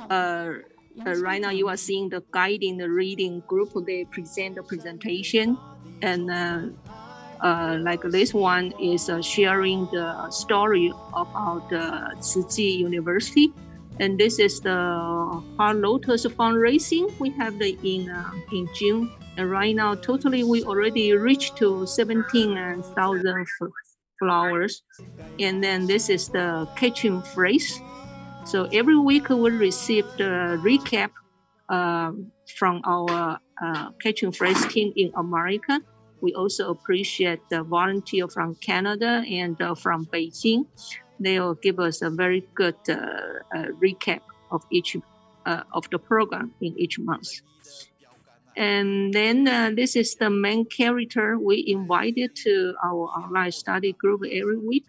right now you are seeing the guiding the reading group. They present the presentation, and like this one is sharing the story about the Tzu University. And this is the Heart Lotus fundraising. We have the in June. And right now, totally, we already reached to 17,000 flowers. And then this is the catching phrase. So every week we receive the recap from our catching phrase team in America. We also appreciate the volunteer from Canada and from Beijing. They will give us a very good recap of each of the program in each month. And then this is the main character we invited to our online study group every week.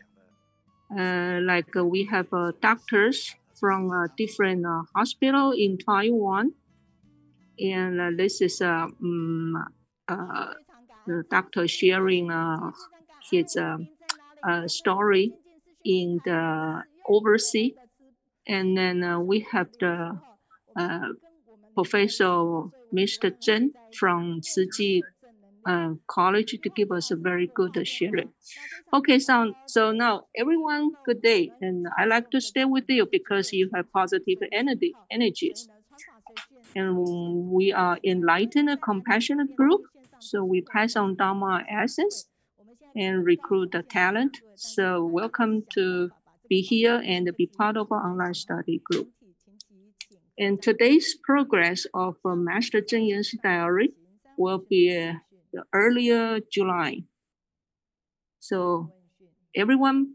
We have doctors from different hospital in Taiwan. And this is the doctor sharing his story in the overseas. And then we have the Professor Mr. Zheng from Tzu College to give us a very good sharing. Okay, so now everyone, good day. And I like to stay with you because you have positive energies. And we are enlightened, compassionate group. So we pass on Dharma essence and recruit the talent. So welcome to be here and be part of our online study group. And today's progress of Master Zheng Yan's diary will be the earlier July. So everyone,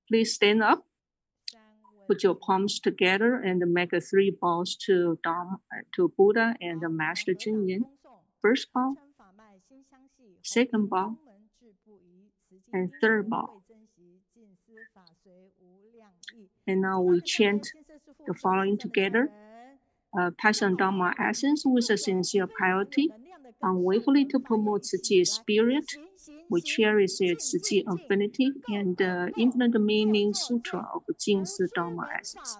please stand up. Put your palms together and make 3 bows to Buddha and the Master Zheng Yan. First bow, second bow, and third bow. And now we chant the following together. Pass on Dharma essence with a sincere piety, unwaveringly to promote Tzu spirit. We cherish its Tzu infinity and the infinite meaning sutra of Jingsi Dharma essence.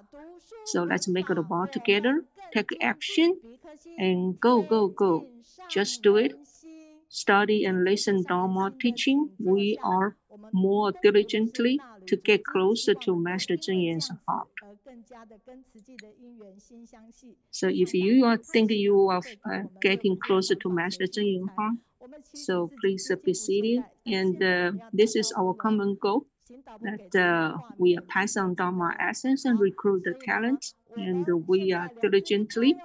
So let's make a vow together, take action, and go, go, go. Just do it. Study and listen Dharma teaching. We are more diligently to get closer to Master Zheng Yan's heart. So if you are thinking you are getting closer to Master Zheng Yan's heart, so please be seated. And this is our common goal, that we pass on Dharma essence and recruit the talent, and we are diligently.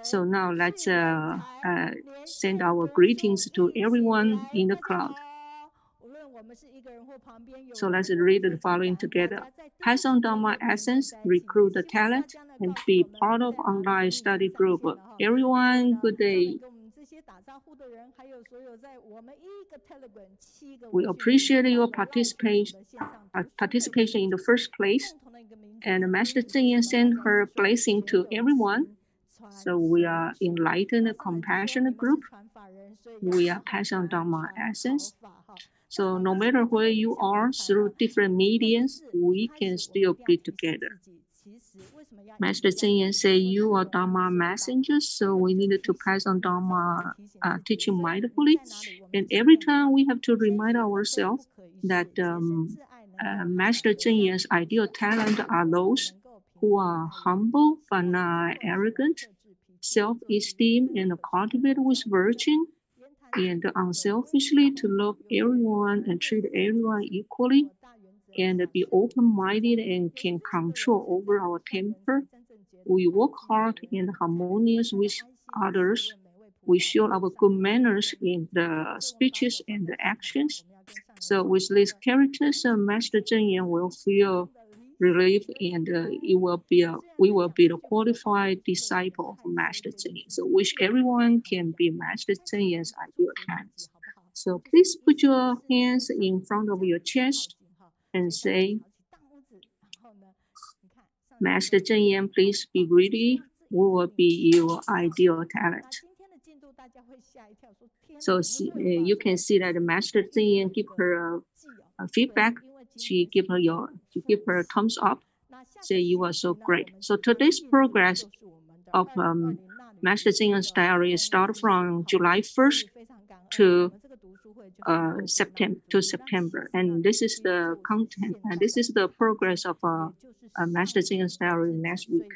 So now let's send our greetings to everyone in the crowd. So let's read the following together. Pass on Dharma essence, recruit the talent, and be part of online study group. Everyone, good day. We appreciate your participation in the first place. And Master Zheng Yan sent her blessing to everyone. So we are enlightened, compassionate group. We are passing on Dharma essence. So no matter where you are, through different mediums, we can still be together. Master Zheng Yan say you are Dharma messengers, so we needed to pass on Dharma teaching mindfully. And every time we have to remind ourselves that Master Zheng Yan's ideal talent are those who are humble but not arrogant, self-esteem and cultivate with virtue, and unselfishly to love everyone and treat everyone equally, and be open-minded and can control over our temper. We work hard and harmonious with others. We show our good manners in the speeches and the actions. So with these characters, Master Zheng Yan will feel relief, and we will be the qualified disciple of Master Zheng Yan. So wish everyone can be Master Zheng Yan's ideal talent. So please put your hands in front of your chest and say, Master Zheng Yan, please be ready. We will be your ideal talent. So you can see that Master Zheng Yan give her a feedback. She give her a thumbs up. say you are so great. So today's progress of Master Zhengyan's diary start from July 1st to September, and this is the content, and this is the progress of Master Zhengyan's diary next week.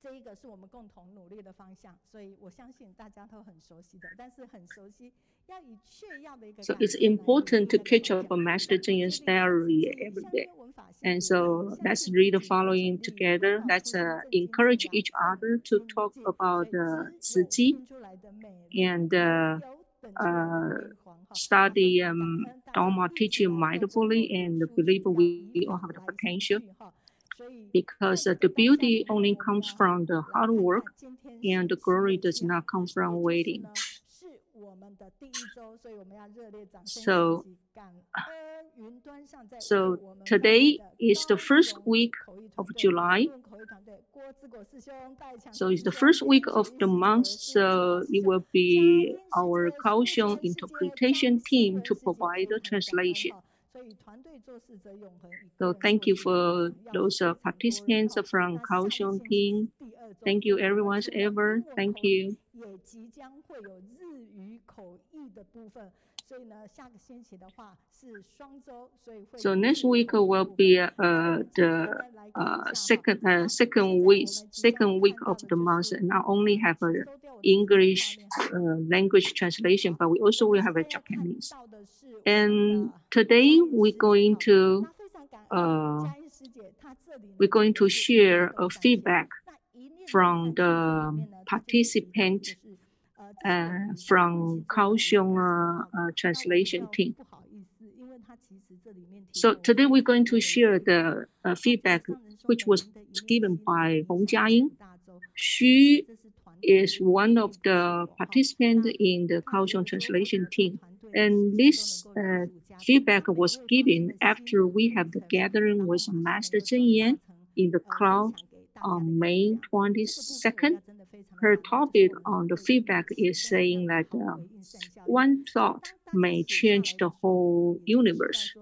这一个是我们共同努力的方向，所以我相信大家都很熟悉的，但是很熟悉要以确要的一个。So it's important to catch up on Master Zhengyan's diary every day, and so let's read the following together. Let's encourage each other to talk about the Zi and study Dharma teaching mindfully and believe we all have the potential. Because the beauty only comes from the hard work, and the glory does not come from waiting. So today is the first week of July. So it's the first week of the month, so it will be our Kaohsiung interpretation team to provide the translation. So thank you for those participants from Kaohsiung team. Thank you everyone ever. Thank you. So next week will be the second week of the month, and not only have a English language translation, but we also will have a Japanese. And today we're going to share a feedback from the participant from Kaohsiung translation team. So today we're going to share the feedback which was given by Hong Jiaying. She is one of the participants in the Kaohsiung translation team. And this feedback was given after we have the gathering with Master Zhengyan in the cloud on May 22nd. Her topic on the feedback is saying that one thought may change the whole universe.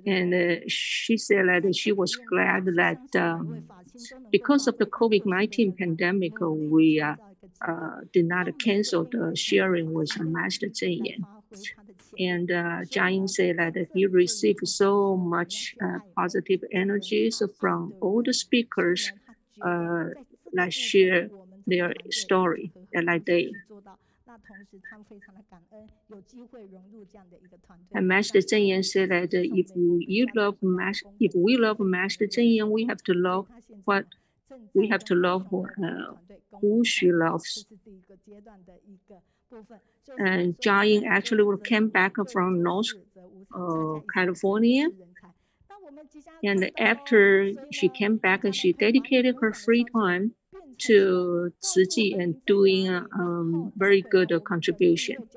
And she said that she was glad that because of the COVID-19 pandemic, we did not cancel the sharing with Master Zhengyan. And Jiaying said that he received so much positive energies from all the speakers that share their story that day. And Master Zhengyan said that if we love Master Zhengyan, we have to love who she loves. And Jiaying actually came back from North California. And after she came back, she dedicated her free time to Tzu and doing a very good contribution.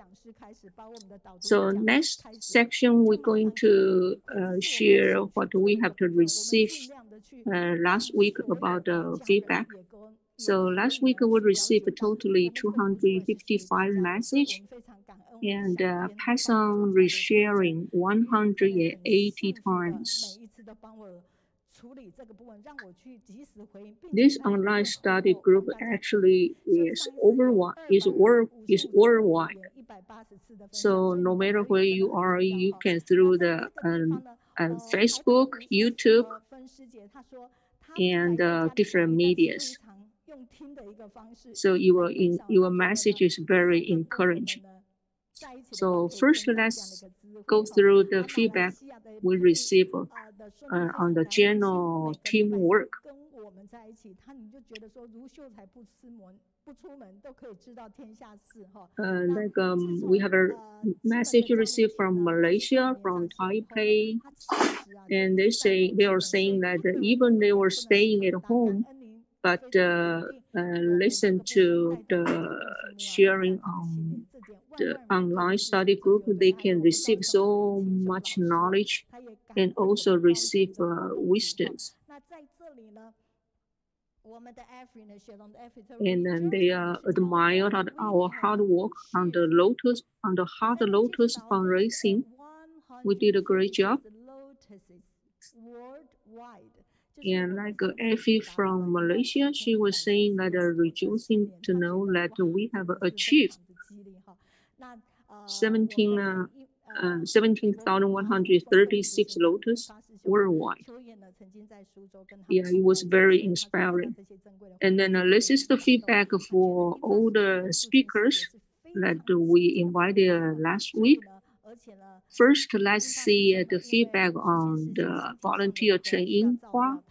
So next section, we're going to share what we have to receive last week about the feedback. So last week we received totally 255 messages and pass on resharing 180 times. This online study group actually is worldwide. So no matter where you are, you can through the Facebook, YouTube, and different medias. So your message is very encouraging. So first, let's go through the feedback we received on the general teamwork. We have a message received from Malaysia, from Taipei, and they are saying that even they were staying at home, but listen to the sharing on the online study group, they can receive so much knowledge and also receive wisdoms. And then they admired our hard work on the hard lotus fundraising. We did a great job. And like Effie from Malaysia, she was saying that rejoicing to know that we have achieved 17,136 lotus worldwide. Yeah, it was very inspiring. And then this is the feedback for all the speakers that we invited last week. First, let's see the feedback on the volunteer Chen Huang.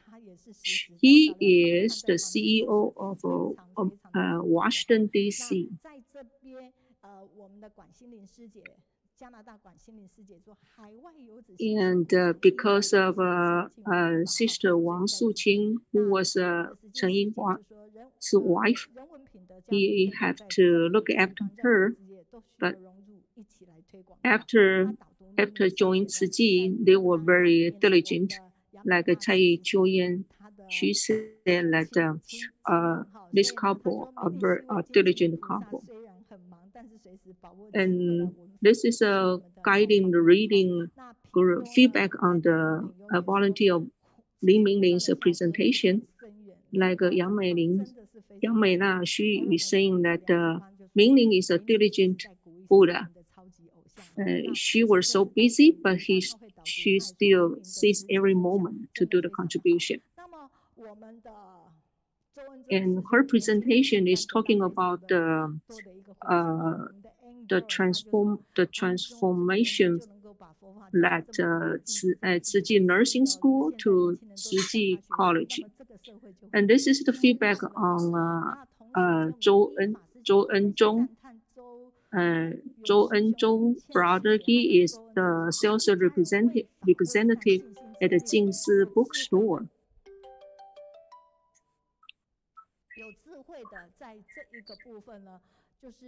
He is the CEO of Washington, D.C. And because of Sister Wang Suqing, who was Chen Yinghua's wife, he had to look after her. But after joining Tzu Chi, they were very diligent. Like Cai Chuyan, she said that this couple are very diligent couple. And this is a guiding reading feedback on the volunteer Lin Mingling's presentation. Like Yang Meina, she is saying that Mingling is a diligent Buddha. She was so busy, but she still sees every moment to do the contribution. And her presentation is talking about the transformation that Tzu Chi Nursing School to Tzu Chi College. And this is the feedback on Zhou Enzhong. Zhou Enzhong brother, he is the sales representative at the Jingsi bookstore.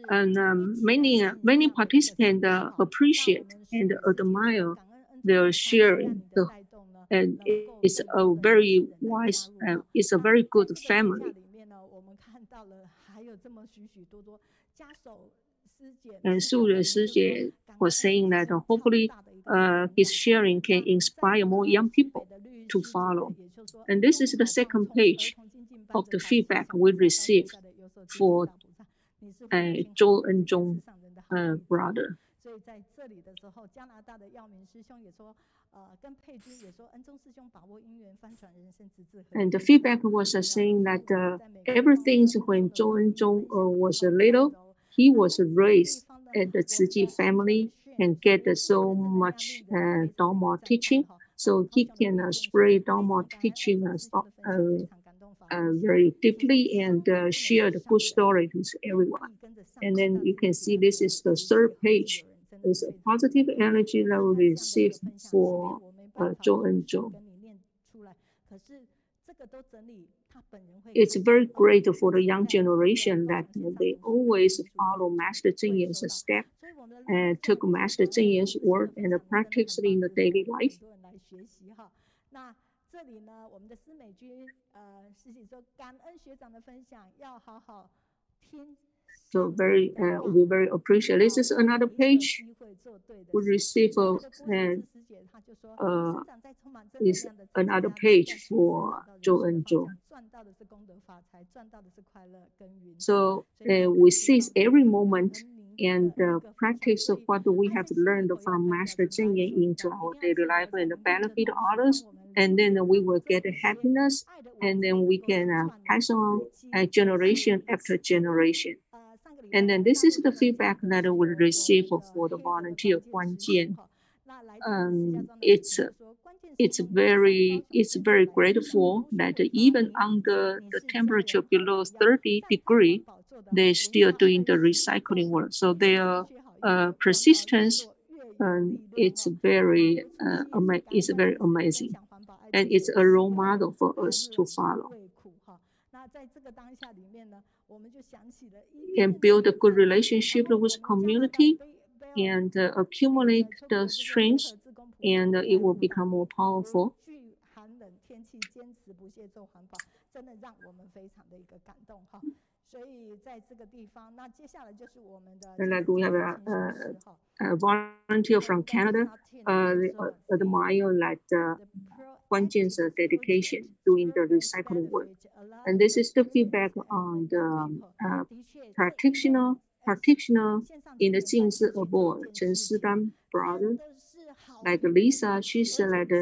And many participants appreciate and admire their sharing. And it's a very wise, it's a very good family. And Su Shijie was saying that hopefully his sharing can inspire more young people to follow. And this is the second page of the feedback we received for Zhou Enzhong brother. And the feedback was saying that everything when Zhou Enzhong was little, he was raised at the Tzu Chi family and get so much Dharma teaching, so he can spread Dharma teaching very deeply and share the good story with everyone. And then you can see this is the third page. There's a positive energy that we received for Zhou Enzhong. It's very great for the young generation that they always follow Master Cheng Yen's step and took Master Cheng Yen's word and practice it in the daily life. So we very appreciate. This is another page. We receive is another page for Zhou Enzhong. So we seize every moment and practice of what we have learned from Master Cheng Yen into our daily life and benefit others. And then we will get happiness, and then we can pass on generation after generation. And then this is the feedback that we receive for the volunteer Guan Jian. It's very grateful that even under the temperature below 30 degrees, they're still doing the recycling work. So their persistence, it's very amazing, and it's a role model for us to follow. And build a good relationship with community and accumulate the strength, and it will become more powerful. 真的让我们非常的一个感动哈。所以在这个地方，那接下来就是我们的 like we have a volunteer from Canada, admire like the Huang dedication doing the recycling work. And this is the feedback on the practitioner in the Jingzi Award, Chen Sidan brother. Like Lisa, she said like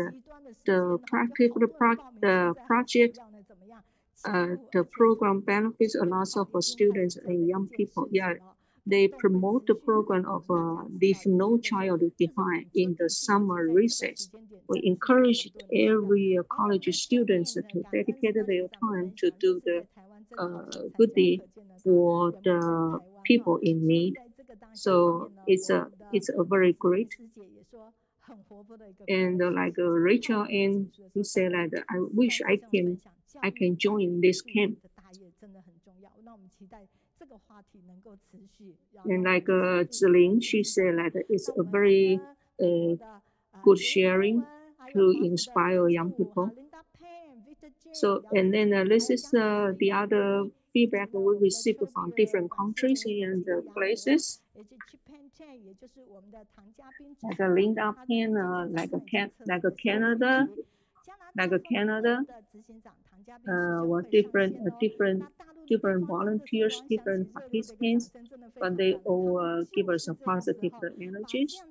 the project, the program benefits a lot of students and young people. Yeah, they promote the program of Leave No Child Behind in the summer recess. We encourage every college students to dedicate their time to do the good deed for the people in need. So it's a very great. And like Rachel and he said like I wish I can join this camp. And like Ziling, she said like it's a very good sharing to inspire young people. So, and then this is the other feedback we received from different countries and places. Like a Linda Pen, like a Canada, what different volunteers, different participants, but they all give us a positive energies.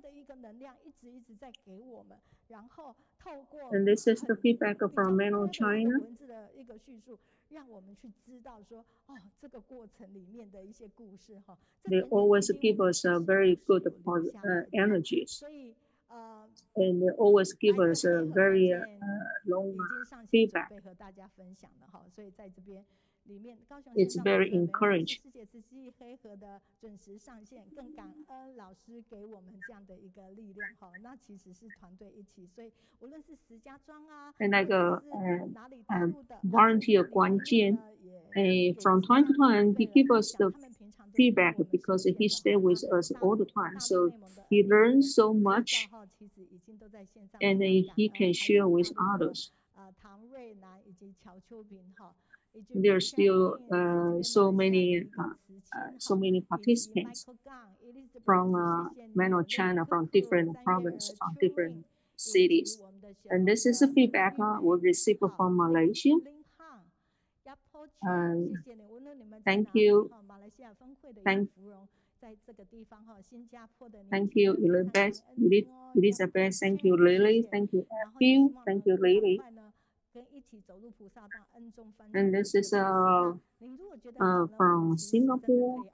And this is the feedback from mainland China. They always give us very good energies. And they always give us a very long feedback. It's very encouraging. And like a volunteer Guan Jian, from time to time, he gives us the feedback because he stays with us all the time. So he learns so much and he can share with others. There are still so many participants from mainland China, from different provinces, from different cities. And this is the feedback we received from Malaysia. Thank you. Thank you, Elizabeth. Thank you, Lily. Thank you, Matthew. Thank you, Lily. And this is from Singapore.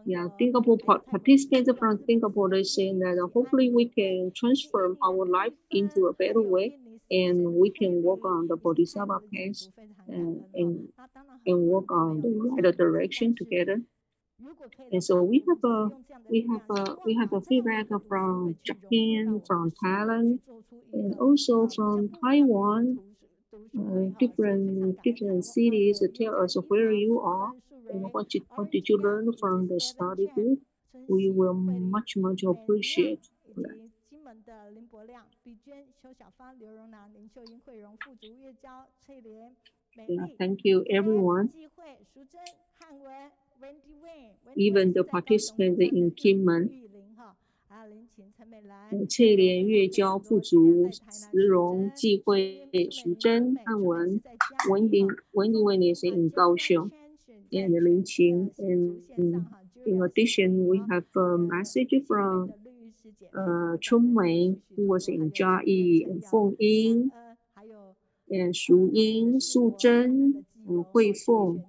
Yeah, Singapore participants from Singapore are saying that hopefully we can transform our life into a better way and we can walk on the Bodhisattva path and walk on the right direction together. And so we have a feedback from Japan, from Thailand, and also from Taiwan. Different cities tell us where you are and what did you learn from the study group. We will much appreciate that. Yeah, thank you everyone. Even the participants in Kinmen. 翠莲、月娇、富足、慈荣、纪慧、淑珍、汉文、文迪is in Kaohsiung, and Lin Qing. And in addition, we have a message from Chunling, who was in Jiazhou, and Feng Ying, and Shu Ying, Su Zhen, and Hui Feng,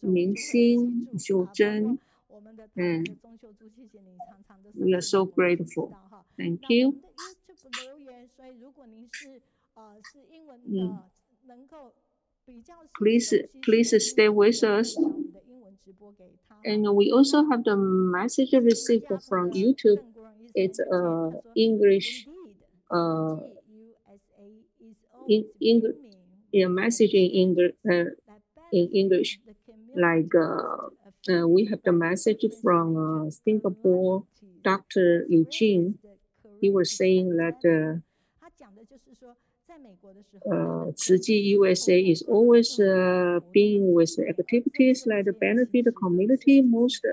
Ming Xing, Xiu Zhen. And we are so grateful. Thank you. Please stay with us. And we also have the message received from YouTube. It's English, message in English, like we have the message from Singapore, Dr. Eugene. He was saying that Tzu USA is always being with activities that benefit the community most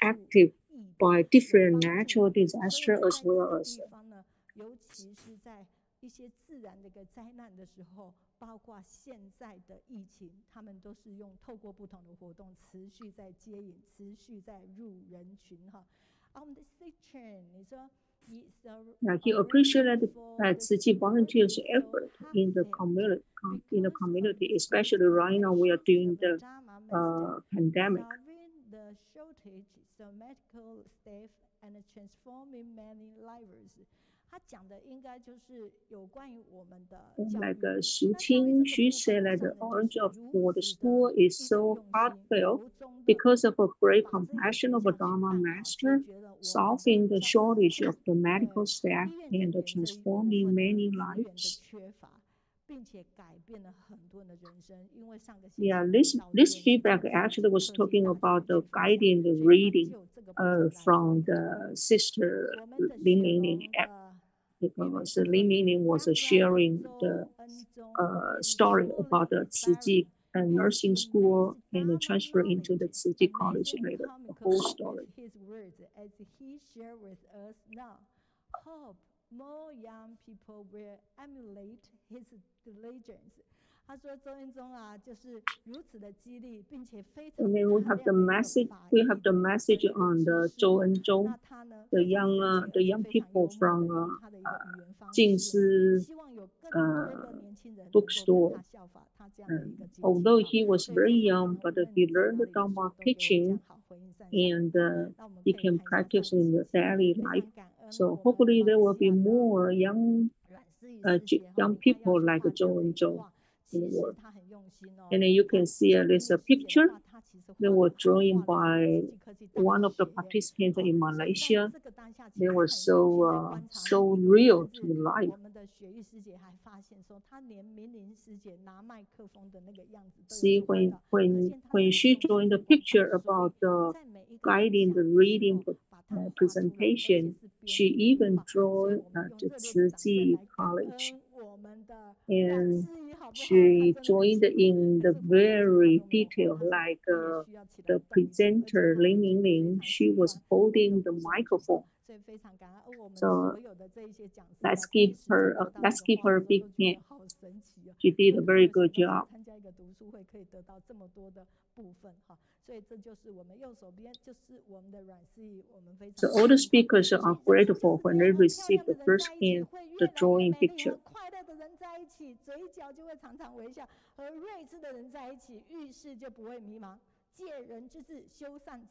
active by different natural disasters as well as 一些自然的一个灾难的时候，包括现在的疫情，他们都是透过不同的活动，持续在接引，持续在入人群哈。On the section， 你说。He appreciated Tzu Chi volunteers' effort in the community, especially right now we are doing the pandemic. The shortage, so medical staff and transforming many lives. 他讲的应该就是有关于我们的教育。Like Su Qing, she said that the orange for the school is so heartfelt because of a great compassion of a Dharma master, solving the shortage of the medical staff and transforming many lives. Yeah, this feedback actually was talking about the guiding the reading from the sister Lin Mingling, because Lin Mingling was sharing the story about the Tzu Chi nursing school and transfer into the Tzu Chi college later, the whole story. His words as he shared with us now. Hope more young people will emulate his diligence. 他说周恩宗啊，就是如此的激励，并且非常。And then we have the message. We have the message on the Zhou Enzhou, the young people from Jingsi bookstore. Although he was very young, but he learned the Dharma teaching, and he can practice in the daily life. So hopefully there will be more young people like Zhou Enzhou in the world. And then you can see there's a picture that was drawn by one of the participants in Malaysia. They were so real to life. See, when she joined the picture about guiding the reading presentation, she even drew the Tzu Chi College. And she joined in the very detail, like the presenter Lin Mingling, she was holding the microphone. So let's give her a big hand. She did a very good job. So all the speakers are grateful when they receive the first hand, the drawing picture.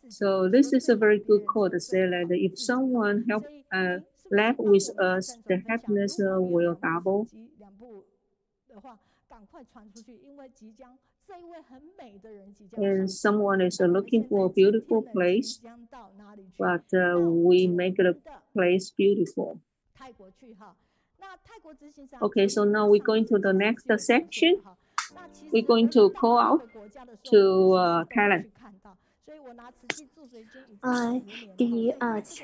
So this is a very good quote to say that if someone laugh with us, the happiness will double. And someone is looking for a beautiful place, but we make the place beautiful. Okay, so now we're going to the next section. We're going to call out to Thailand. The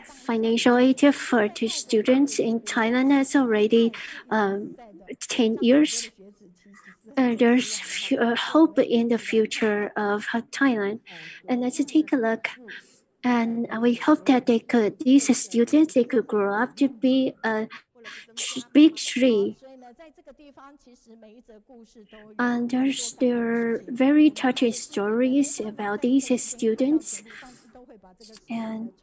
financial aid for the students in Thailand has already 10 years. There's hope in the future of Thailand. And let's take a look. And we hope that these students, they could grow up to be a big tree. And there are very touching stories about these students. And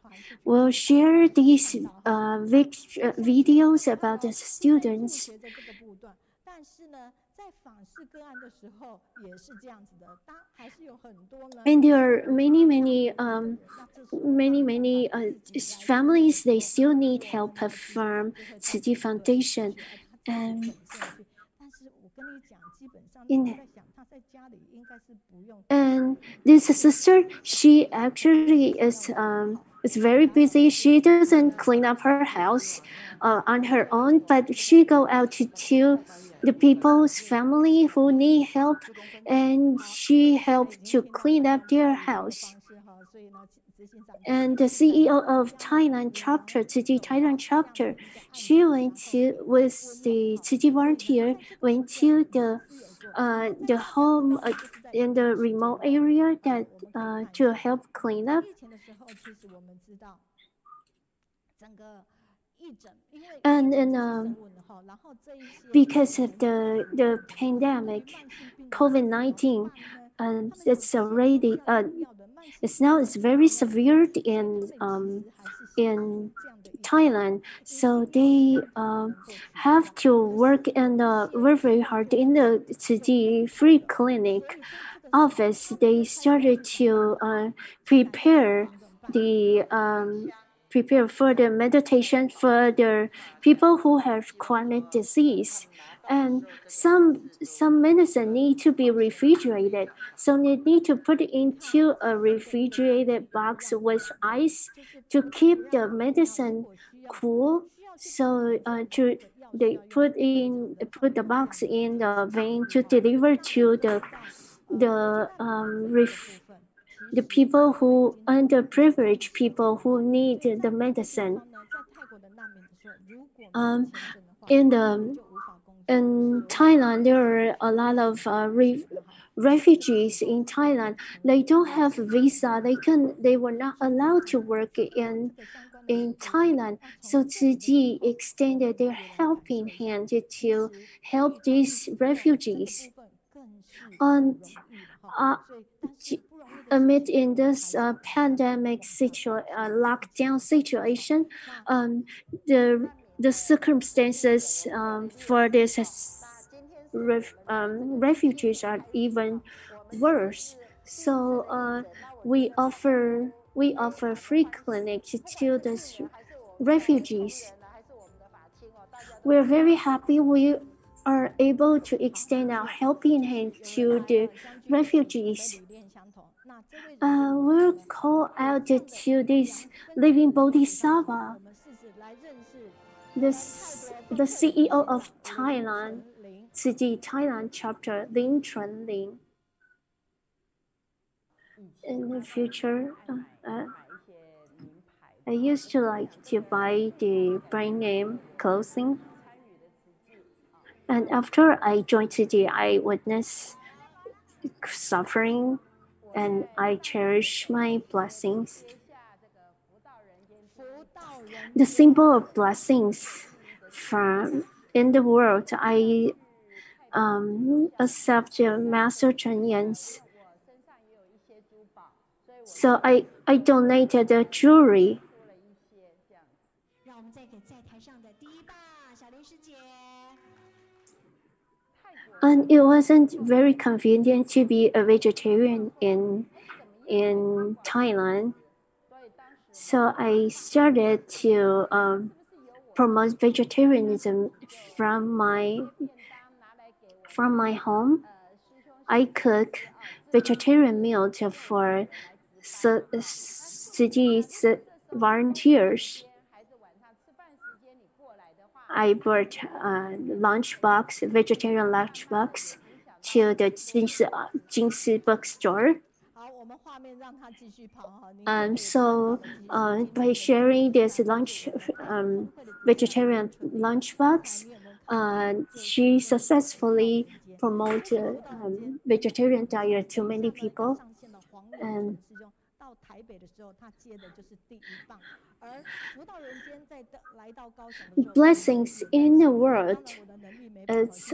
we'll share these videos about the students. And there are many families, they still need help from Tzu Chi Foundation. And this sister, she actually is very busy. She doesn't clean up her house on her own, but she go out to the people's family who need help, and she helped to clean up their house. And the CEO of Thailand chapter, Tzu Chi Thailand chapter, she went to with the Tzu Chi volunteer went to the home in the remote area that to help clean up. And because of the pandemic, COVID-19, it's very severe in Thailand, so they have to work very hard in the Tzu Chi free clinic office. They started to prepare for the meditation for the people who have chronic disease. And some medicine need to be refrigerated, so they need to put it into a refrigerated box with ice to keep the medicine cool. So they put the box in the van to deliver to the people who underprivileged people who need the medicine. In Thailand, there are a lot of refugees in Thailand. They don't have visa. They were not allowed to work in Thailand. So Tzu Chi extended their helping hand to help these refugees. Amid in this pandemic lockdown situation, the circumstances for these refugees are even worse. So we offer free clinics to the refugees. We're very happy we are able to extend our helping hand to the refugees. We'll call out to this living Bodhisattva, the CEO of Thailand, Tzu Chi Thailand chapter, Chunling. In the future, I used to like to buy the brand name clothing. And after I joined Tzu Chi, I witnessed suffering, and I cherish my blessings. The symbol of blessings from in the world, I accept Master Chen Yan's. So I donated the jewelry. And it wasn't very convenient to be a vegetarian in Thailand. So I started to promote vegetarianism from my home. I cook vegetarian meals for Tzu Chi's volunteers. I brought a vegetarian lunchbox to the Jingsi bookstore. So by sharing this vegetarian lunchbox, she successfully promoted vegetarian diet to many people. And blessings in the world, it's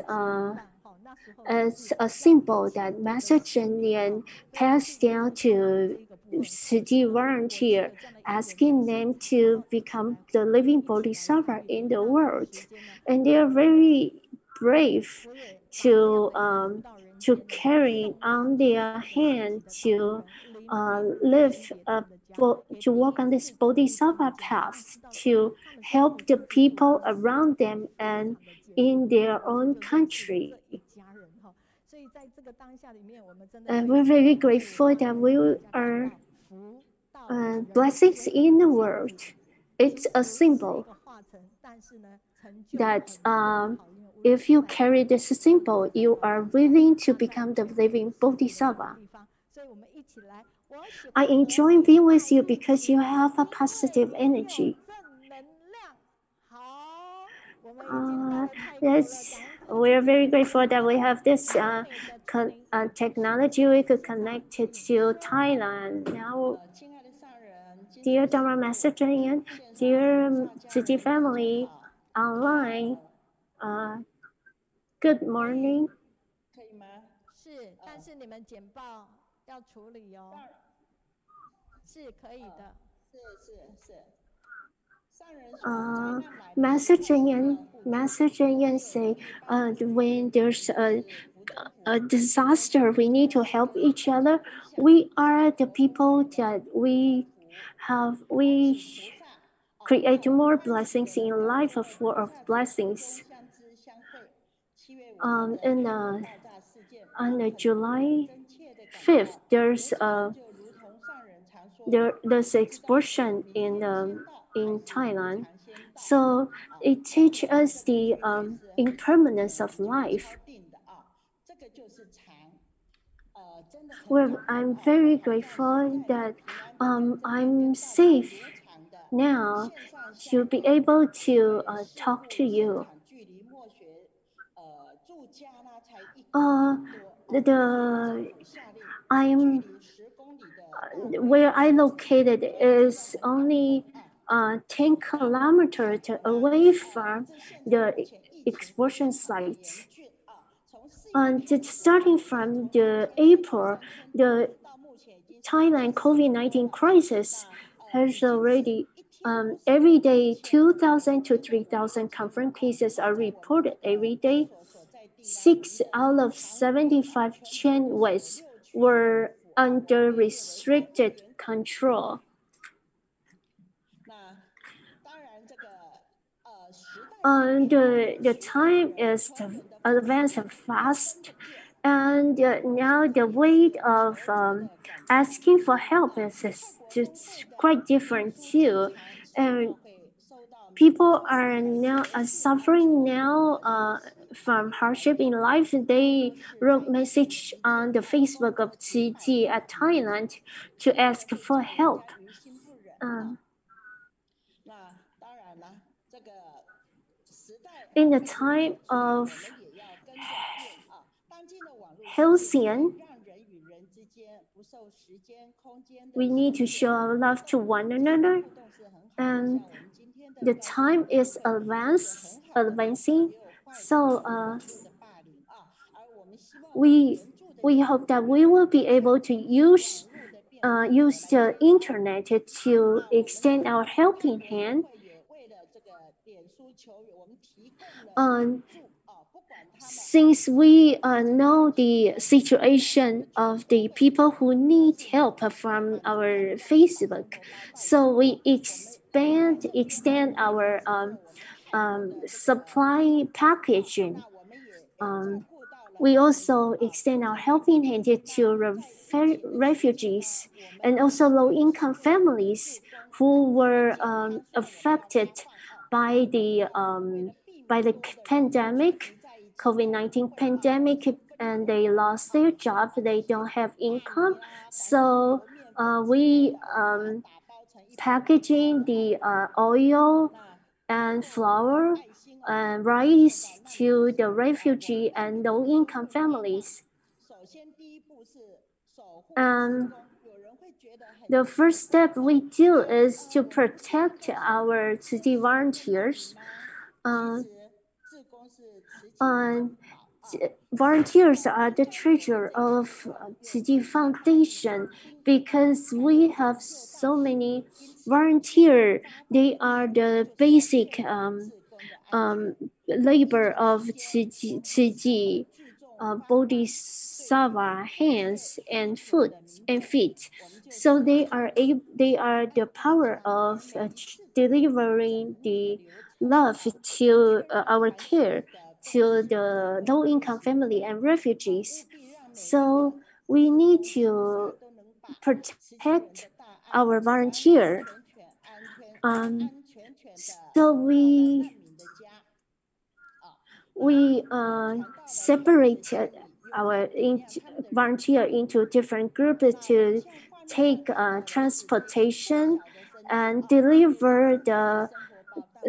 a symbol that Master Chen Yan passed down to Tzu Chi volunteer, asking them to become the living Bodhisattva in the world. And they are very brave to carry on their hand to to walk on this Bodhisattva path, to help the people around them and in their own country. And we're very grateful that we are blessings in the world. It's a symbol that if you carry this symbol, you are willing to become the living Bodhisattva. I enjoy being with you because you have a positive energy. We're very grateful that we have this technology. We could connect it to Thailand now. Dear Dharma Master Chunling, dear Tzu family online, good morning. 是，但是你们简报要处理哦。是可以的。Master Chunling say, when there's a disaster, we need to help each other. We are the people that we create more blessings in life, full of blessings. On July 5th, there's explosion in Thailand. So it teaches us the impermanence of life. Well, I'm very grateful that I'm safe now to be able to talk to you. Where I located is only 10 kilometers away from the explosion site. And starting from the April, the Thailand COVID-19 crisis has already every day 2,000 to 3,000 confirmed cases are reported every day. 6 out of 75 chain ways were under restricted control. The time is advancing fast, and now the way of asking for help is quite different too. And people are now suffering now from hardship in life. They wrote message on the Facebook of CG at Thailand to ask for help. In the time of Kaohsiung, we need to show love to one another, and the time is advancing. So we hope that we will be able to use the internet to extend our helping hand. Since we know the situation of the people who need help from our Facebook, so we extend our supply packaging. We also extend our helping hand to refugees and also low-income families who were affected by the pandemic, COVID-19 pandemic, and they lost their job. They don't have income, so we packaging the oil and flour and rice to the refugee and low-income families. The first step we do is to protect our city volunteers. Volunteers are the treasure of Tzu Foundation because we have so many volunteers. They are the basic labor of Tzu Bodhisattva hands and feet. So they are the power of delivering the love to our care to the low-income family and refugees. So we need to protect our volunteer. So we separated volunteer into different groups to take transportation and deliver the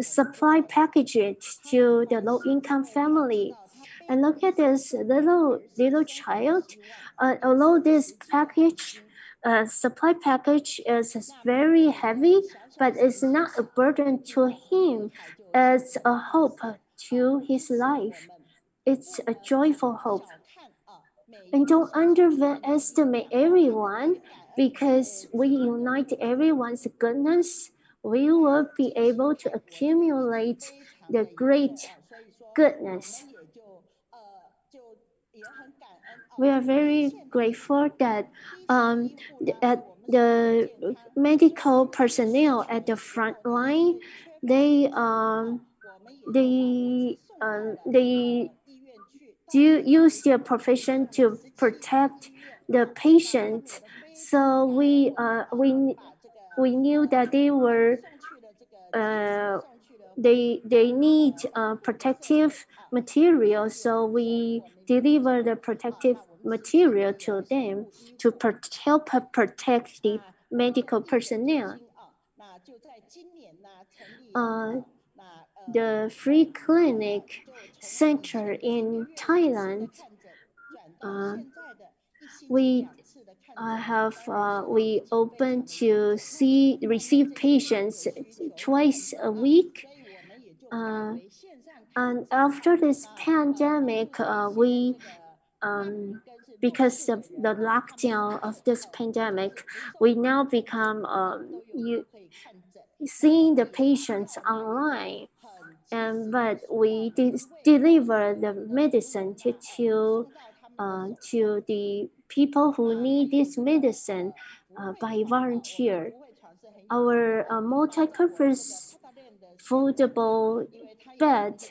supply package to the low-income family. And look at this little child. Although this supply package is very heavy, but it's not a burden to him. It's a hope to his life. It's a joyful hope. And don't underestimate everyone, because we unite everyone's goodness, we will be able to accumulate the great goodness. We are very grateful that the medical personnel at the front line, they do use their profession to protect the patient. So we knew that they were they need protective material, so we deliver the protective material to them to help protect the medical personnel. The free clinic center in Thailand, we open to receive patients twice a week. And after this pandemic, because of the lockdown of this pandemic, we now become seeing the patients online. But we deliver the medicine to the people who need this medicine by volunteer. Our multi-purpose foldable bed,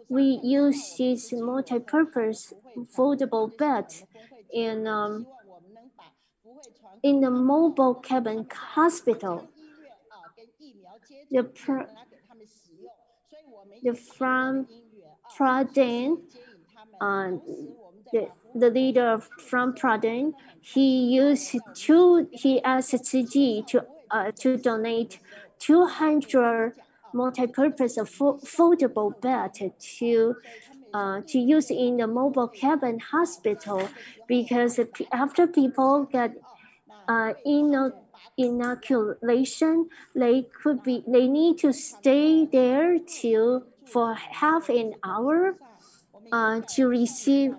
we use this multi-purpose foldable bed in the mobile cabin hospital. From Pradhan, the leader from Pradhan, he asked Tzu to donate 200 multi-purpose foldable bed to use in the mobile cabin hospital, because after people get inoculation, they need to stay there for half an hour to receive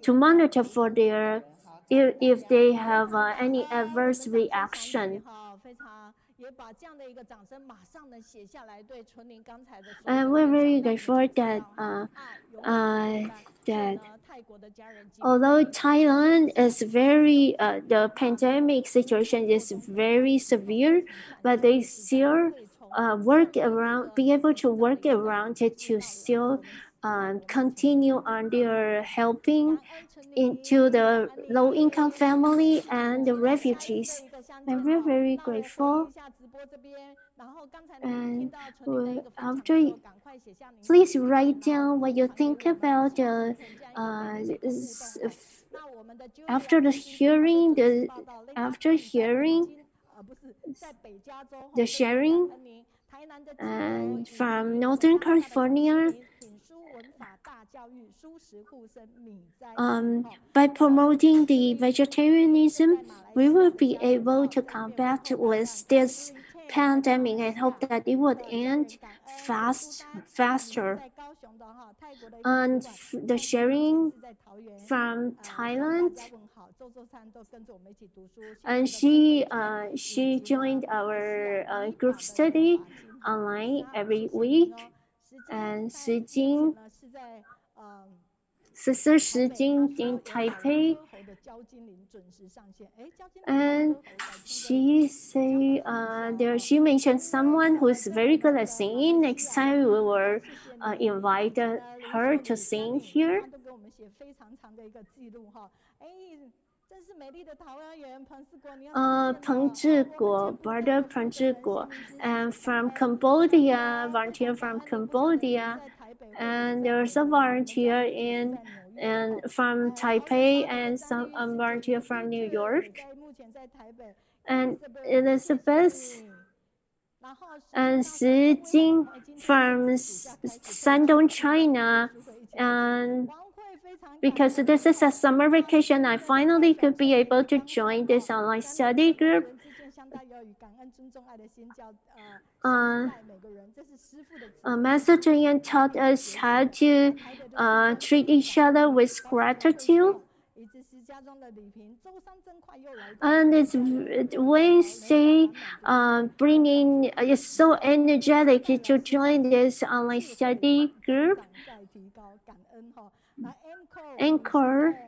to monitor for if they have any adverse reaction. And we're very grateful that although Thailand is the pandemic situation is very severe, but they still be able to work around it to still continue on their helping into the low-income family and the refugees. And we're very grateful. And please write down what you think about after hearing the sharing and from Northern California. By promoting the vegetarianism, we will be able to combat with this pandemic and hope that it would end faster. And the sharing from Thailand, and she joined our group study online every week. And Sister Shijing in Taipei, and she she mentioned someone who is very good at singing. Next time we will invite her to sing here. Brother Peng Zhiguo, and from Cambodia, volunteer from Cambodia, and there's a volunteer in and from Taipei and some volunteer from New York, and Elizabeth and Xi Jing from Shandong, China. And because this is a summer vacation, I finally could be able to join this online study group. Master Cheng Yan taught us how to treat each other with gratitude. And it's Wednesday, bringing is so energetic to join this online study group. Anchor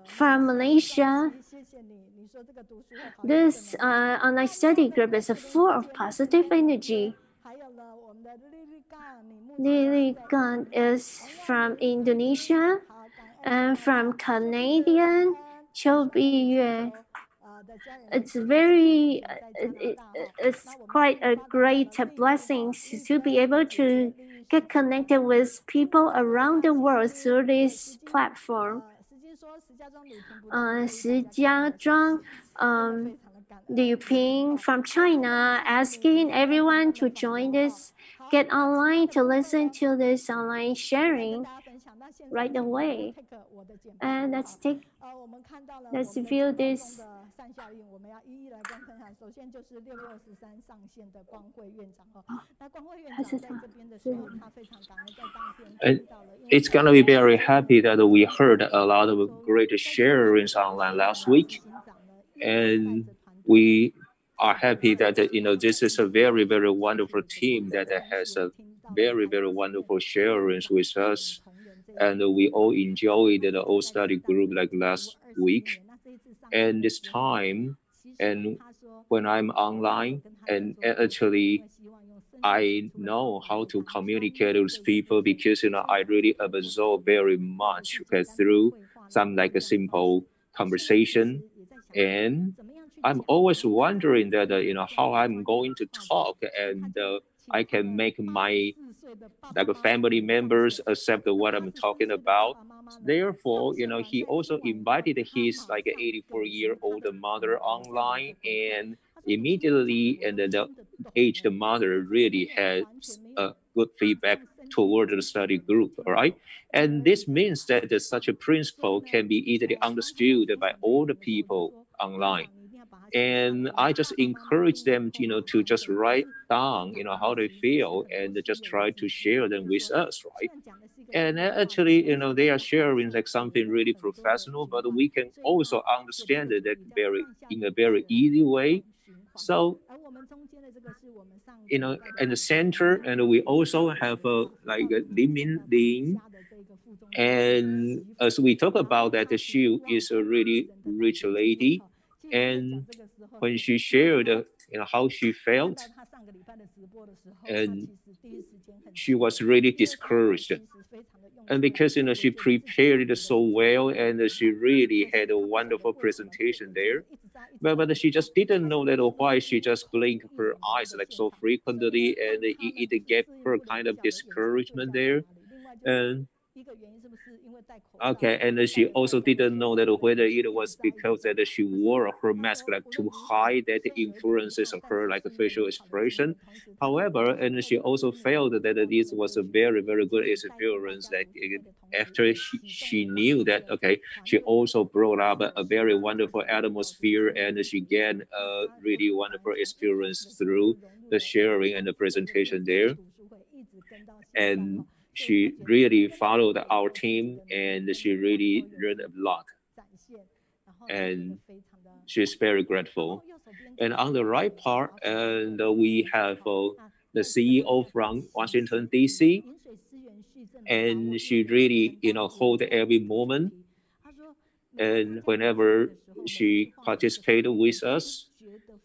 from Malaysia. This online study group is full of positive energy. Lily Gan is from Indonesia, and from Canadian, Cho Biyue. It's quite a great blessing to be able to get connected with people around the world through this platform. Shi Jiazhou, Liu Ping from China, asking everyone to join this, get online to listen to this online sharing right away. And let's view this. And it's gonna be very happy that we heard a lot of great sharings online last week, and we are happy that this is a very wonderful team that has a very wonderful sharings with us, and we all enjoyed the old study group like last week. And this time, and when I'm online, and actually I know how to communicate with people because I really absorb very much through some like a simple conversation, and I'm always wondering that how I'm going to talk, and I can make my family members accept what I'm talking about. Therefore, he also invited his 84-year-old mother online, and immediately, and the aged mother really had a good feedback toward the study group, all right? And this means that such a principle can be easily understood by all the people online. And I just encourage them, to just write down, how they feel, and just try to share them with us, right? And actually, they are sharing like something really professional, but we can also understand it in a very easy way. So, in the center, and we also have like a Limin Ling. And as we talk about that, she is a really rich lady. And when she shared, how she felt, and she was really discouraged. And because she prepared it so well, and she really had a wonderful presentation there, but she just didn't know that why she just blinked her eyes like so frequently, and it gave her kind of discouragement there. And okay, and she also didn't know that whether it was because that she wore her mask like too high that influences her like facial expression. However, and she also felt that this was a very good experience. That after she knew that, okay, she also brought up a very wonderful atmosphere, and she gained a really wonderful experience through the sharing and the presentation there. And she really followed our team, and she really learned a lot. And she's very grateful. And on the right part, and we have the CEO from Washington, D.C., and she really, hold every moment. And whenever she participated with us,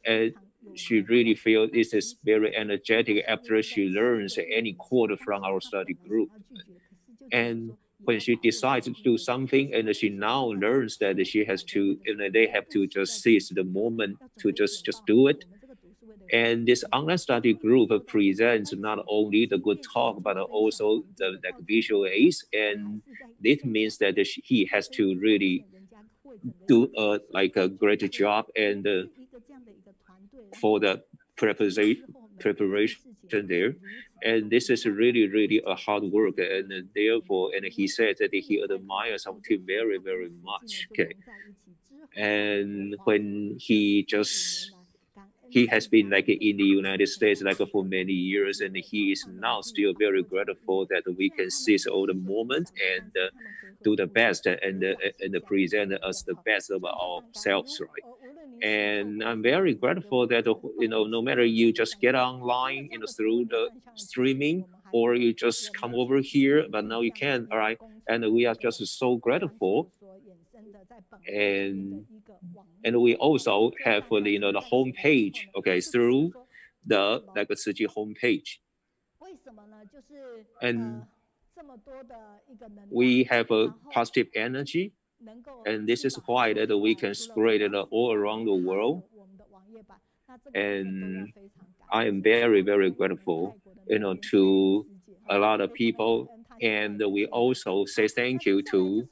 and she really feels this is very energetic after she learns any quote from our study group. And when she decides to do something, and she now learns that she has to, they have to just seize the moment to just do it. And this online study group presents not only the good talk, but also the visual aids. And it means that he has to really do a great job and for the preparation there. And this is really a hard work, and therefore, and he said that he admires our team very much. Okay, and when he has been like in the United States like for many years, and he is now still very grateful that we can seize all the moment and do the best and present us the best of ourselves, right? And I'm very grateful that no matter you just get online, through the streaming, or you just come over here, but now you can, all right? And we are just so grateful. And we also have the homepage, okay, through the Tzu Chi homepage. And we have a positive energy, and this is why that we can spread it all around the world. And I am very grateful, to a lot of people. And we also say thank you to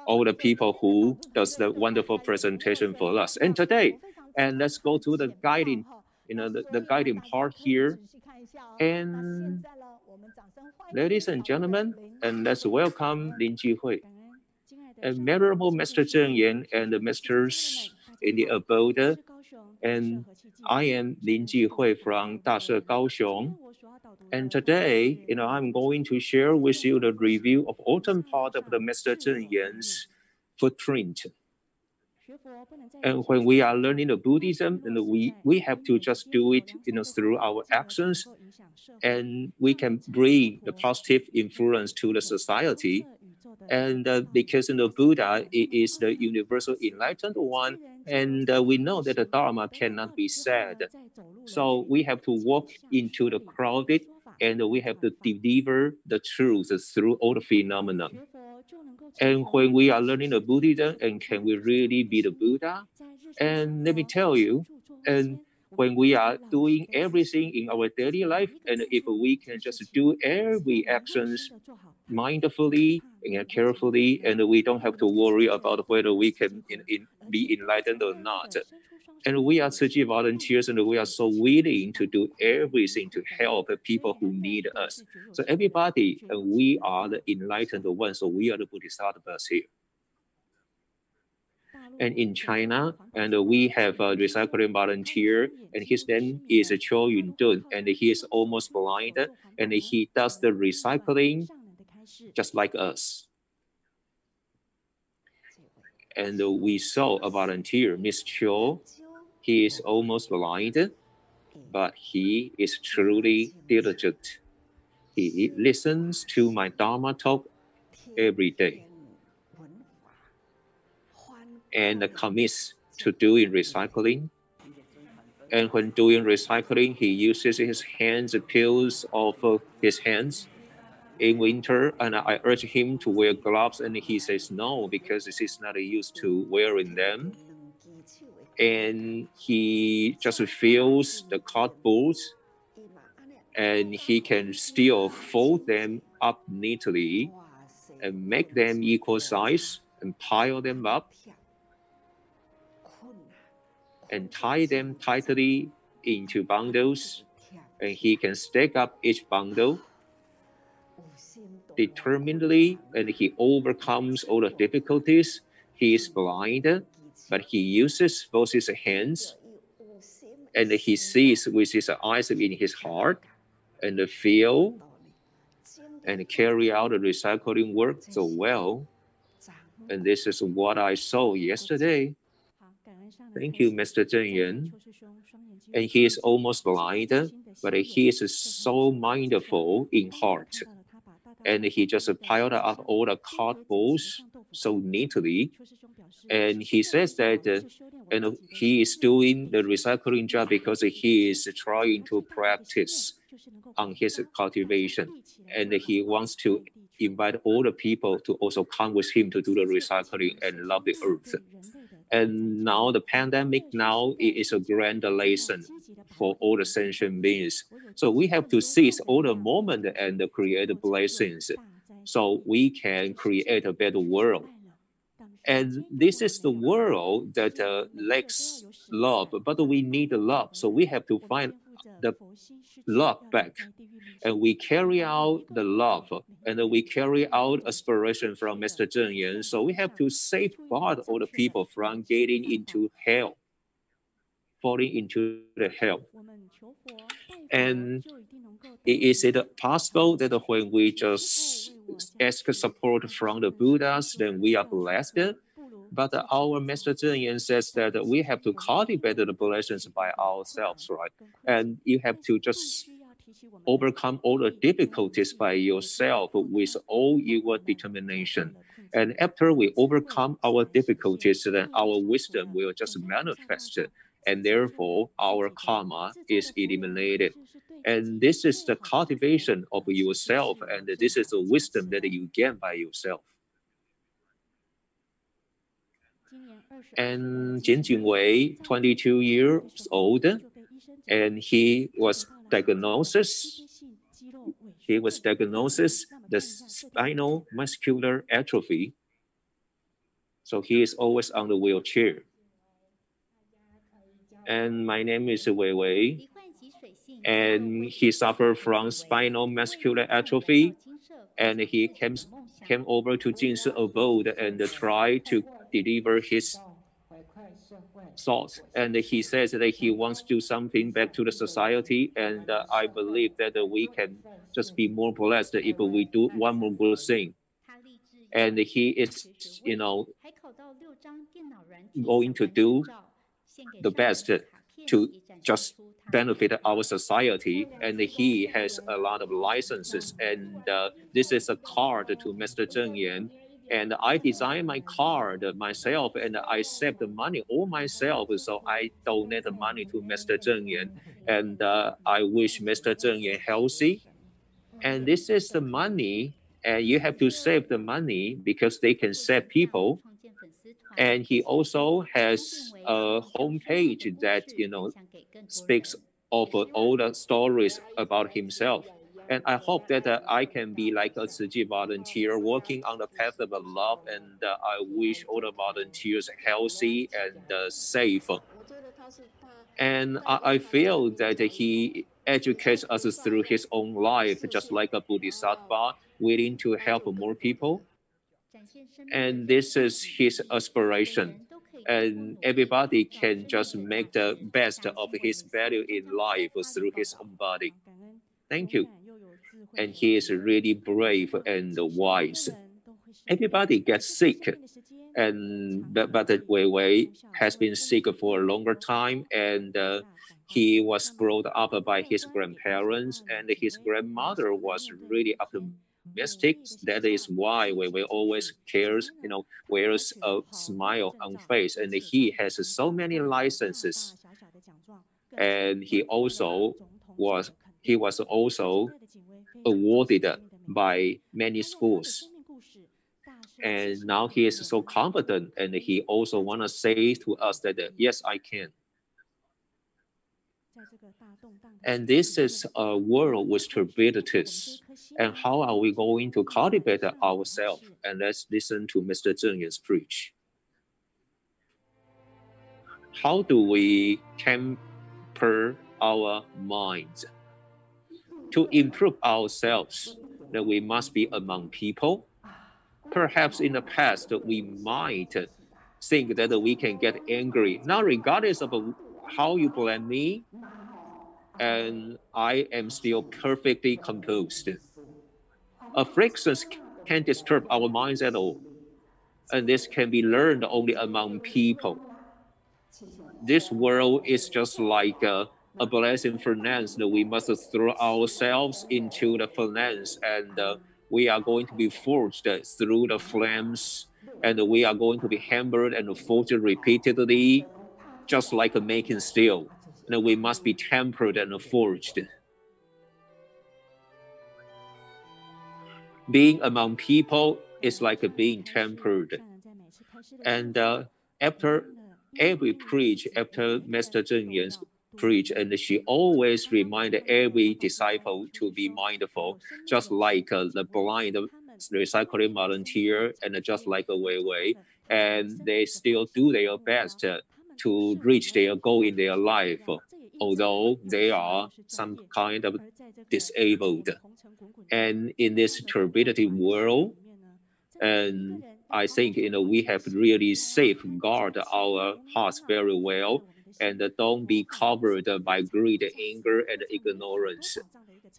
all the people who does the wonderful presentation for us. And today, and let's go to the guiding, the guiding part here. And ladies and gentlemen, and let's welcome Lin Jihui, a venerable Master Zheng Yan and the masters in the abode. And I am Lin Jihui from Dashe Kaohsiung. And today, I'm going to share with you the review of autumn part of the Master Zheng Yan's footprint. And when we are learning the Buddhism, and we have to just do it, through our actions, and we can bring the positive influence to the society. And because Buddha is the universal enlightened one, and we know that the Dharma cannot be said. So we have to walk into the crowded, and we have to deliver the truth through all the phenomena. And when we are learning the Buddhism, and can we really be the Buddha? And let me tell you, and when we are doing everything in our daily life, and if we can just do every actions mindfully and carefully, and we don't have to worry about whether we can be enlightened or not. And we are Tzu Chi volunteers, and we are so willing to do everything to help people who need us. So everybody, we are the enlightened ones, so we are the Bodhisattvas here. And in China, and we have a recycling volunteer, and his name is Cho Yun-dun, and he is almost blind, and he does the recycling just like us. And we saw a volunteer, Miss Cho. He is almost blind, but he is truly diligent. He listens to my Dharma talk every day and commits to doing recycling. And when doing recycling, he uses his hands, peels off his hands in winter, and I urge him to wear gloves, and he says no, because he's not used to wearing them. And he just fills the cardboard, and he can still fold them up neatly and make them equal size and pile them up and tie them tightly into bundles, and he can stack up each bundle determinedly, and he overcomes all the difficulties. He is blind, but he uses both his hands, and he sees with his eyes in his heart, and feel and carry out the recycling work so well. And this is what I saw yesterday. Thank you, Mr. Zheng Yan. And he is almost blind, but he is so mindful in heart. And he just piled up all the cardboards so neatly. And he says that and he is doing the recycling job because he is trying to practice on his cultivation. And he wants to invite all the people to also come with him to do the recycling and love the earth. And now the pandemic now is a grand lesson for all the sentient beings. So we have to seize all the moment and create blessings so we can create a better world. And this is the world that lacks love, but we need love. So we have to find the love back. And we carry out the love, and we carry out aspiration from Mr. Zheng Yan. So we have to safeguard all the people from getting into hell, falling into the hell. And is it possible that when we just ask support from the Buddhas, then we are blessed? But our Master Zheng Yan says that we have to cultivate the blessings by ourselves, right? And you have to just overcome all the difficulties by yourself with all your determination. And after we overcome our difficulties, then our wisdom will just manifest. And therefore, our karma is eliminated. And this is the cultivation of yourself, and this is the wisdom that you gain by yourself. And Jian Jingwei, 22 years old, and he was diagnosed the spinal muscular atrophy. So he is always on the wheelchair. And my name is Wei Wei, and he suffered from spinal muscular atrophy, and he came over to Jinshi abode and tried to deliver his thoughts. And he says that he wants to do something back to the society, and I believe that we can just be more blessed if we do one more good thing. And he is, going to do the best to just benefit our society. And he has a lot of licenses, and this is a card to Mr. Zheng Yan. And I designed my card myself, and I saved the money all myself. So I donate the money to Mr. Zheng Yan, and I wish Mr. Zheng Yan healthy. And this is the money, and you have to save the money because they can save people. And he also has a homepage that speaks of all the stories about himself. And I hope that I can be like a Ciji volunteer working on the path of love. And I wish all the volunteers healthy and safe. And I feel that he educates us through his own life, just like a bodhisattva, willing to help more people. And this is his aspiration. And everybody can just make the best of his value in life through his own body. Thank you. And he is really brave and wise. Everybody gets sick, but Wei Wei has been sick for a longer time, and he was brought up by his grandparents, and his grandmother was really optimistic. That is why Wei Wei always cares, wears a smile on face, and he has so many licenses. And he was also awarded by many schools. And now he is so confident, and he also want to say to us that, yes, I can. And this is a world with turbidities. And how are we going to cultivate ourselves? And let's listen to Mr. Zheng Yan's preach. How do we temper our minds? To improve ourselves, that we must be among people. Perhaps in the past, we might think that we can get angry. Now, regardless of how you blame me, and I am still perfectly composed. Afflictions can't disturb our minds at all. And this can be learned only among people. This world is just like a blazing furnace that we must throw ourselves into the furnace, and we are going to be forged through the flames, and we are going to be hammered and forged repeatedly, just like making steel. And we must be tempered and forged. Being among people is like being tempered. And after every preach after Master Zheng Yan's preach, and she always reminded every disciple to be mindful, just like the blind recycling volunteer and just like Wei Wei, and they still do their best to reach their goal in their life, although they are some kind of disabled. And in this turbidity world, and I think we have really safeguard our hearts very well, and don't be covered by greed, anger, and ignorance.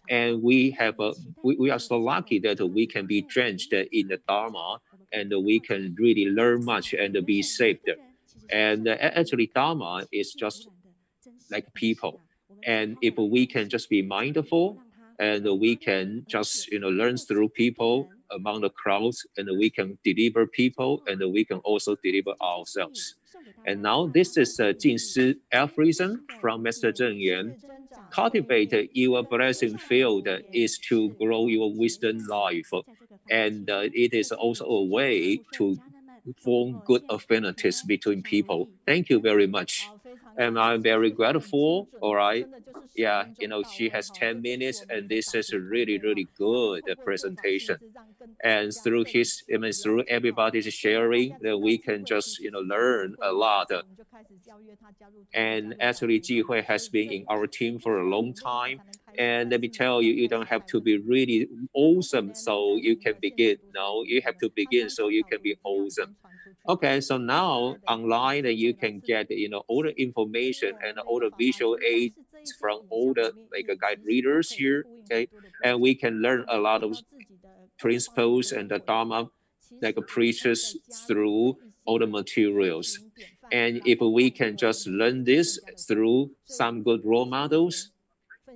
And we are so lucky that we can be drenched in the Dharma, and we can really learn much and be saved. And actually, Dharma is just like people. And if we can just be mindful, and we can just learn through people among the crowds, and we can deliver people, and we can also deliver ourselves. And now this is Jin Si aphorism from Master Zheng Yan. Cultivate your blessing field is to grow your wisdom life, and it is also a way to form good affinities between people. Thank you very much. And I'm very grateful. All right. Yeah, she has 10 minutes, and this is a really, really good presentation. And through through everybody's sharing, that we can just, learn a lot. And actually, Ji Hui has been in our team for a long time. And let me tell you, you don't have to be really awesome so you can begin. No, you have to begin so you can be awesome. Okay, so now online you can get all the information and all the visual aids from all the guide readers here. Okay, and we can learn a lot of principles and the Dharma preaches through all the materials. And if we can just learn this through some good role models,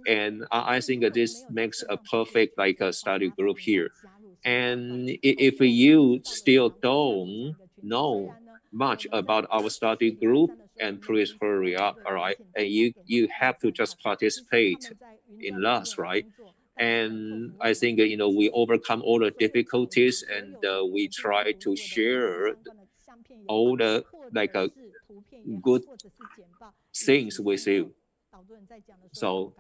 and I think that this makes a perfect a study group here. And if you still don't know much about our study group, and please hurry up, all right? And you have to just participate in us, right? And I think we overcome all the difficulties, and we try to share all the good things with you. So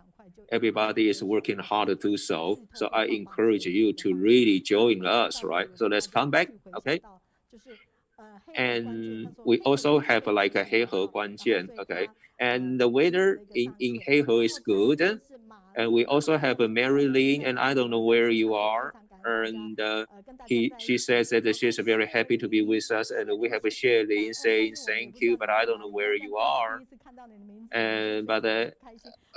everybody is working hard to do so. So I encourage you to really join us, right? So let's come back, okay? And we also have a Heihe Guanjian, okay? And the weather in Heihe is good. And we also have a Mary Lynn, and I don't know where you are. And she says that she's very happy to be with us. And we have a Xie Lin saying thank you, but I don't know where you are. And but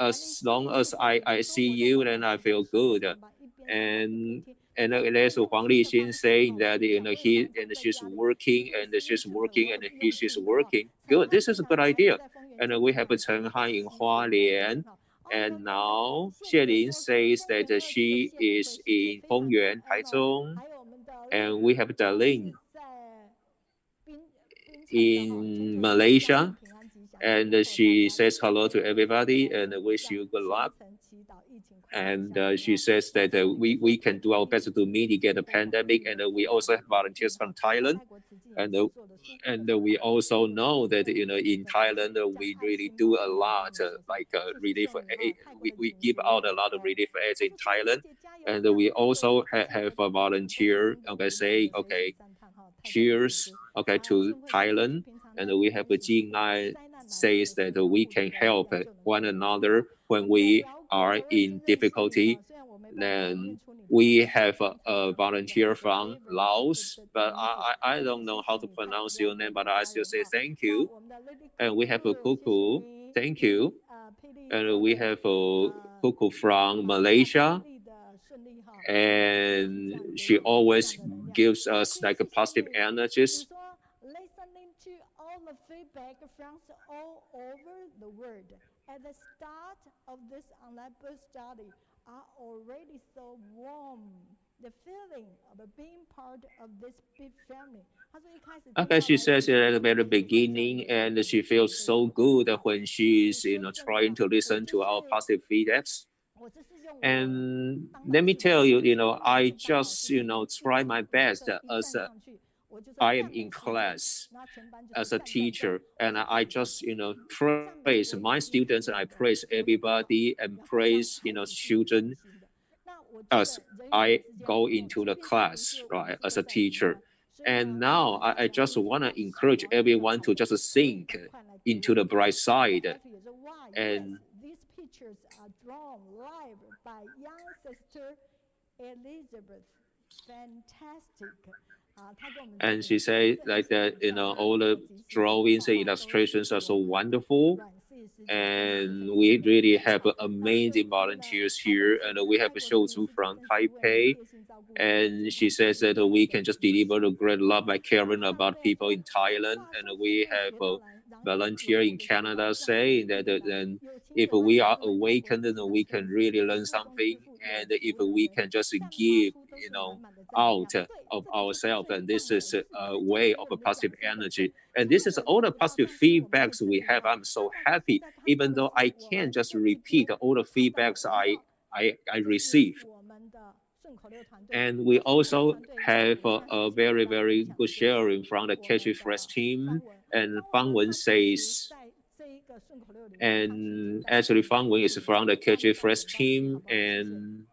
as long as I see you, then I feel good. And there's Huang Lixin saying that she's working she's working. Good. This is a good idea. And we have Chen Han in Hualien. And now Xie Lin says that she is in Hongyuan, Taichung. And we have Darlene in Malaysia. And she says hello to everybody and wish you good luck. And she says that we can do our best to mitigate the pandemic. And we also have volunteers from Thailand. And we also know that in Thailand we really do a lot relief aid. We give out a lot of relief aids in Thailand. And we also have a volunteer saying cheers to Thailand. And we have Jing Nai says that we can help one another when we are in difficulty. Then we have a volunteer from Laos, but I don't know how to pronounce your name, but I still say thank you. And we have a Kuku, thank you. And we have a Kuku from Malaysia. And she always gives us a positive energies. Listening to all the feedback from all over the world at the start of this online book study are already so warm. The feeling of being part of this big family. Okay, she says at the very beginning, and she feels so good when she's trying to listen to our positive feedbacks. And let me tell you, I just try my best as I am in class as a teacher, and I just praise my students, and I praise everybody, and praise children as I go into the class, right, as a teacher. And now I just want to encourage everyone to just think into the bright side. And these pictures are drawn live by young sister Elizabeth. Fantastic. and she said like that, all the drawings and illustrations are so wonderful. And we really have amazing volunteers here. And we have Xiuzhu from Taipei. And she says that we can just deliver the great love by caring about people in Thailand. And we have a volunteer in Canada saying that then if we are awakened, then we can really learn something. And if we can just give, out of ourselves, and this is a way of a positive energy. And this is all the positive feedbacks we have. I'm so happy, even though I can't just repeat all the feedbacks I receive. And we also have a very, very good sharing from the Catchy Fresh team. And Fangwen says, and actually Fangwen is from the Catchy Fresh team. And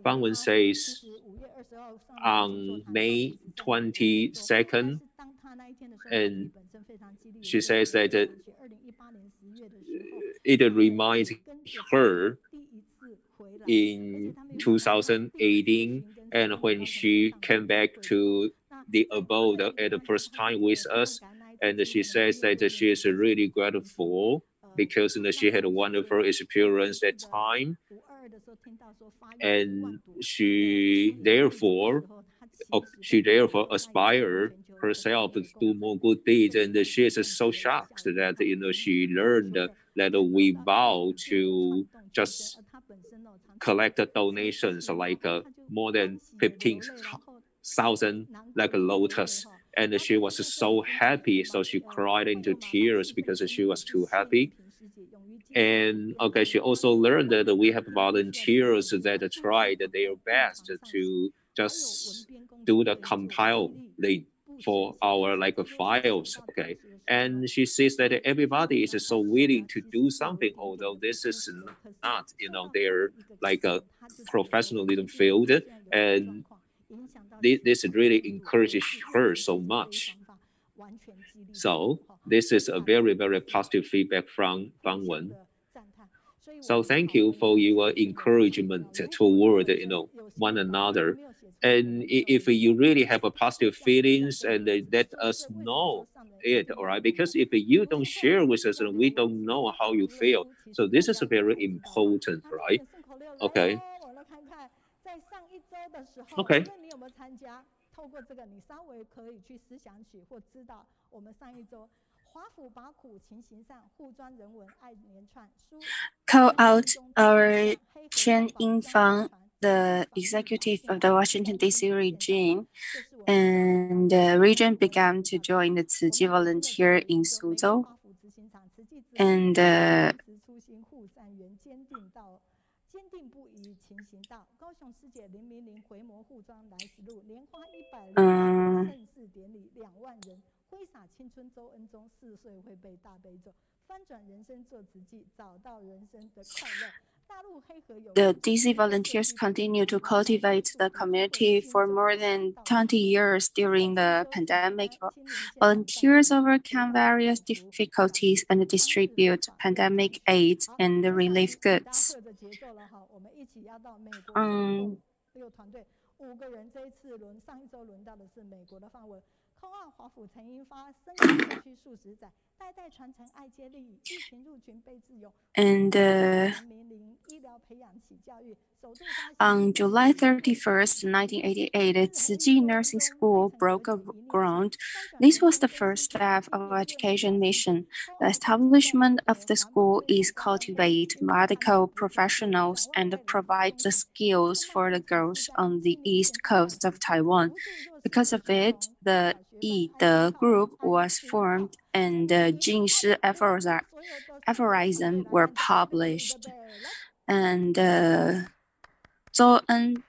Fangwen says, on May 22nd, and she says that it reminds her in 2018, and when she came back to the abode at the first time with us, and she says that she is really grateful because she had a wonderful experience that time, and she therefore aspire herself to do more good deeds. And she is so shocked that she learned that we vow to just collect donations like more than 15,000 like lotus. And she was so happy, so she cried into tears because she was too happy. And okay, she also learned that we have volunteers that tried their best to just do the compiling for our files. Okay, and she says that everybody is so willing to do something, although this is not their a professionalism field, and this really encourages her so much. So this is a very, very positive feedback from Wen. So thank you for your encouragement toward one another. And if you really have a positive feelings, and let us know it, all right? Because if you don't share with us, we don't know how you feel. So this is very important, right? Okay. Okay. 透过这个，你稍微可以去思想起或知道，我们上一周华府把苦情形上，护装人文爱连串书。Call out our Chen Yingfang, the executive of the Washington D.C. region, and the region began to join the Tzu Chi volunteer in Suzhou, and 坚定不移情行道，高雄师姐000回眸护装来时路，莲花100人盛世典礼2万人，挥洒青春周恩中，4岁会背大悲咒，翻转人生做慈济，找到人生的快乐。The DC volunteers continue to cultivate the community for more than 20 years during the pandemic. Volunteers overcome various difficulties and distribute pandemic aids and relief goods. 5个人，这一次上一周轮到的是美国的范文。扣号华府陈英发深耕社区数十载，代代传承爱接力，疫情入群被自由。And on July 31st, 1988, Tzu Chi Nursing School broke ground. This was the first step of education mission. The establishment of the school is cultivate medical professionals and provide the skills for the girls on the east coast of Taiwan. Because of it, the Yi-De group was formed and the Jingshi aphorism were published. And Zhou En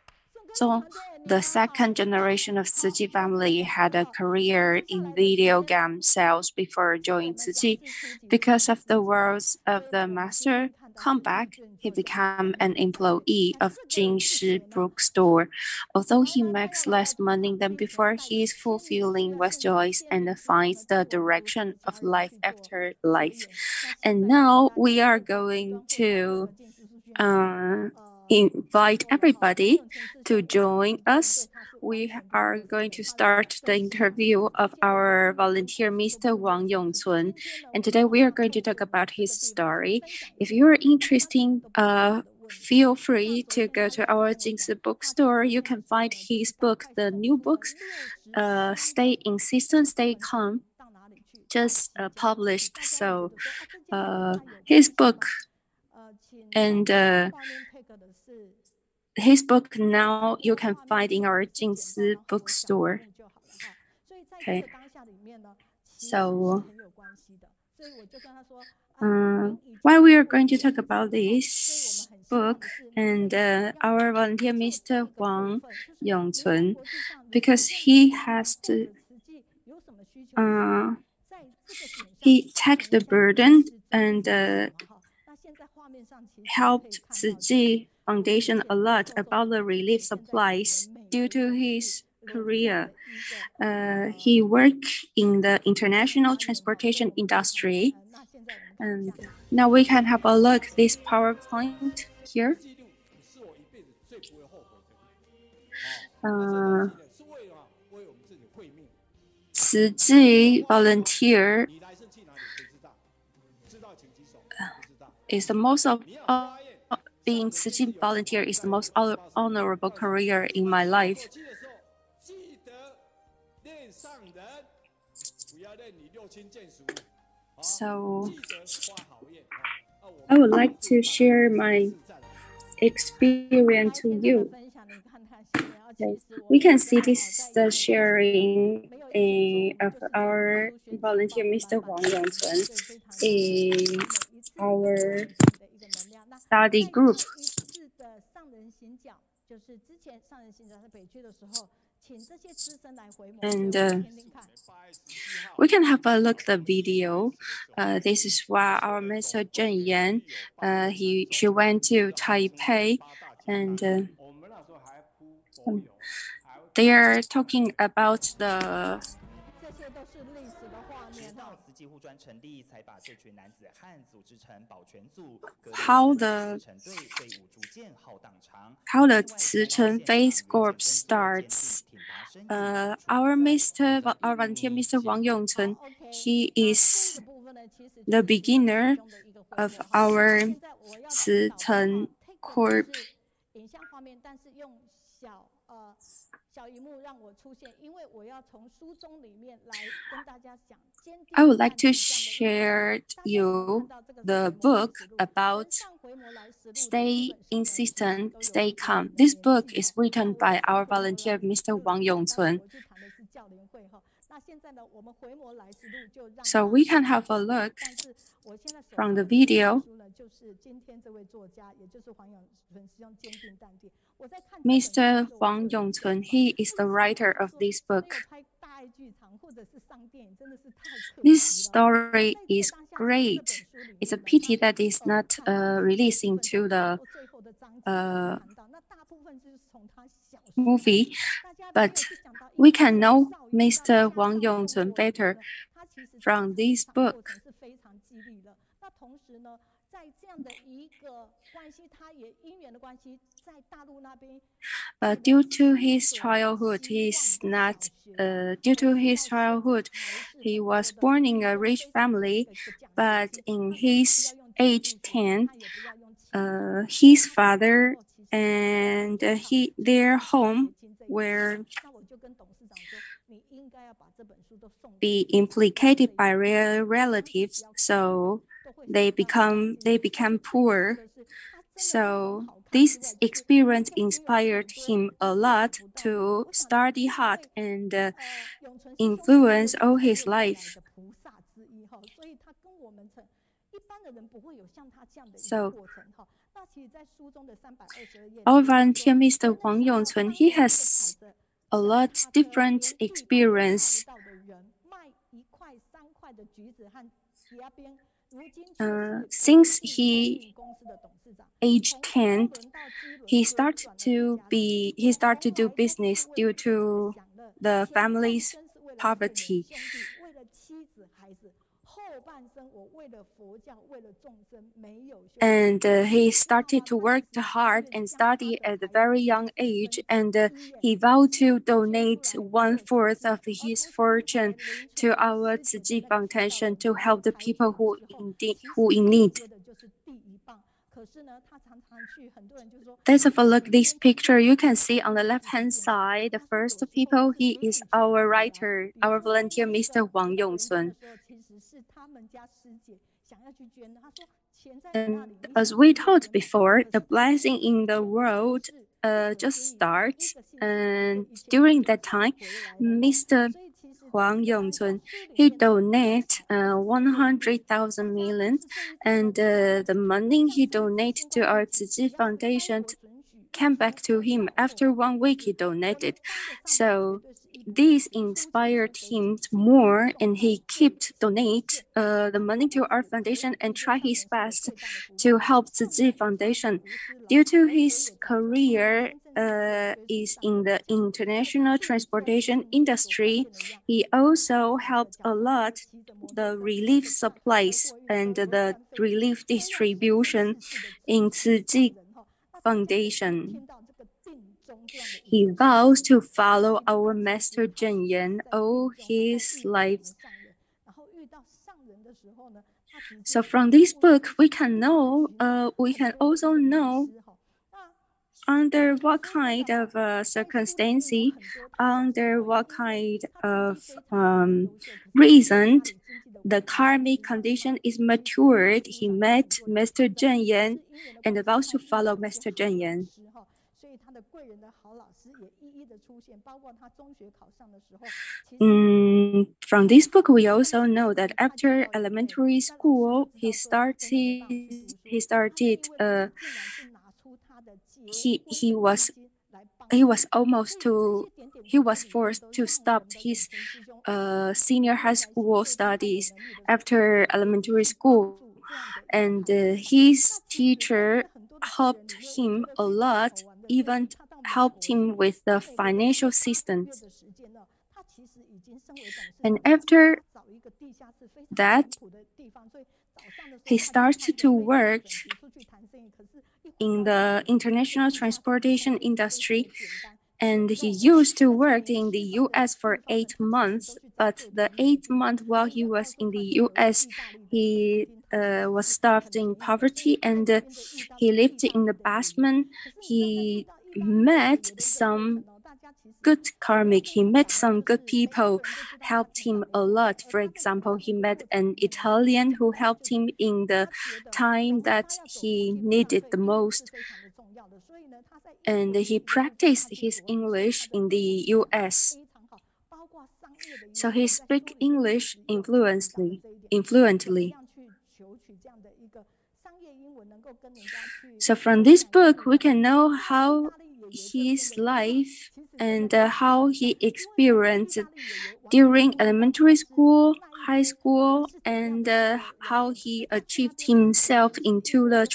Zong, the second generation of Ciji family, had a career in video game sales before joining Ciji. Because of the words of the master comeback, he became an employee of Jinshi bookstore. Although he makes less money than before, he is fulfilling with joys and finds the direction of life after life. And now we are going to invite everybody to join us. We are going to start the interview of our volunteer, Mr. Wong Yongsun. And today we are going to talk about his story. If you are interested, feel free to go to our Jinsi bookstore. You can find his book, the new books, Stay Insistent, Stay Calm, just published. So his book and his book now you can find in our Jinsi bookstore. Okay. So while we are going to talk about this book and our volunteer, Mr. Wong Yongsun, because he has to he took the burden and helped Ciji Foundation a lot about the relief supplies due to his career. He worked in the international transportation industry. And now we can have a look at this PowerPoint here. Ciji volunteer is the most of being Ciji volunteer is the most honorable career in my life. So I would like to share my experience to you. Okay. We can see this is the sharing of our volunteer, Mr. Wong Yongsun, in our study group. And we can have a look at the video. This is why our Mr. Zheng Yan, she went to Taipei, and they are talking about the how the Cicheng Face Corps starts. Our volunteer, Mr. Wang Yongcun, he is the beginner of our Cicheng Corps. I would like to share you the book about Stay Insistent, Stay Calm. This book is written by our volunteer, Mr. Wang Yongsun. So we can have a look from the video. Mr. Wang Yongcun, he is the writer of this book. This story is great. It's a pity that it's not released into the movie, but we can know Mr. Wang Yongcun better from this book. Due to his childhood, he was born in a rich family, but in his age 10, his father and their home were be implicated by relatives, so they become poor. So this experience inspired him a lot to study hard and influence all his life. So Our volunteer, Mr. Wong Yongsun, he has a lot different experience. Since he age 10, he started to do business due to the family's poverty. And he started to work hard and study at a very young age, and he vowed to donate 1/4 of his fortune to our Tzu Chi Foundation to help the people who in need. Let's have a look at this picture. You can see on the left-hand side, the first people, he is our writer, our volunteer, Mr. Wong Yongsun. And as we told before, the blessing in the world just starts. And during that time, Mr. Huang Yongcun, he donated 100,000 million, and the money he donated to our Tzu Chi Foundation came back to him after 1 week he donated. So this inspired him more, and he kept donate the money to our foundation and try his best to help the Tzu Chi Foundation. Due to his career is in the international transportation industry, he also helped a lot the relief supplies and the relief distribution in Tzu Chi Foundation. He vows to follow our Master Zhen Yan all his life. So from this book, we can also know under what kind of circumstance, under what kind of reason the karmic condition is matured. He met Master Zhen Yan and vows to follow Master Zhen Yan. From this book, we also know that after elementary school, he was forced to stop his senior high school studies after elementary school, and his teacher helped him a lot, even helped him with the financial assistance. And after that, he started to work in the international transportation industry, and he used to work in the US for 8 months. But the 8th month while he was in the US, he was starved in poverty, and he lived in the basement. He met some good karmic. He met some good people, helped him a lot. For example, he met an Italian who helped him in the time that he needed the most. And he practiced his English in the US. So he speaks English fluently. So from this book, we can know how his life and how he experienced during elementary school, high school, and how he achieved himself into the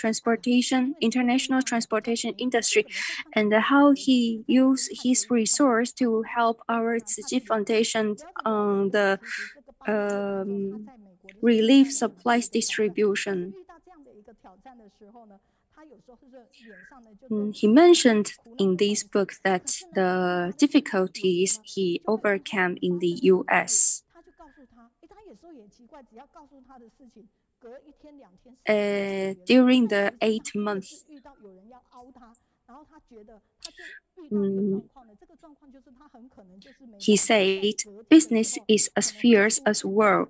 international transportation industry, and how he used his resource to help our Tzu Chi Foundation on the relief supplies distribution. He mentioned in this book that the difficulties he overcame in the US. During the 8 months, he said, business is as fierce as war.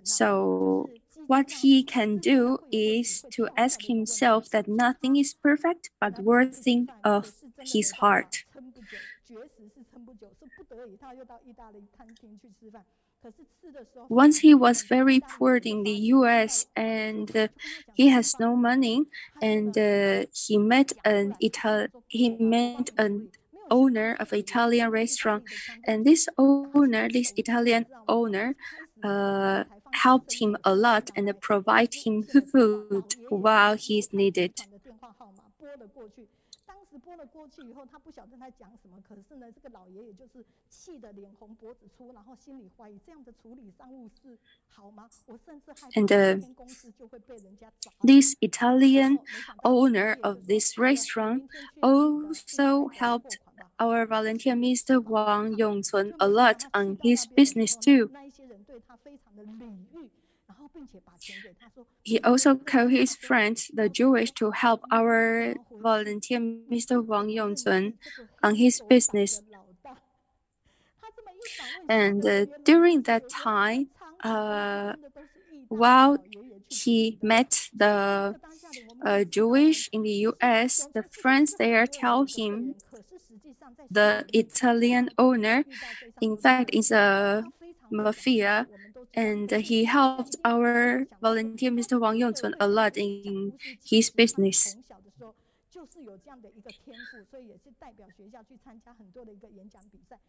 So what he can do is to ask himself that nothing is perfect but worthy of his heart. Once he was very poor in the US and he has no money, and he met an owner of Italian restaurant, and this Italian owner, helped him a lot and provide him food while he's needed. And this Italian owner of this restaurant also helped our volunteer Mr. Wong Yongsun a lot on his business too. He also called his friends, the Jewish, to help our volunteer Mr. Wong Yongsun on his business. And during that time, while he met the Jewish in the US, the friends there tell him the Italian owner, in fact, is a mafia, and he helped our volunteer Mr. Wang Yongsun a lot in his business.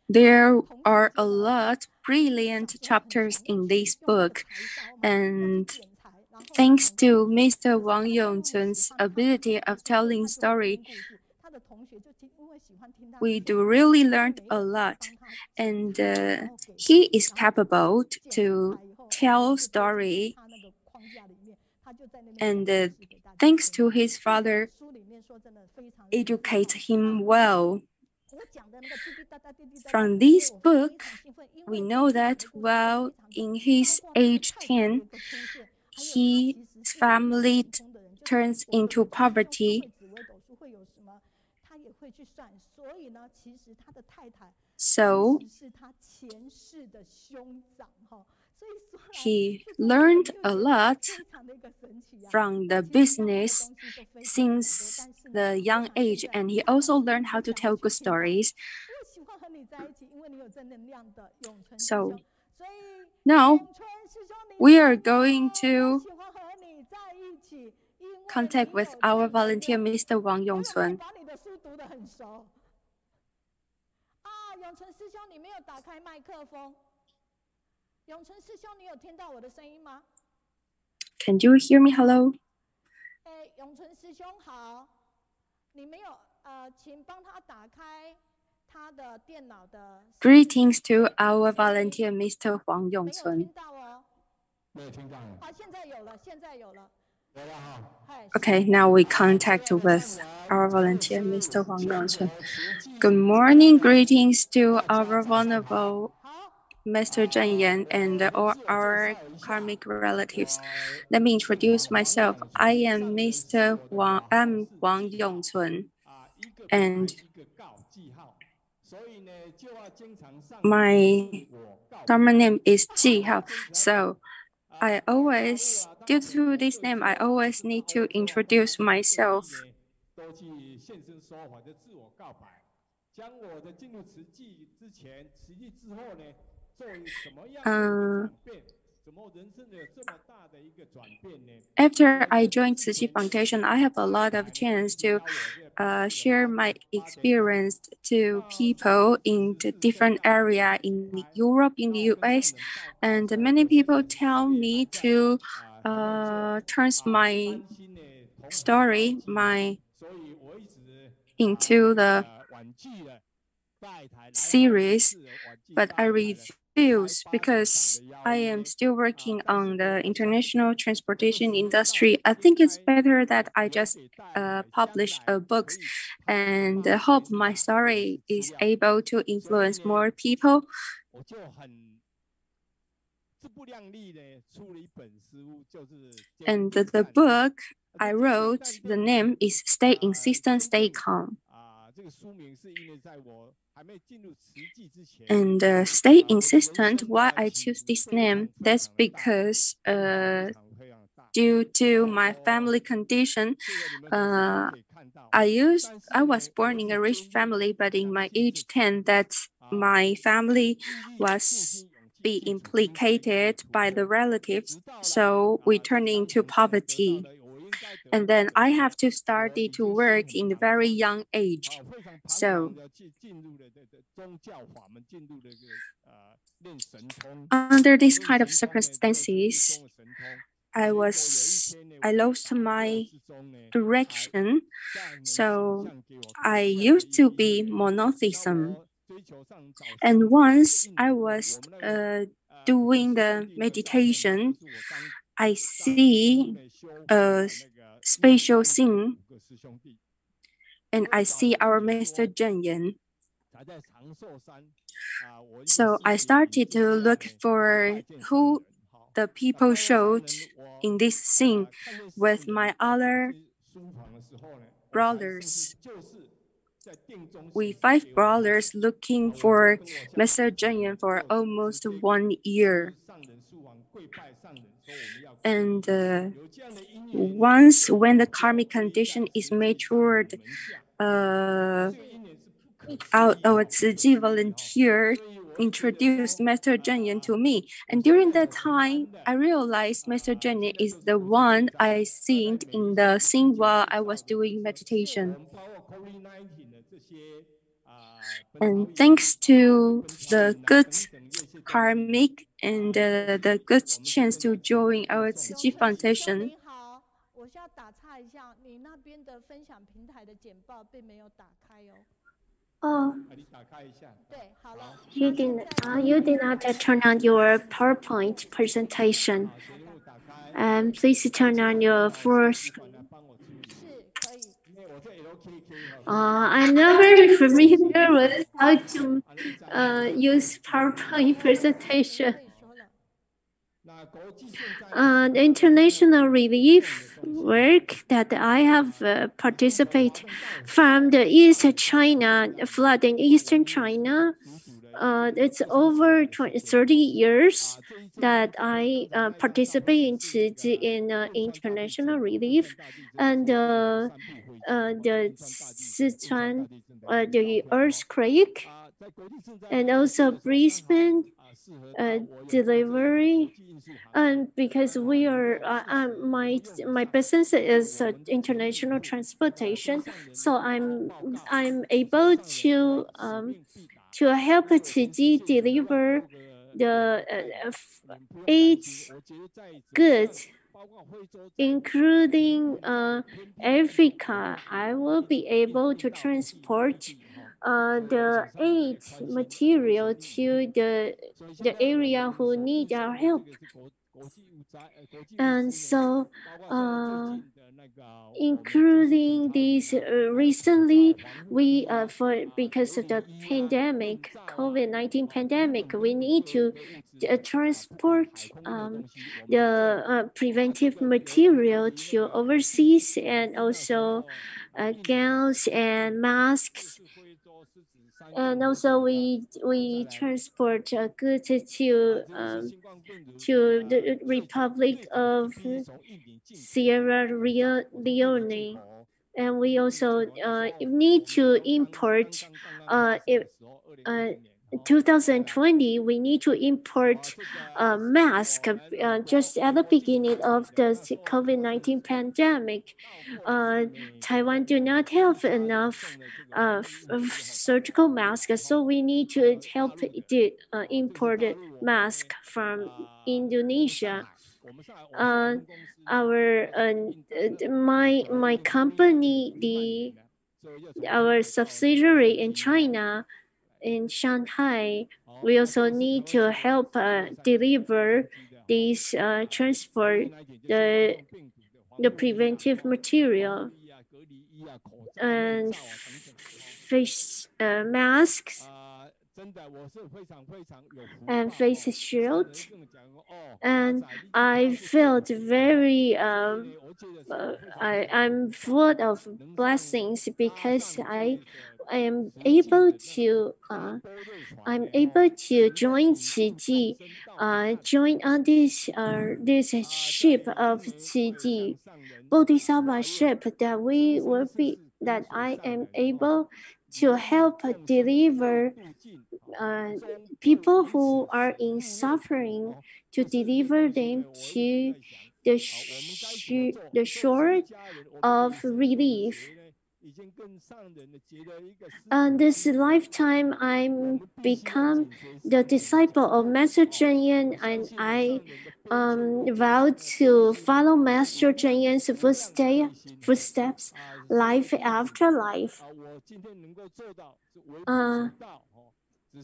There are a lot brilliant chapters in this book, and thanks to Mr. Wang Yongsun's ability of telling story, we do really learn a lot, and he is capable to tell story, and thanks to his father, educate him well. From this book, we know that while in his age 10, his family turns into poverty. So he learned a lot from the business since the young age, and he also learned how to tell good stories. So now we are going to contact with our volunteer, Mr. Wang Yongsun. Can you hear me? Hello? Greetings to our volunteer, Mr. Huang Yongsun. Okay, now we contact with our volunteer, Mr. Wong Yongsun. Good morning, greetings to our vulnerable Mr. Zhen Yan and all our karmic relatives. Let me introduce myself. I am Mr. Wang. I'm Wong Yongsun, and my Dharma name is Jihao. So due to this name, I always need to introduce myself. After I joined Tzu Chi Foundation, I have a lot of chance to share my experience to people in the different area in Europe, in the US, and many people tell me to turn my story into the series, but I refuse because I am still working on the international transportation industry. I think it's better that I just publish books and hope my story is able to influence more people. And the book I wrote, the name is Stay Insistent, Stay Calm. And stay insistent, why I choose this name, that's because due to my family condition, I was born in a rich family, but in my age 10, that my family was be implicated by the relatives, so we turned into poverty. And then I have to start to work in a very young age. So under these kind of circumstances, I lost my direction. So I used to be monotheism. And once I was doing the meditation, I see a spatial scene, and I see our Master Zheng Yan. So I started to look for who the people showed in this scene with my other brothers. We 5 brothers looking for Master Zheng Yan for almost 1 year. And once when the karmic condition is matured, our Tzu Ji volunteer introduced Master Zheng Yan to me. And during that time, I realized Master Zheng Yan is the one I seen in the scene while I was doing meditation. And thanks to the good karmic and the good chance to join our Tzu Ji Foundation. 我需要打岔一下，你那边的分享平台的简报并没有打开哦。Oh, 对，好了。you did not turn on your PowerPoint presentation. Please turn on your full screen. I'm not very familiar with how to use PowerPoint presentation. The international relief work that I have participated from the East China flood in Eastern China. It's over 30 years that I participate in international relief, and the Sichuan, the earthquake, and also Brisbane delivery. And because we are, my business is international transportation, so I'm able to help Tzu Ji deliver the aid goods, including Africa. I will be able to transport the aid material to the area who need our help. And so, including these recently, we because of the pandemic, COVID-19 pandemic, we need to transport the preventive material to overseas, and also gowns and masks. And also we transport goods to the Republic of Sierra Leone, and we also need to import. 2020, we need to import a mask just at the beginning of the COVID-19 pandemic. Taiwan do not have enough surgical masks, so we need to help the imported mask from Indonesia. My company, our subsidiary in China, in Shanghai, we also need to help deliver these transport the preventive material and face masks and face shield. And I felt very I'm full of blessings because I am able to join Tzu Ji, join on this ship of Tzu Ji, Bodhisattva ship, that we will be that I am able to help deliver people who are in suffering, to deliver them to the shore of relief. This lifetime, I become the disciple of Master Cheng Yen, and I vow to follow Master Cheng Yen's footsteps, life after life.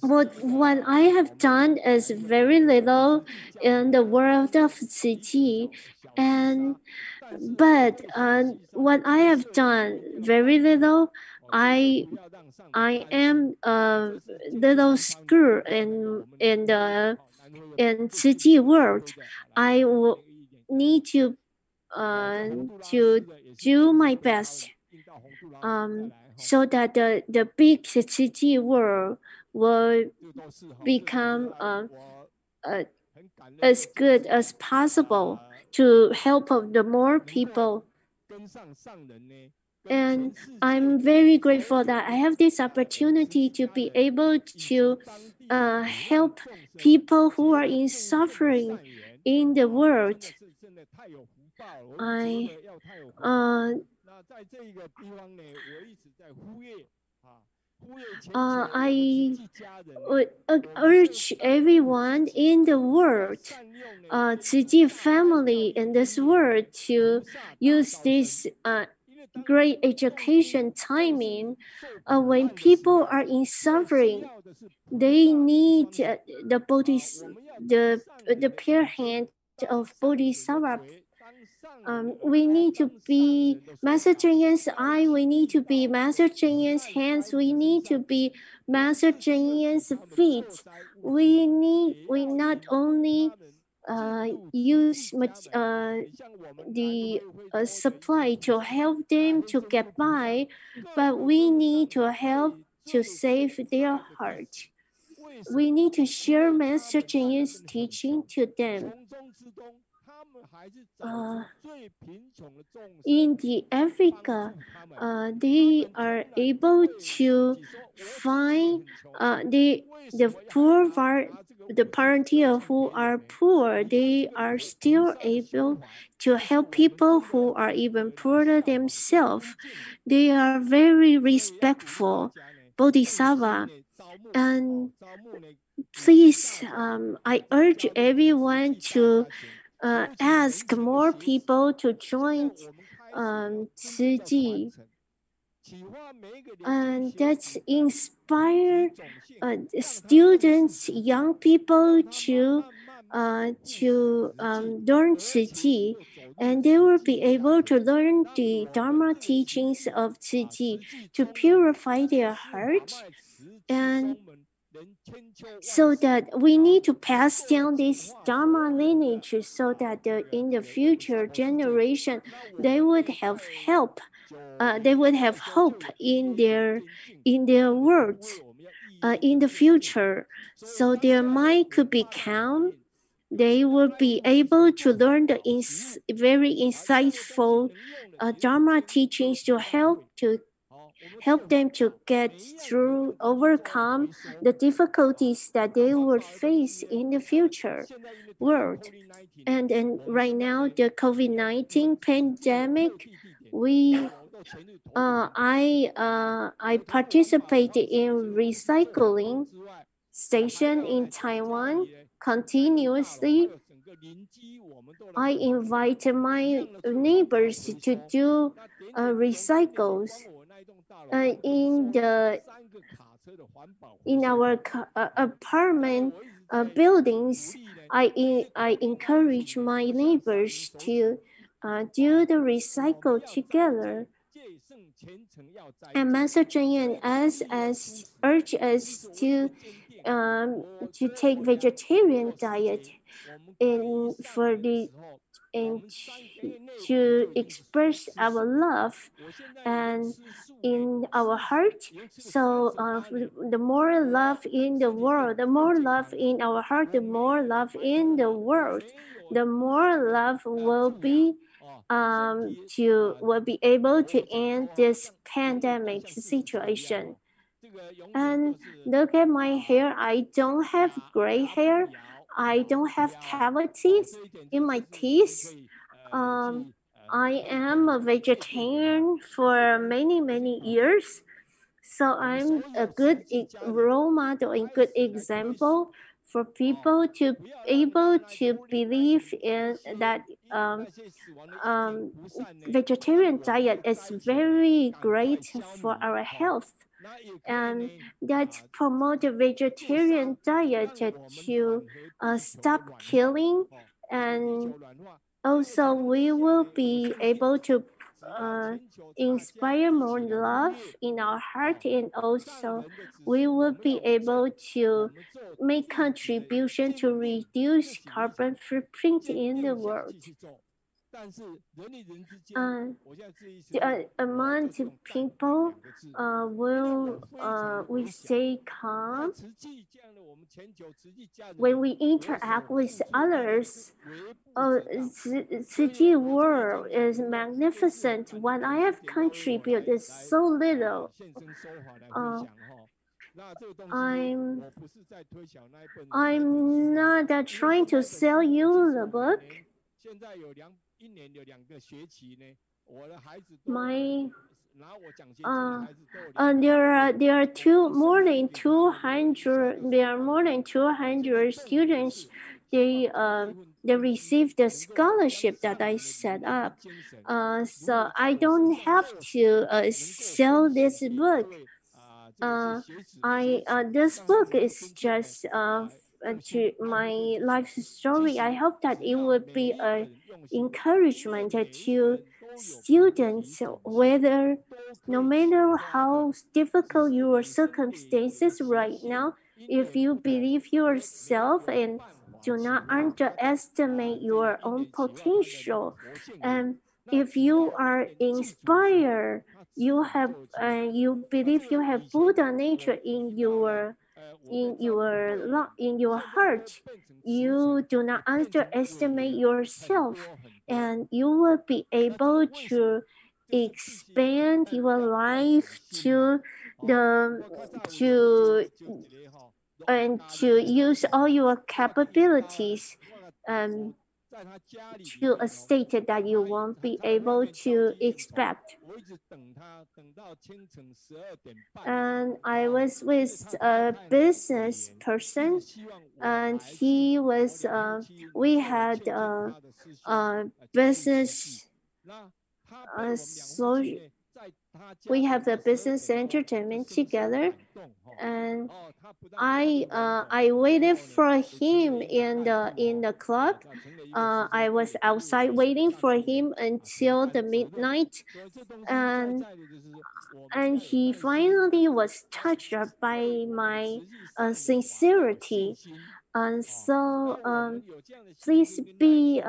What I have done is very little in the world of Tzu but what I have done very little. I am a little school in the Tzu world. I will need to do my best so that the big Tzu world will become as good as possible to help the more people. And I'm very grateful that I have this opportunity to be able to help people who are in suffering in the world. I would urge everyone in the world, Tzu family in this world, to use this great education timing. When people are in suffering, they need the pure hand of Bodhisattva. We need to be Master Cheng Yen's eye. We need to be Master Cheng Yen's hands. We need to be Master Cheng Yen's feet. We not only use the supply to help them to get by, but we need to help to save their heart. We need to share Master Cheng Yen's teaching to them. In the Africa, they are able to find the poor the party who are poor. They are still able to help people who are even poorer themselves. They are very respectful, Bodhisattva. And please, I urge everyone to ask more people to join Tzu, and that's inspire students, young people to learn Tzu, and they will be able to learn the Dharma teachings of Tzu to purify their heart, and so that we need to pass down this Dharma lineage so that in the future generation they would have help. They would have hope in their world in the future, so their mind could be calm. They will be able to learn the very insightful Dharma teachings to help them to get through, overcome the difficulties that they would face in the future world. And then right now, the COVID-19 pandemic, I participated in recycling station in Taiwan continuously. I invited my neighbors to do recycles in our apartment buildings. I encourage my neighbors to do the recycle together. And Master Cheng Yen urge us to take vegetarian diet to express our love and in our heart. So the more love in the world, the more love in our heart, the more love in the world, the more love will be will be able to end this pandemic situation. And look at my hair. I don't have gray hair. I don't have cavities in my teeth. I am a vegetarian for many, many years. So I'm a good role model and good example for people to able to believe in that vegetarian diet is very great for our health, and that promote a vegetarian diet to stop killing, and also we will be able to inspire more love in our heart, and also we will be able to make contribution to reduce carbon footprint in the world. Among the people will we stay calm when we interact with others. The world is magnificent. What I have contributed is so little. I'm not trying to sell you the book. There are more than 200 students. They received the scholarship that I set up. So I don't have to sell this book. This book is just to my life story. I hope that it would be an encouragement to students, whether no matter how difficult your circumstances right now, if you believe yourself and do not underestimate your own potential, and if you are inspired, you believe you have Buddha nature in your heart, you do not underestimate yourself, and you will be able to expand your life to use all your capabilities to a state that you won't be able to expect. And I was with a business person, and he was we had a business so we have a business entertainment together, and I waited for him in the club. I was outside waiting for him until the midnight, and he finally was touched by my sincerity. And so please be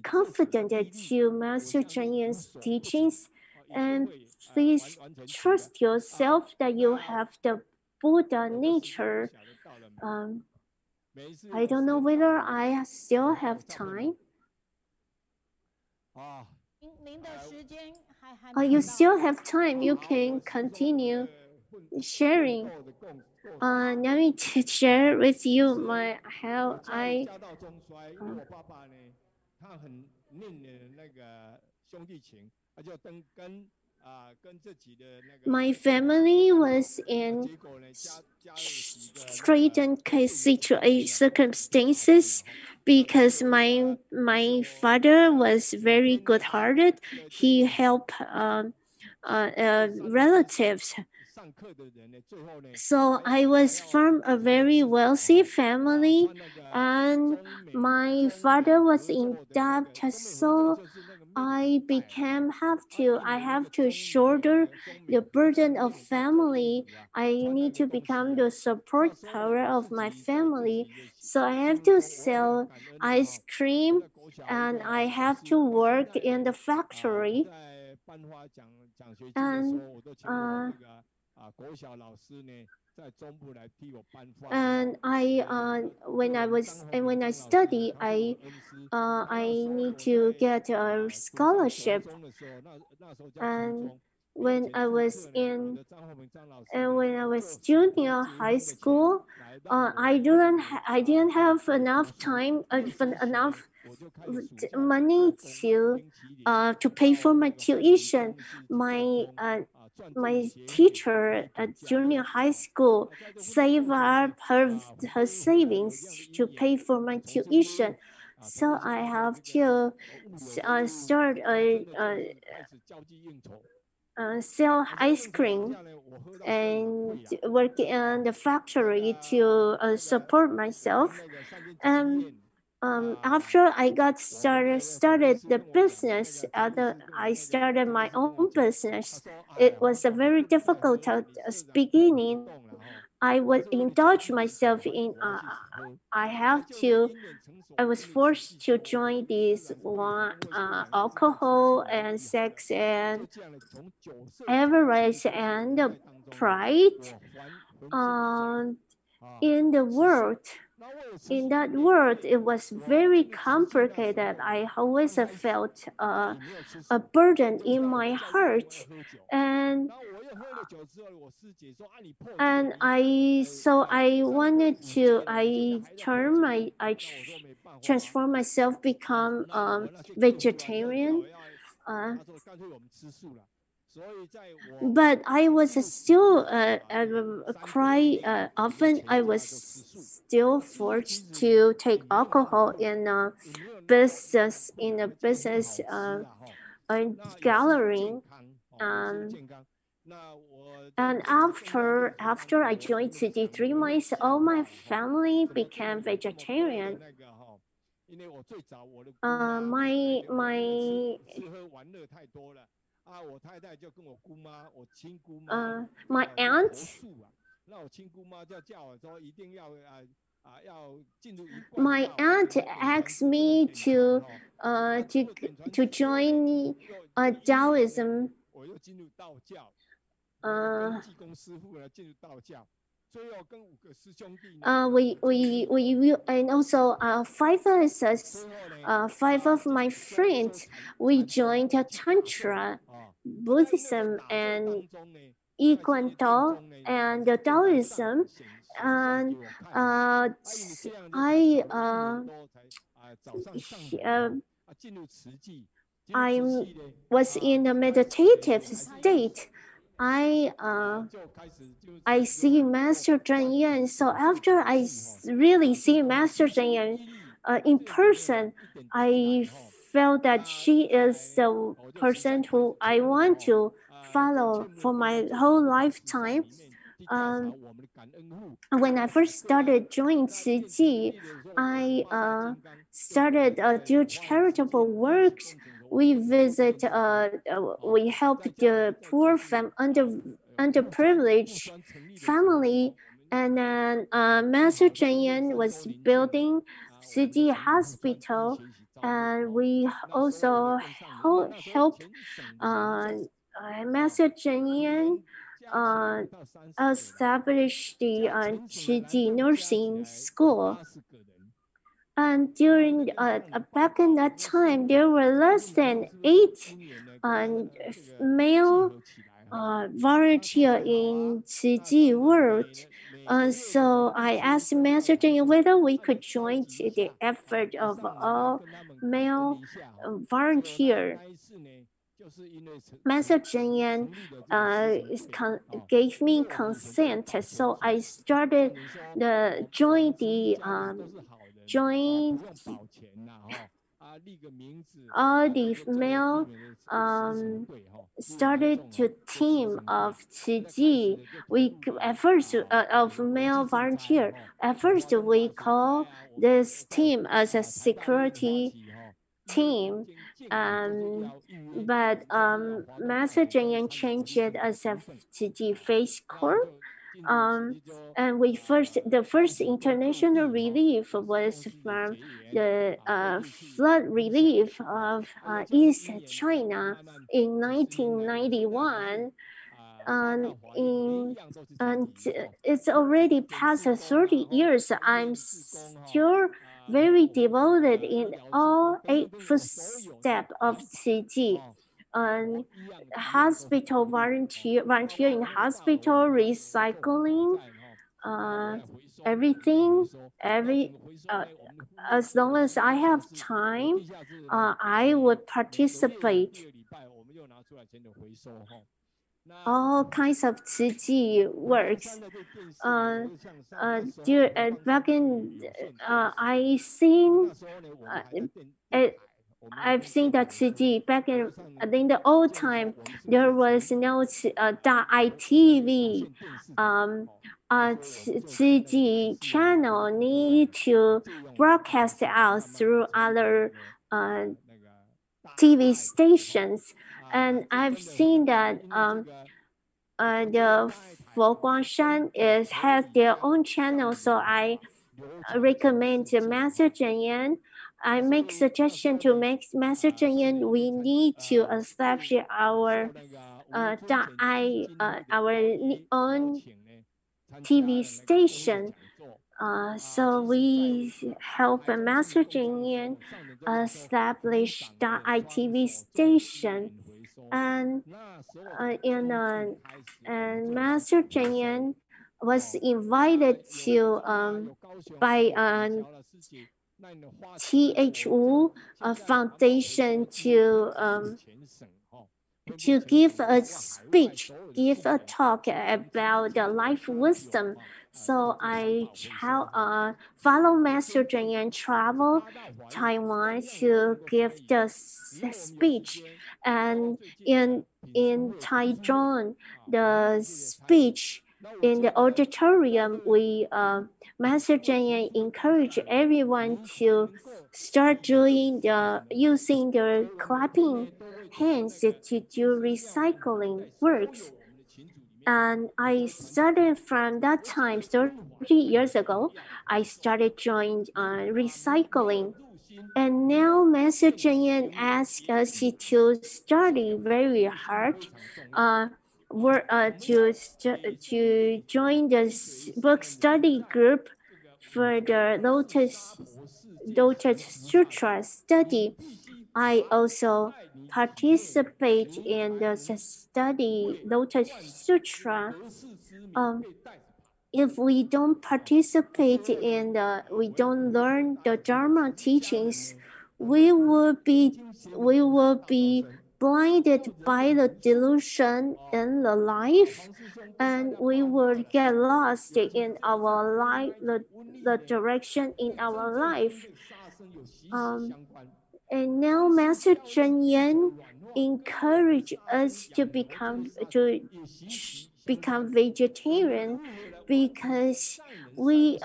confident to Master Cheng Yin's teachings, and please trust yourself that you have the Buddha nature. I don't know whether I still have time. You still have time. You can continue sharing. Let me share with you how I. My family was in straitened circumstances because my father was very good-hearted. He helped relatives. So I was from a very wealthy family, and my father was in debt, so I have to shoulder the burden of family. I need to become the support power of my family. So I have to sell ice cream, and I have to work in the factory. And when I study, I I need to get a scholarship. And when I was junior high school, I didn't have enough time, enough money to pay for my tuition. My teacher at junior high school saved up her savings to pay for my tuition. So I have to start sell ice cream and work in the factory to support myself. And after I got started the business, I started my own business. It was a very difficult beginning. I would indulge myself in. I was forced to join these alcohol and sex and avarice and pride in the world. In that world, it was very complicated. I always felt a burden in my heart, and I wanted to. I transform myself, become vegetarian. But I was still often I was still forced to take alcohol in a business gallery. And after I joined city 3 months, all my family became vegetarian. My aunt asked me to join Taoism. And also five of my friends, we joined Tantra, Buddhism, and Yiquan and Taoism. And I was in a meditative state. I see Master Zheng Yan. So after I really see Master Zheng Yan in person, I felt that she is the person who I want to follow for my whole lifetime. When I first started joining Tzu Chi, I started do charitable works. We visit, we help the poor underprivileged family, and then Master Zheng Yan was building city hospital, and we also help Master Zheng Yan establish the Tzu Chi nursing school. And during back in that time, there were less than 8 male volunteer in Tzu Chi world. So I asked Master Zheng whether we could join the effort of all male volunteer. Master Zheng Yan gave me consent, so I started all the male started to team of Tzu Chi. We at first of male volunteer. At first we call this team as a security team, but Master Zheng Yan changed it as a Tzu Chi Face Corps. And the first international relief was from the flood relief of East China in 1991. And it's already past 30 years. I'm still very devoted in all 8 footsteps of Qi and hospital volunteer in hospital, recycling, everything, as long as I have time, I would participate. All kinds of Qi works. Back in, I've seen that Qi back in the old time. There was no .itv. Qi channel need to broadcast out through other TV stations, and I've seen that the Guangshan has their own channel, so I recommend Master Zhen Yan. I make suggestion to Master Zhen Yan. We need to establish our own TV station. So we help Master Zhen Yan establish the ITV station, and Master Zhen Yan was invited to by THU Foundation to give a speech, give a talk about the life wisdom. So I follow Master Zhen Yan, travel Taiwan to give the speech, and in Taichung, the speech in the auditorium, we Master Zhen Yan encourage everyone to start using the clapping hands to do recycling works. And I started from that time, 30 years ago, I started joining recycling. And now Master Zhen Yan asked us to study very hard, to join the book study group for the Lotus Sutra study. I also participate in the study Lotus Sutra. If we don't participate in we don't learn the Dharma teachings, we will be blinded by the delusion in the life, and we will get lost in our life, the direction in our life. And now Master Zhen Yan encourage us to become vegetarian, because we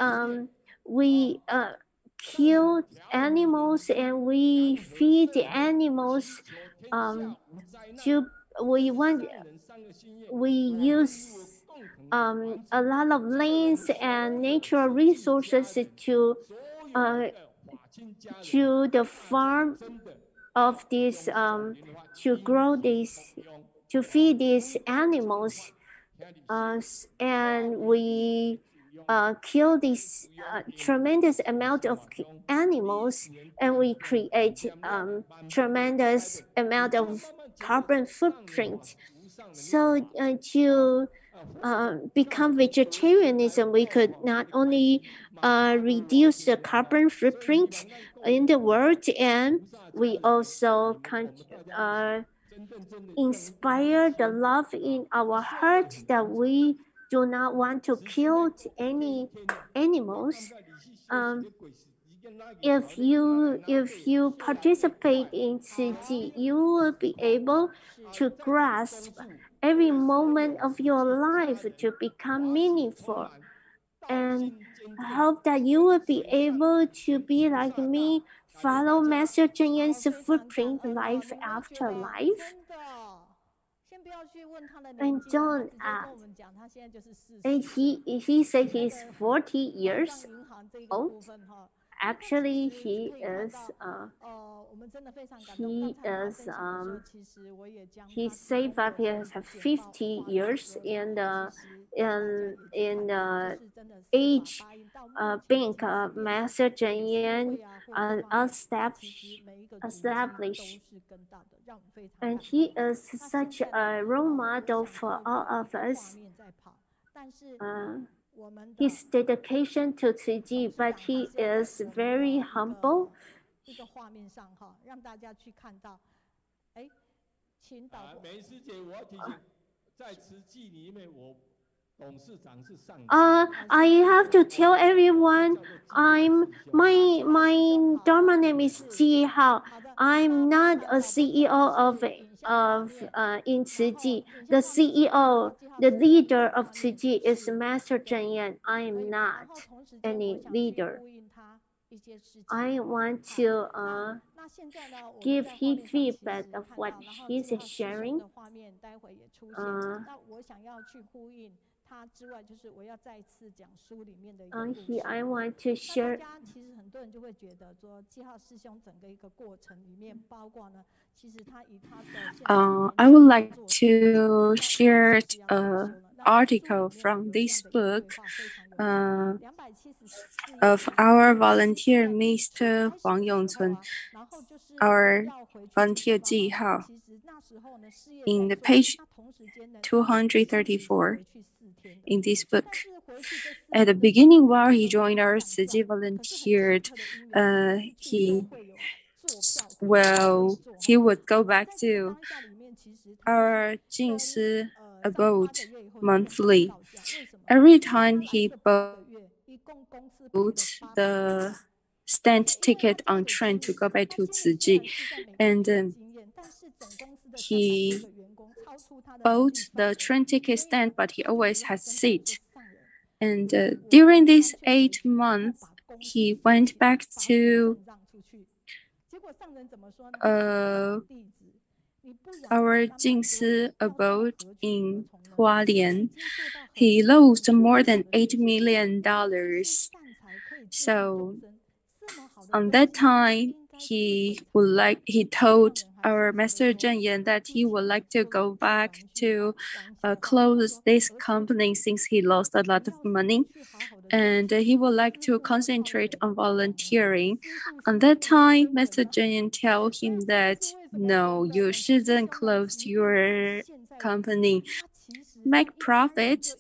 kill animals and we feed the animals. We use a lot of lands and natural resources to the farm of this to grow these, to feed these animals, and we kill this tremendous amount of animals, and we create tremendous amount of carbon footprint. So to become vegetarianism, we could not only reduce the carbon footprint in the world, and we also inspire the love in our heart that we do not want to kill any animals. If you participate in Qi, you will be able to grasp every moment of your life to become meaningful. And I hope that you will be able to be like me, follow Master Zhen Yan's footprint life after life. And don't ask. And he said he's 40 years old. actually he is he saved up his 50 years in age bank Master Zhen Yan established, and he is such a role model for all of us. His dedication to Tzu Chi, but he is very humble. I have to tell everyone, my Dharma name is Jiazhou. I'm not a CEO of in Tzu Chi. The CEO, the leader of Tzu Chi is Master Zhen Yan. I am not any leader. I want to give his feedback of what he's sharing. I want to share. I would like to share an article from this book of our volunteer, Mr. Wong Yongsun, our volunteer Jihao, in the page 234 in this book. At the beginning, while he joined our Tzu Chi volunteered, he would go back to our Jingsi abode monthly. Every time he bought the stand ticket on train to go back to Tzu Chi, and he bought the train ticket stand, but he always had seat. And during these 8 months, he went back to our Jingsi abode in Hualien. He lost more than $8 million. So on that time, he told our Master Zhen Yan that he would like to go back to close this company since he lost a lot of money, and he would like to concentrate on volunteering. On that time, Master Zhen Yan told him that no, you shouldn't close your company, make profits,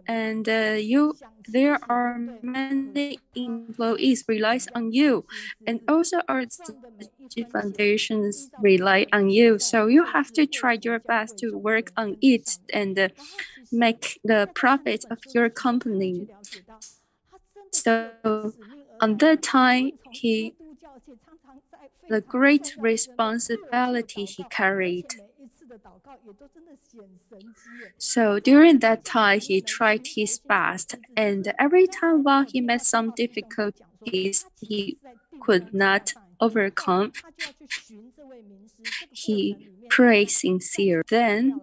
and there are many employees relies on you, and also our foundations rely on you. So you have to try your best to work on it and make the profit of your company. So on that time, the great responsibility he carried. So during that time, he tried his best, and every time while he met some difficulties he could not overcome, he prayed sincere. Then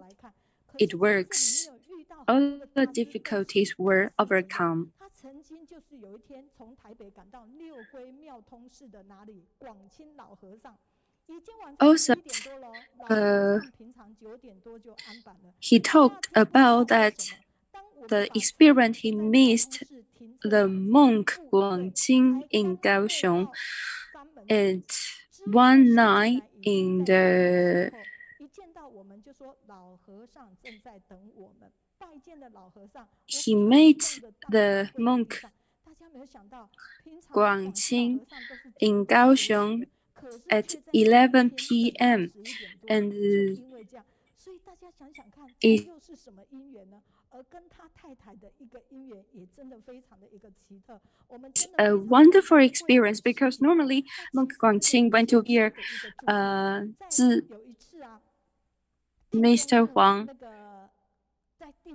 it works. All the difficulties were overcome. Also, he talked about that the experience he missed the monk Guangqing in Kaohsiung, and one night in the he met the monk Guangqing in Kaohsiung at 11 p.m. and it's a wonderful experience because normally Monk Guangqing went to hear Mr. Huang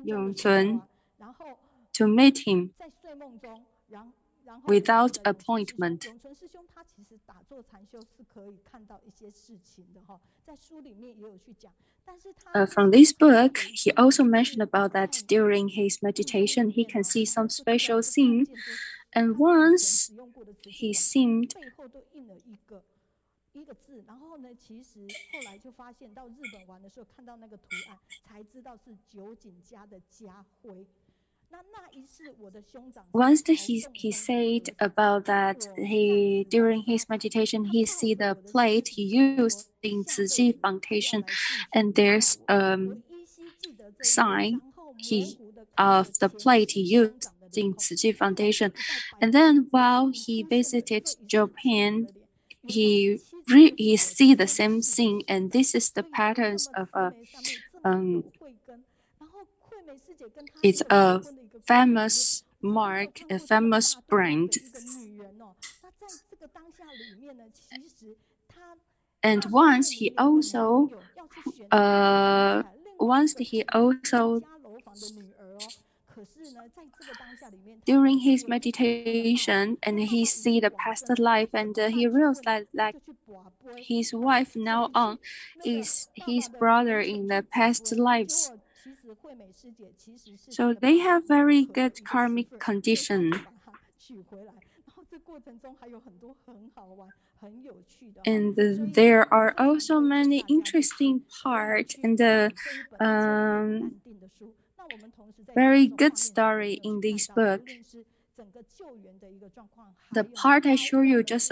Yongcun to meet him without appointment. From this book, he also mentioned about that during his meditation, he can see some special scene, And once he seemed once he said about that during his meditation he see the plate he used in Tzu Chi foundation, and there's sign of the plate he used in Tzu Chi foundation. And then while he visited Japan, he see the same thing, and this is the patterns of it's a famous mark, a famous brand. And once he also during his meditation, and he see the past life, and he realized that like his wife now on is his brother in the past lives. So they have very good karmic condition. And there are also many interesting parts and very good story in this book. The part I show you just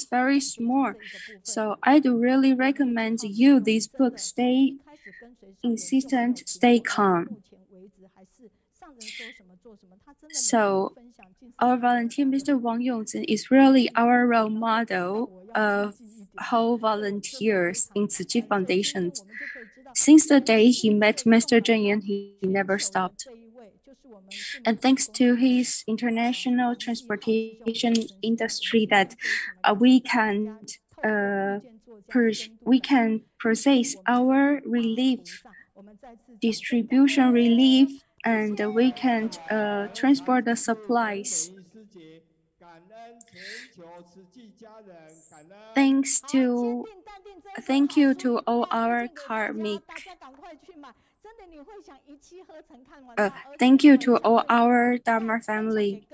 very small. So I do really recommend you this book. Stay insistent, stay calm. So our volunteer, Mr. Wong Yongsun, is really our role model of whole volunteers in Tzu Chi Foundation. Since the day he met Mr. Zheng Yan, he never stopped. And thanks to his international transportation industry that we can process our relief, distribution relief, and we can transport the supplies. Thank you to all our karmic. Thank you to all our Dharma family.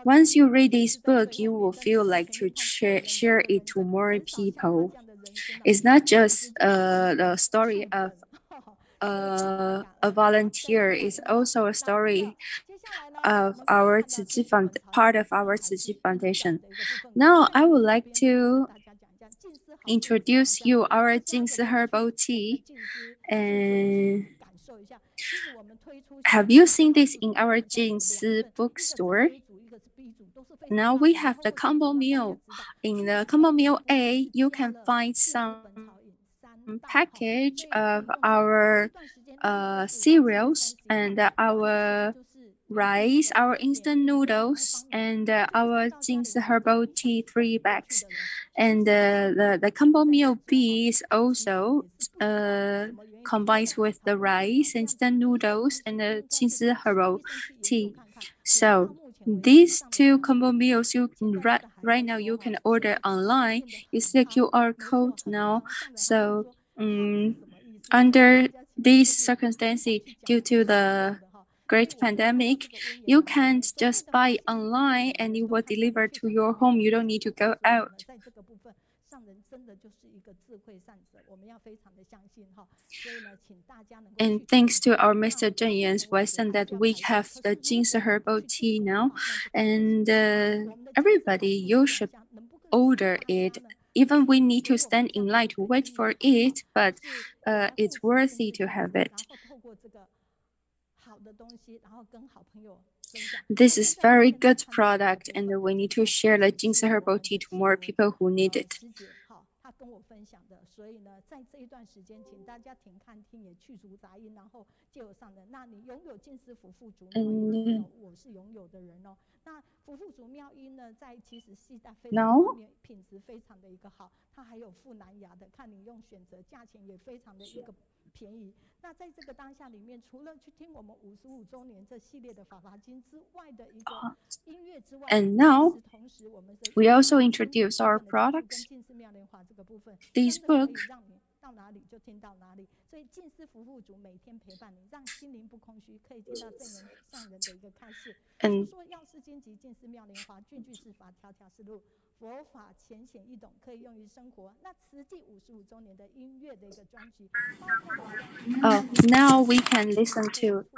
Once you read this book, you will feel like to share it to more people. It's not just the story of a volunteer, it's also a story of our part of our Tzu Chi Foundation. Now I would like to introduce you our Jingsi herbal tea. And have you seen this in our Jingsi bookstore? Now we have the combo meal. In the combo meal A, you can find some package of our cereals and our rice, our instant noodles, and our Jingsi herbal tea 3 bags. And the combo meal B is also combines with the rice, instant noodles, and the Jingsi herbal tea. So these 2 combo meals you can right now you can order online. Use the QR code now. So under these circumstances, due to the great pandemic, you can't just buy online and it will deliver to your home. You don't need to go out. And thanks to our Mr. Zheng Yan's wisdom that we have the Jingsi herbal tea now, and everybody, you should order it. Even we need to stand in line to wait for it, but it's worthy to have it. This is very good product, and we need to share the Jingsi herbal tea to more people who need it. Now and now we also introduce our products. This book 到哪里就听到哪里。所以静思服务主每天陪伴你，让心灵不空虚，可以见到正人上人的一个开示。就说药师经籍，静思妙莲华，句句是法，条条是路，佛法浅显易懂，可以用于生活。那慈济55周年的音乐的一个专辑，包括了now we can listen to 音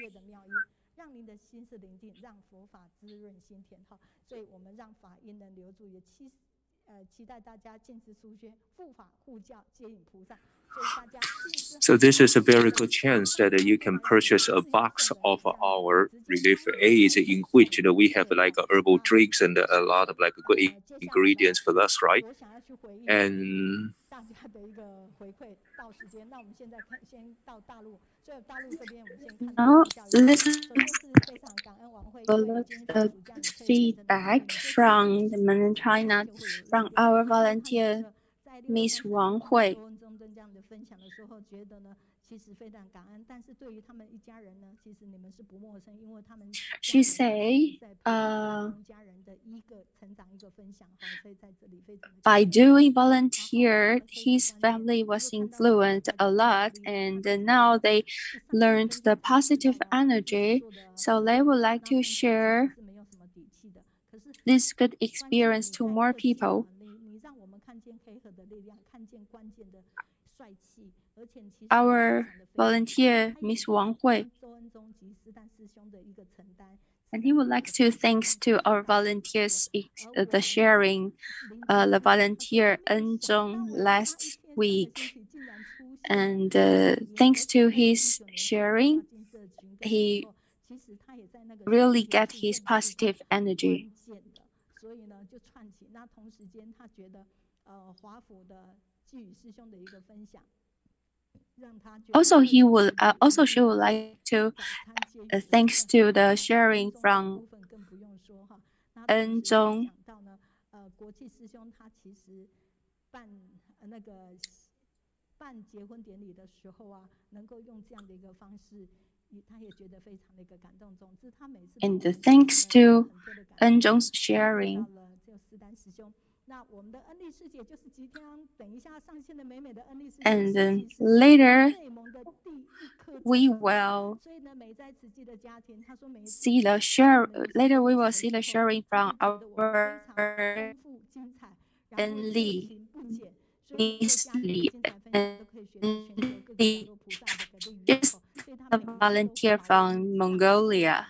乐的妙音，让您的心是宁静，让佛法滋润心田。哈，所以我们让法音能留住，也期待大家尽思书宣，护法护教，接引菩萨。So this is a very good chance that you can purchase a box of our relief aids in which we have like herbal drinks and a lot of like good ingredients for us, right? And now listen the feedback from the mainland China from our volunteer Miss Wang Hui. She say, by doing volunteer, his family was influenced a lot, and now they learned the positive energy. So they would like to share this good experience to more people. Our volunteer, Miss Wang Hui, and he would like to thanks to our volunteers, the sharing, the volunteer Zhong last week, and thanks to his sharing, he really get his positive energy. Also, she would like to thanks to the sharing from Zhong. And thanks to Zhong's sharing. And then later, we will see the sharing from our Enli, Miss Li, just a volunteer from Mongolia.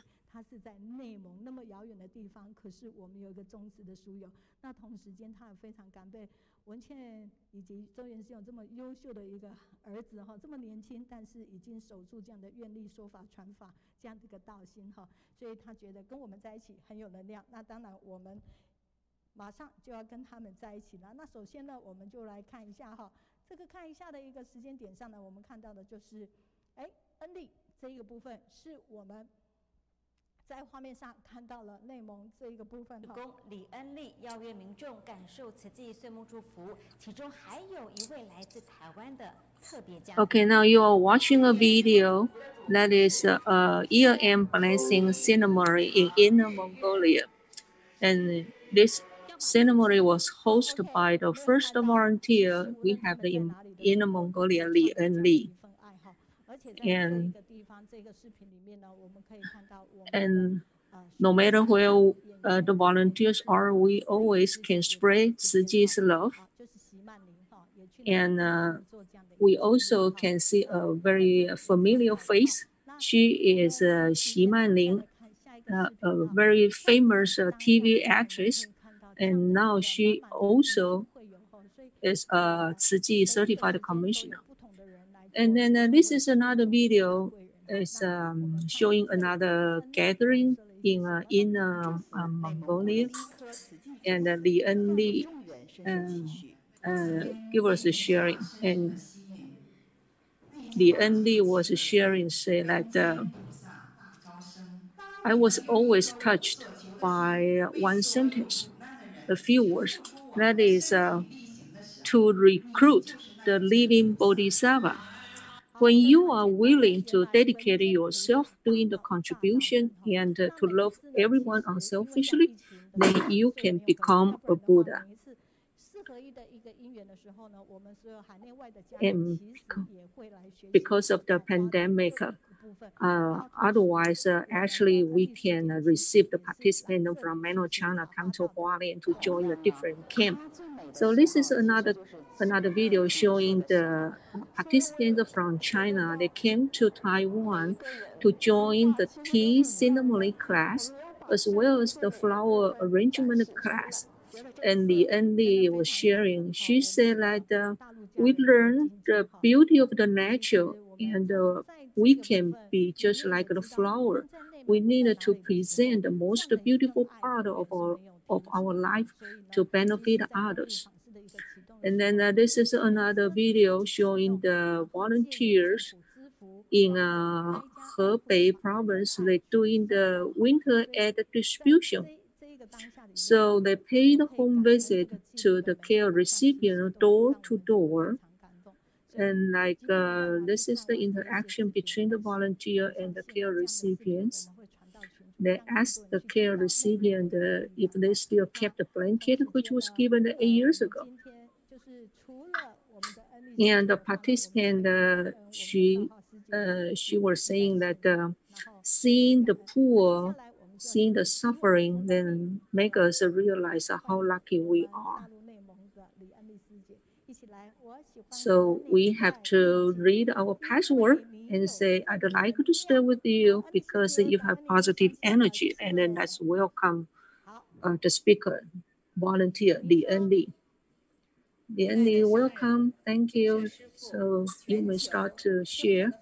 Okay, now you are watching a video that is a year-end blessing ceremony in Inner Mongolia. And this ceremony was hosted by the first volunteer we have in Inner Mongolia, Enli. And no matter where the volunteers are, we always can spread Tzu Chi's love. And we also can see a very familiar face. She is Xi Manling, a very famous TV actress. And now she also is a Tzu Chi certified commissioner. And then this is another video. It's showing another gathering in Mongolia. And Li Enli give us a sharing. And Li Enli was sharing, say that I was always touched by one sentence, a few words. That is to recruit the living bodhisattva. When you are willing to dedicate yourself doing the contribution and to love everyone unselfishly, then you can become a Buddha. And because of the pandemic, otherwise, actually, we can receive the participants from mainland China come to Hualien to join a different camp. So this is another video showing the participants from China. They came to Taiwan to join the tea ceremony class as well as the flower arrangement class. And the Enli was sharing. She said that we learn the beauty of the nature and we can be just like the flower. We need to present the most beautiful part of our life to benefit others. And then this is another video showing the volunteers in Hebei province. They're doing the winter egg distribution. So they paid home visit to the care recipient door to door. And this is the interaction between the volunteer and the care recipients. They asked the care recipient if they still kept the blanket which was given 8 years ago. And the participant, she was saying that seeing the poor, seeing the suffering, then make us realize how lucky we are. So we have to read our password and say, I'd like to stay with you because you have positive energy. And then let's welcome the speaker, volunteer, the Enli. The Enli, welcome. Thank you. So you may start to share.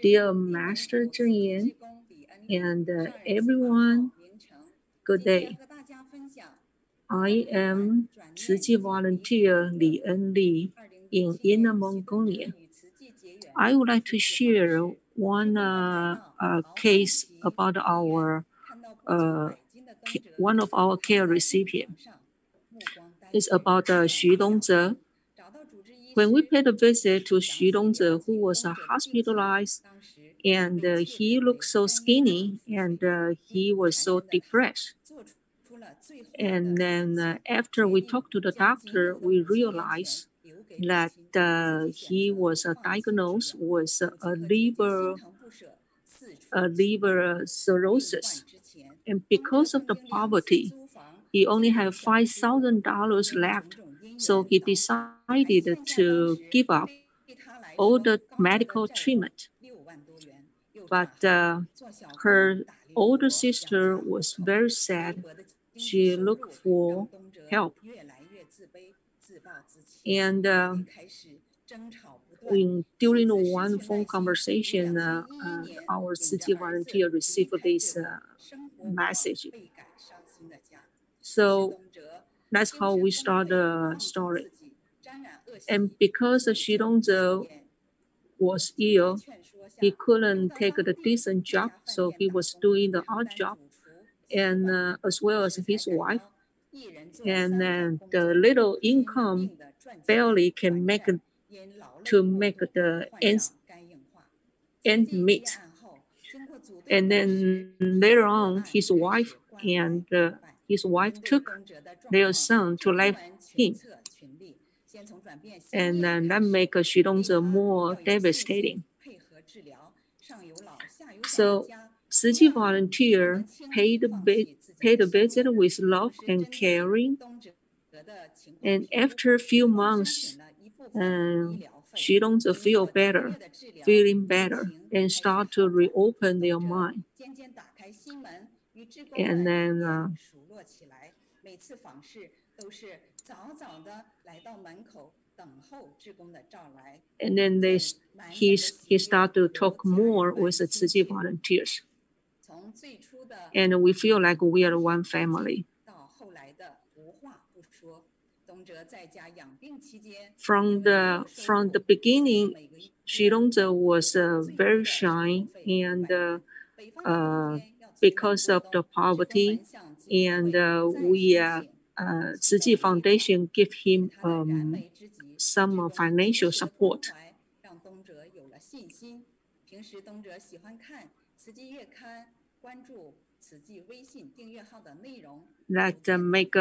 Dear Master Zheng and everyone, good day. I am Tzu Chi volunteer Li Enli in Inner Mongolia. I would like to share one case about our one of our care recipients. It's about Xu Dongze. When we paid a visit to Xu Dongze, who was hospitalized, and he looked so skinny, and he was so depressed. And then after we talked to the doctor, we realized that he was diagnosed with a liver cirrhosis. And because of the poverty, he only had $5,000 left. So he decided to give up all the medical treatment. But her older sister was very sad. She looked for help. And during one phone conversation, our city volunteer received this message. So that's how we start the story. And because Xu Dongze was ill, he couldn't take a decent job, so he was doing the odd job, and as well as his wife. And then the little income barely can make the end meet. And then later on, his wife took their son to leave him. And then that makes Xu Dongze more devastating. So Tzu Chi volunteer paid a visit with love and caring. And after a few months, Xu Dongze feeling better, and start to reopen their mind. And then he started to talk more with the Tzu Chi volunteers. And we feel like we are one family. From the beginning, Xu Dongze was very shy, and because of the poverty, and Tzu Chi Foundation give him some financial support. that make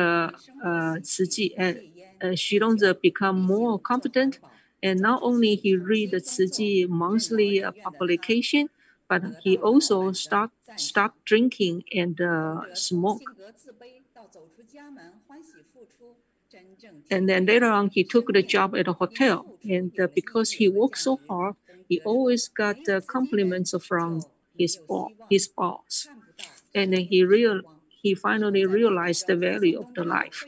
Xudongzi become more confident. And not only he read the Ciji monthly publication, but he also stop drinking and smoke. And then later on, he took the job at a hotel. And because he worked so hard, he always got compliments from his boss. And he finally realized the value of the life.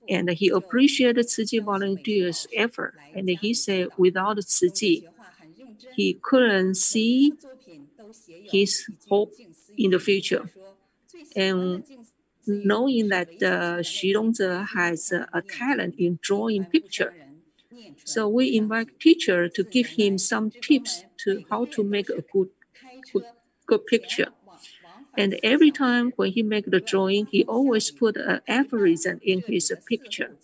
And he appreciated Ciji volunteers' effort. And he said without Ciji, he couldn't see his hope in the future. And knowing that Xudongzi has a talent in drawing picture, so we invite teacher to give him some tips to how to make a good picture. And every time when he make the drawing, he always put an aphorism in his picture.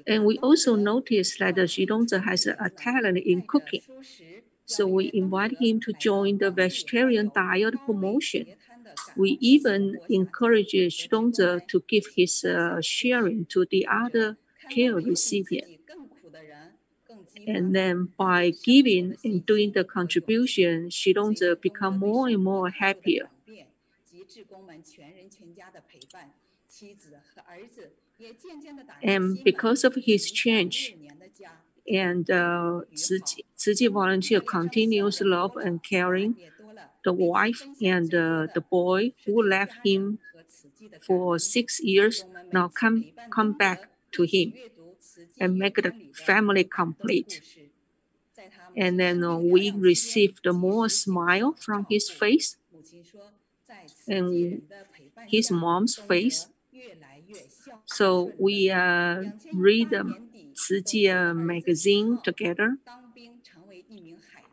And we also noticed that Xudongzi has a talent in cooking. So we invite him to join the vegetarian diet promotion. We even encourage Xudongzi to give his sharing to the other care recipient. And then by giving and doing the contribution, Xudongzi become more and more happier. And because of his change, and Ciji volunteer continues love and caring, the wife and the boy who left him for 6 years now come back to him and make the family complete. And then we received more smile from his face and his mom's face. So we read Ciji magazine together.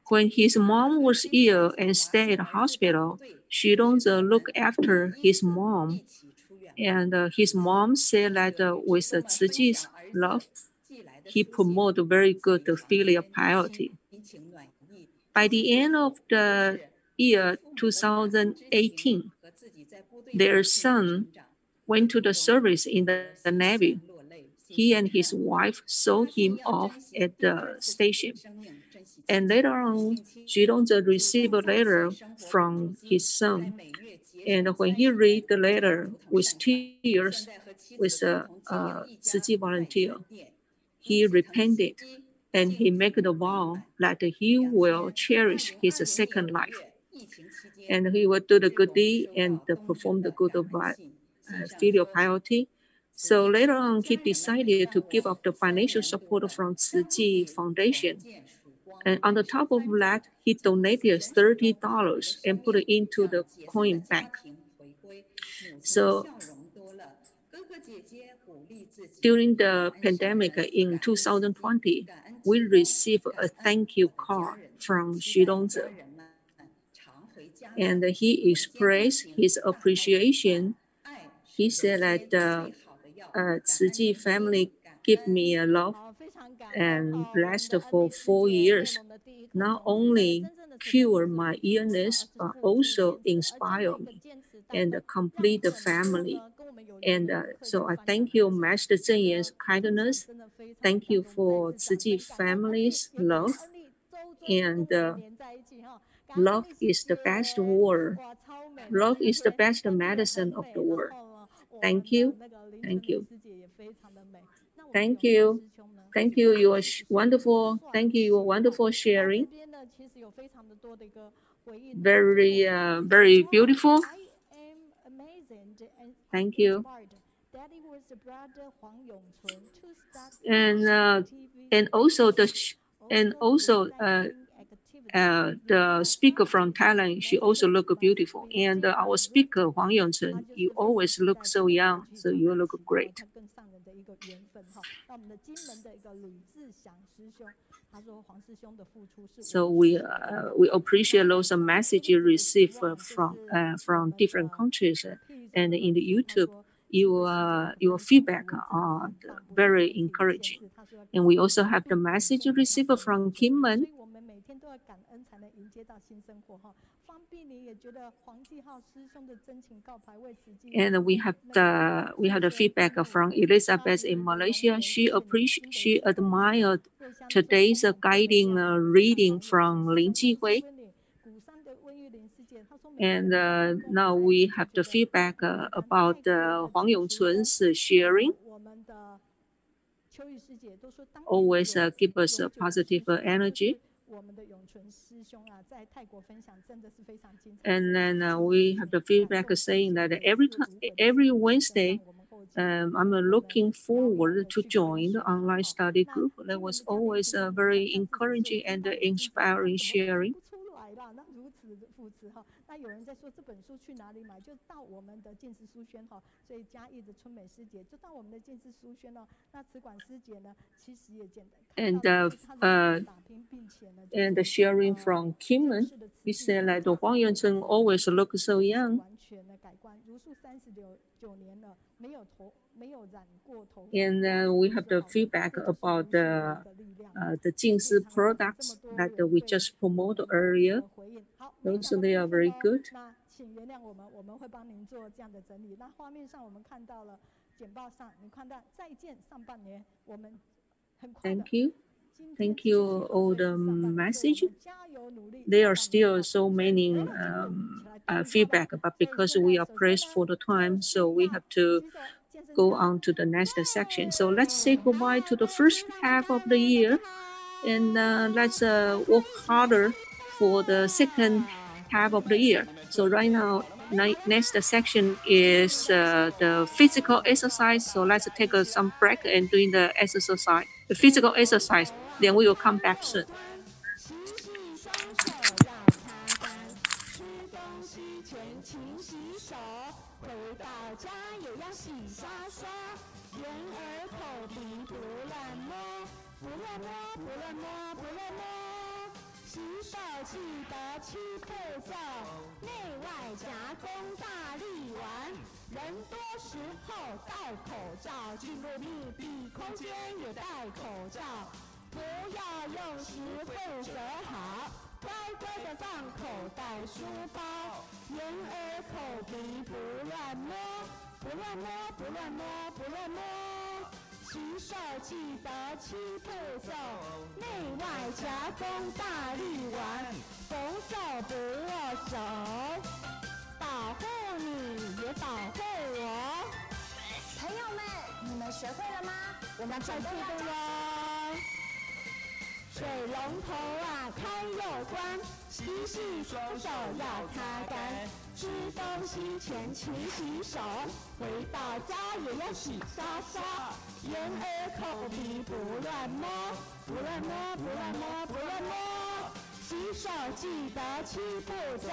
When his mom was ill and stayed at the hospital, Xudongzi looked after his mom. And his mom said that with Ciji's love, he promoted very good filial piety. By the end of the year 2018, their son went to the service in the Navy. He and his wife saw him off at the station. And later on, Xudongzi received a letter from his son. And when he read the letter with tears, with a Ciji volunteer, he repented and he made the vow that he will cherish his second life. And he will do the good deed and perform the good of filial piety. So later on, he decided to give up the financial support from Ciji Foundation. And on the top of that, he donated $30 and put it into the coin bank. So during the pandemic in 2020, we received a thank you card from Xudongzi. And he expressed his appreciation. He said that Ciji family give me a love and lasted for 4 years. Not only cure my illness, but also inspire me and complete the family. And so I thank you, Master Zheng Yan's kindness. Thank you for Ciji family's love. And love is the best word. Love is the best medicine of the world. Thank you. Thank you. Thank you. Thank you. You are wonderful. Thank you. Your wonderful sharing. Very, very beautiful. Thank you. And also the speaker from Thailand, she also look beautiful. And our speaker, Wong Yongsun, you always look so young, so you look great. So we appreciate those messages received from different countries, and in the YouTube, your feedback are very encouraging. And we also have the message received from Kim Men. And we have the feedback from Elizabeth in Malaysia. She admired today's guiding reading from Lin Jihui. And now we have the feedback about Wong Yongsun's sharing. Always give us a positive energy. And then we have the feedback saying that every Wednesday, I'm looking forward to join the online study group. That was always very encouraging and inspiring sharing. And the sharing from Kimman, he said like the Wong Yongsun always looks so young. And we have the feedback about the Jingsi products that we just promoted earlier. Those they are very good. Thank you. Thank you all the message. There are still so many feedback, but because we are pressed for the time, so we have to go on to the next section. So let's say goodbye to the first half of the year, and let's work harder for the second half of the year. So right now, next section is the physical exercise. So let's take some break and doing the exercise, the physical exercise. Then we will come back soon.水龙头啊，开又关，洗洗双手要擦干，吃东西前勤洗手，回到家也要洗刷刷，眼耳口鼻不乱摸，不乱摸，不乱摸，不乱摸。洗手记得7步骤，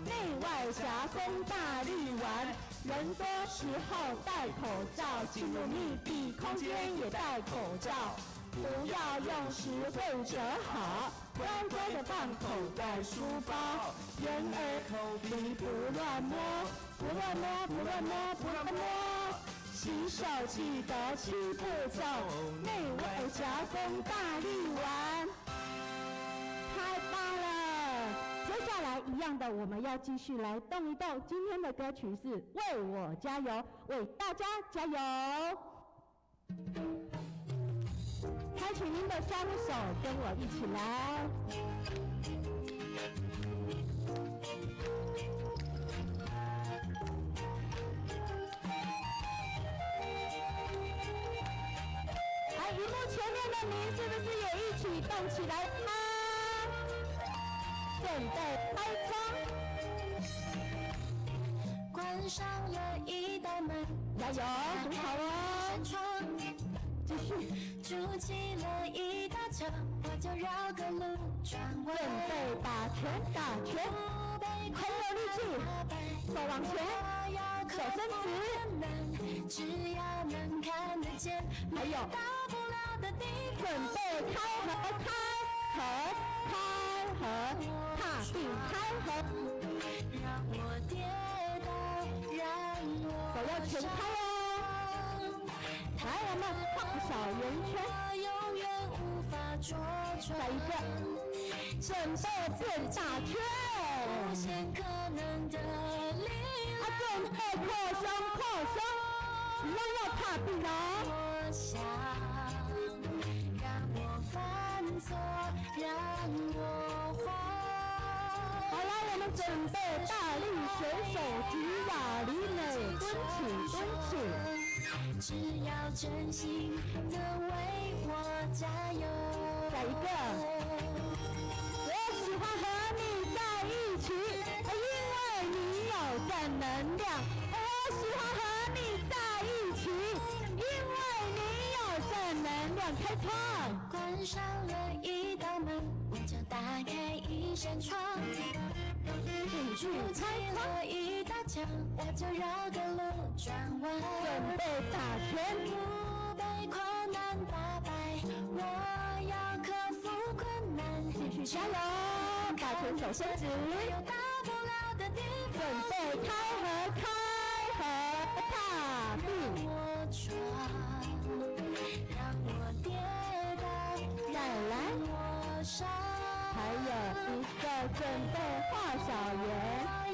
内外夹攻大力丸，人多时候戴口罩，进入密闭空间也戴口罩。不要用时会折好，乖乖的放口袋书包，眼耳口鼻不乱摸，不乱摸，不乱摸，不乱摸。洗手记得7步骤，内外夹攻大力丸，太棒了！接下来一样的，我们要继续来动一动。今天的歌曲是《为我加油》，为大家加油！开启您的双手，跟我一起来。荧幕前面的您是不是也一起动起来呢？准备开窗，关上了一道门，加油，很好哦。继续，筑起了一道墙，我就绕个路转弯。准备打拳，打拳，很有力气，手往前，手伸直，只要能看得见，还有到不了的地方。准备开合，开合，踏并开合，让我跌倒，让我手要全开哦。来，我们画小圆圈，再一个，准备变大圈，准备扩胸，一样要踏壁哦。好了，我们准备大力水手举哑铃内蹲起。只要真心的为我加油。下一个，我喜欢和你在一起，因为你有正能量。我喜欢和你在一起，因为你有正能量。开窗，关上了一道门，我就打开一扇窗。继续开了一道墙，我就绕个路转弯。准备打拳，不被困难打败，我要克服困难。继续加油，打拳手伸直，没有大不了的地方。准备开合踏壁，让我闯，让我跌倒，再来我上。还有一个准备画小圆，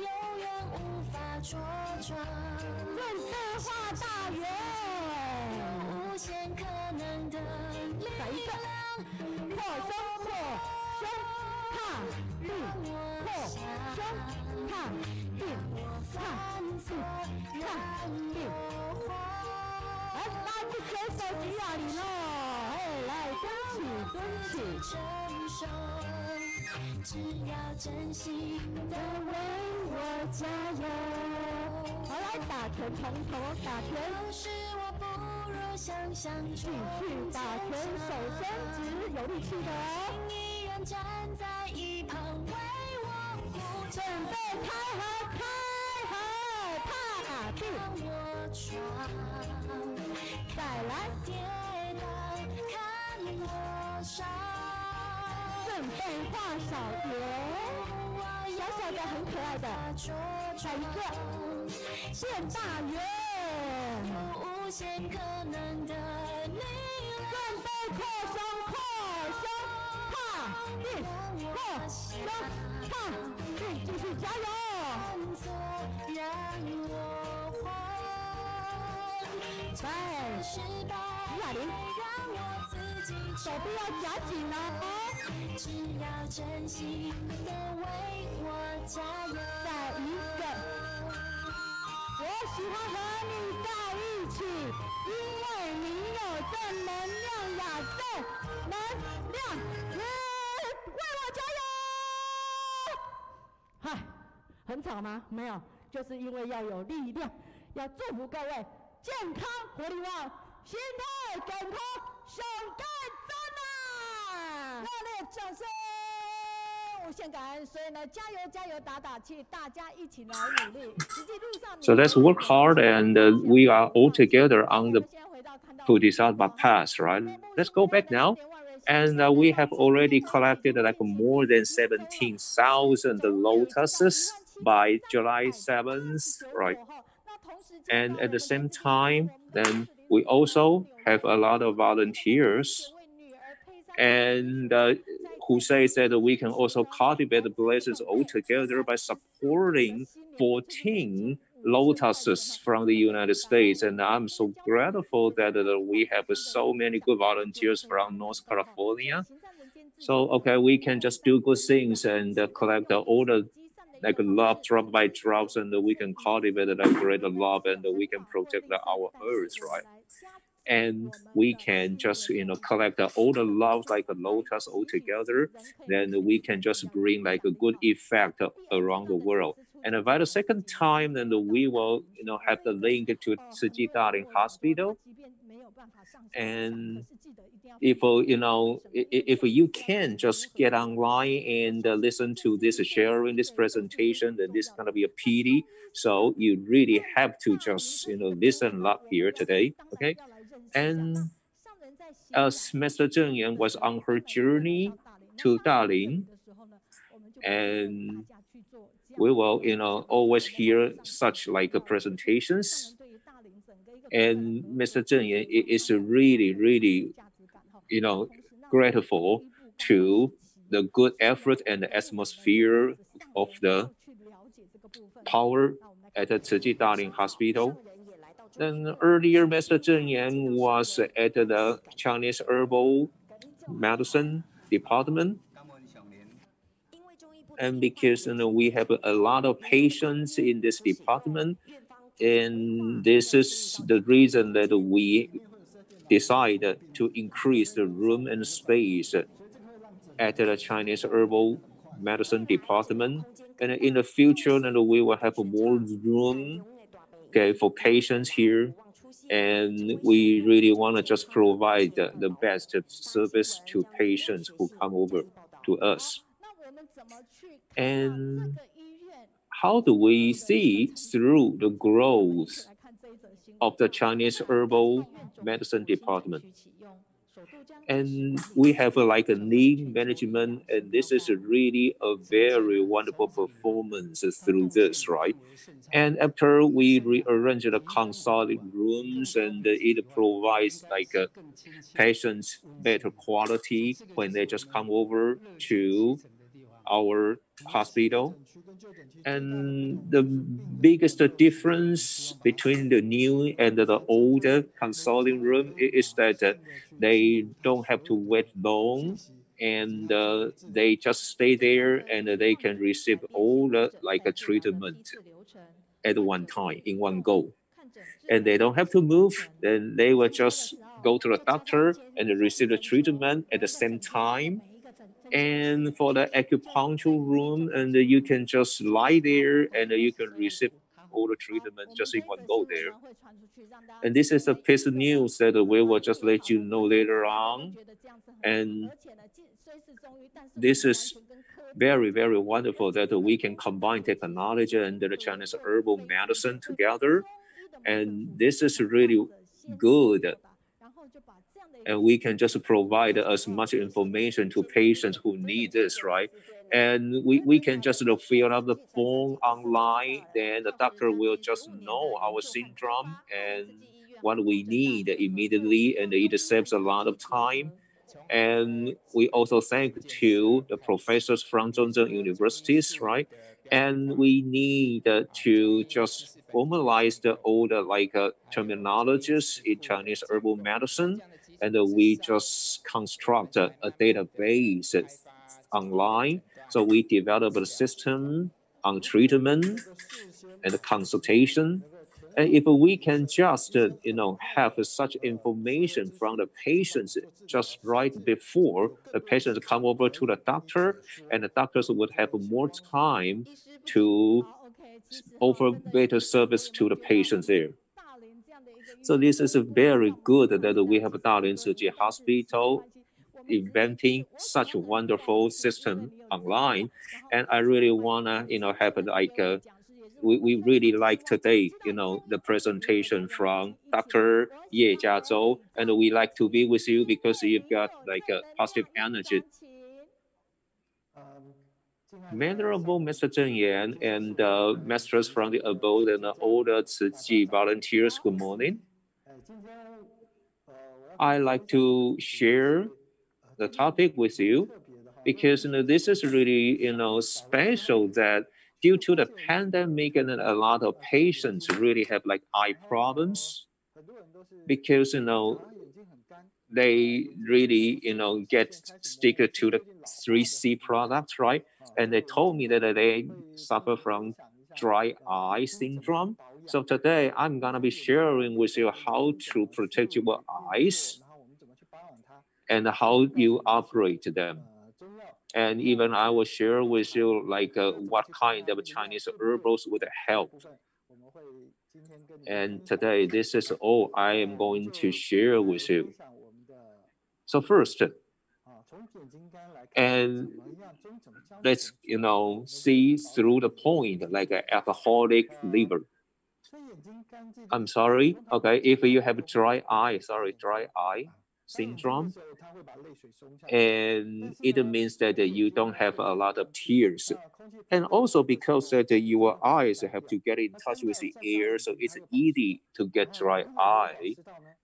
永远无法戳穿。准备画大圆，无限可能的力量。扩胸，踏壁，扩胸，踏壁，踏壁。来，大家选手举哑铃哦，来蹲起。只要真心的为我加油。好，来打拳，从头打拳。有时我不如想象中。继续打拳，手伸直，有力气的哦。依然站在一旁为我鼓掌。准备开合踏壁，让我闯。再来跌倒，看我上。准备画小圆，小的很可爱的，再一个变大圆，无限可能的力量。准备扩胸，踏壁，扩胸，踏壁，继续加油。让我慌，再举哑铃，手臂要夹紧哦。只要真心的为我加油。再一个，我喜欢和你在一起，因为你有正能量呀，正能量，为我加油！嗨，很吵吗？没有，就是因为要有力量，要祝福各位健康活力旺，心态健康，上干真啊！热烈掌声，无限感恩。所以呢，加油，打气，大家一起来努力。实际路上。So let's work hard, and we are all together on the Bodhisattva path, right? Let's go back now. And we have already collected like more than 17,000 lotuses by July 7th, right? And at the same time, then we also have a lot of volunteers, and who says that we can also cultivate the blessings all together by supporting 14 lotuses from the United States. And I'm so grateful that we have so many good volunteers from North California. So, okay, we can just do good things and collect all the like love drop by drops, and we can cultivate like great love, and we can protect our earth, right? And we can just collect all the love like a lotus all together. Then we can just bring like a good effect around the world. And by the second time, then we will have the link to Tzu Chi Darling Hospital. And if you can just get online and listen to this sharing this presentation, then this is gonna be a pity. So you really have to just listen up here today, okay? And as Master Zheng Yan was on her journey to Darling, and we will always hear such like presentations. And Mr. Zheng Yan is really, really, grateful to the good effort and the atmosphere of the power at the Tzu Daling Hospital. Then earlier, Master Zheng Yan was at the Chinese Herbal Medicine Department. And because we have a lot of patients in this department, and this is the reason that we decided to increase the room and space at the Chinese Herbal Medicine Department. And in the future, we will have more room, okay, for patients here. And we really want to just provide the best service to patients who come over to us. And how do we see through the growth of the Chinese Herbal Medicine Department? And we have like a lean management, and this is really a very wonderful performance through this, right? And after we rearrange the consulting rooms, and it provides like patients better quality when they just come over to our hospital. And the biggest difference between the new and the older consulting room is that they don't have to wait long, and they just stay there, and they can receive all the like a treatment at one time in one go, and they don't have to move. Then they will just go to the doctor and receive the treatment at the same time. And for the acupuncture room, and you can just lie there, and you can receive all the treatment just in one go there. And this is a piece of news that we will just let you know later on. And this is very, very wonderful that we can combine technology and the Chinese herbal medicine together. And this is really good. And we can just provide as much information to patients who need this, right? And we can just fill out the form online, then the doctor will just know our syndrome and what we need immediately, and it saves a lot of time. And we also thank to the professors from Zhongzheng universities, right? And we need to just formalize the older like terminologies in Chinese herbal medicine, and we just construct a database online. So we develop a system on treatment and consultation. And if we can just, have such information from the patients just right before the patients come over to the doctor, and the doctors would have more time to offer better service to the patients there. So this is very good that we have Daling Tzu Hospital inventing such a wonderful system online. And I really wanna, have like we really like today, the presentation from Dr. Ye Jiazhou, and we like to be with you because you've got like a positive energy. Venerable Mr. Zheng Yan and masters from the abode and all the Tzu volunteers, good morning. I like to share the topic with you because this is really special that due to the pandemic, and a lot of patients really have like eye problems because they really get stick to the 3C products, right? And they told me that they suffer from dry eye syndrome. So today I'm gonna be sharing with you how to protect your eyes and how you operate them. And even I will share with you like what kind of Chinese herbals would help. And today, this is all I am going to share with you. So first, and let's see through the point like an alcoholic liver. I'm sorry, okay, if you have dry eye syndrome, and it means that you don't have a lot of tears. And also because that your eyes have to get in touch with the air, so it's easy to get dry eye.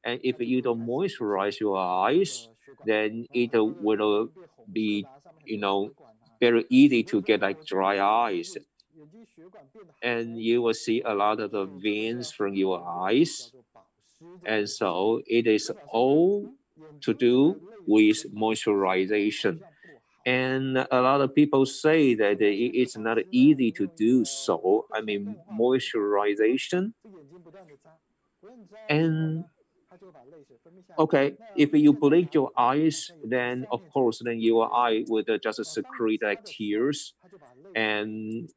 And if you don't moisturize your eyes, then it will be very easy to get like dry eyes. And you will see a lot of the veins from your eyes. And so it is all to do with moisturization. And a lot of people say that it's not easy to do so. I mean, moisturization. And okay, if you blink your eyes, then of course, then your eye would just secrete like tears. And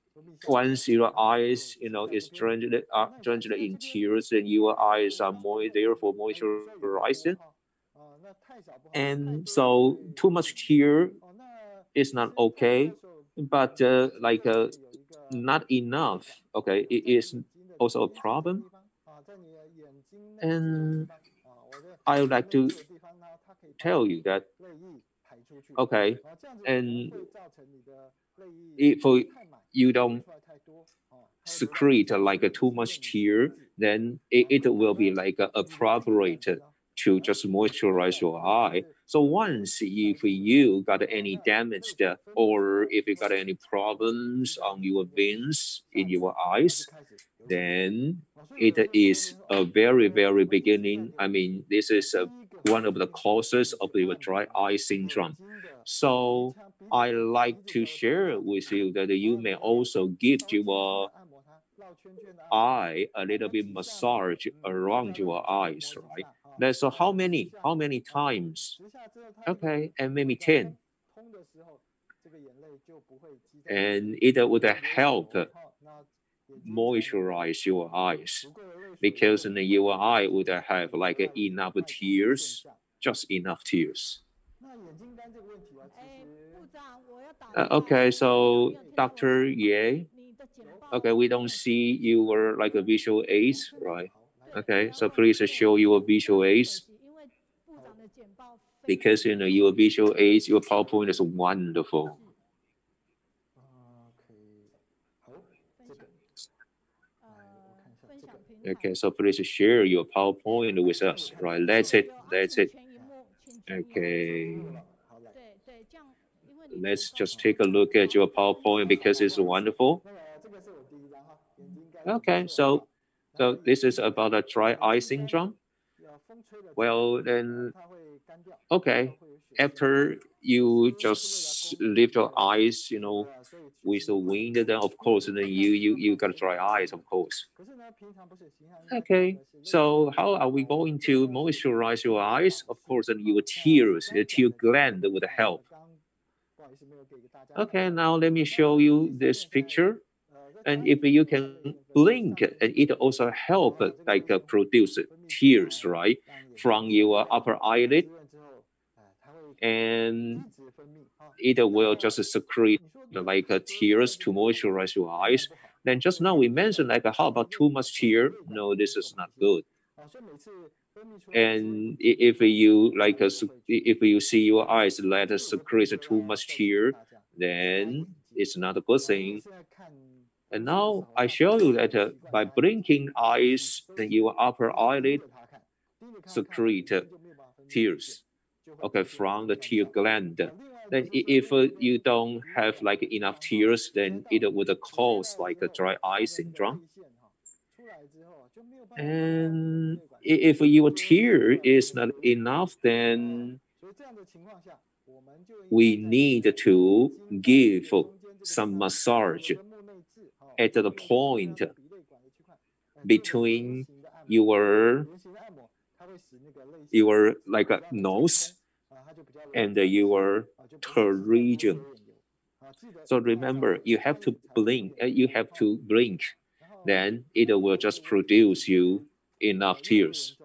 once your eyes, is drenched in tears, then your eyes are more therefore moisturized. And so too much tear is not okay, but not enough. Okay, it is also a problem. And I would like to tell you that, okay, and if you don't secrete like too much tear, then it will be like appropriate to just moisturize your eye. So once if you got any damaged or if you got any problems on your veins in your eyes, then it is a very, very beginning. I mean, this is one of the causes of your dry eye syndrome. So I like to share with you that you may also give your eye a little bit massage around your eyes, right? That's so how many times? Okay, and maybe 10. And it would help moisturize your eyes because your eye would have like enough tears, just enough tears. Okay, so Dr. Ye, okay, we don't see your like a visual aids, right? Okay, so please show your visual aids because your visual aids, your PowerPoint is wonderful. Okay, so please share your PowerPoint with us, right? That's it. Okay. Let's just take a look at your PowerPoint because it's wonderful. Okay, so this is about a dry eye syndrome. Well, then, okay, after you just lift your eyes, with the wind, then of course, then you got dry eyes, of course. Okay, so how are we going to moisturize your eyes? Of course, then your tears, your tear gland would help. Okay, now let me show you this picture. And if you can blink, and it also help like produce tears, right, from your upper eyelid, and it will just secrete like tears to moisturize your eyes. Then just now we mentioned like how about too much tear? No, this is not good. And if you like if you see your eyes let us secrete too much tear, then it's not a good thing. And now I show you that by blinking eyes, then your upper eyelid secrete tears, okay, from the tear gland. Then if you don't have like enough tears, then it would cause like a dry eye syndrome. And if your tear is not enough, then we need to give some massage at the point between your like a nose and your third region. So remember, you have to blink. Then it will just produce you enough tears.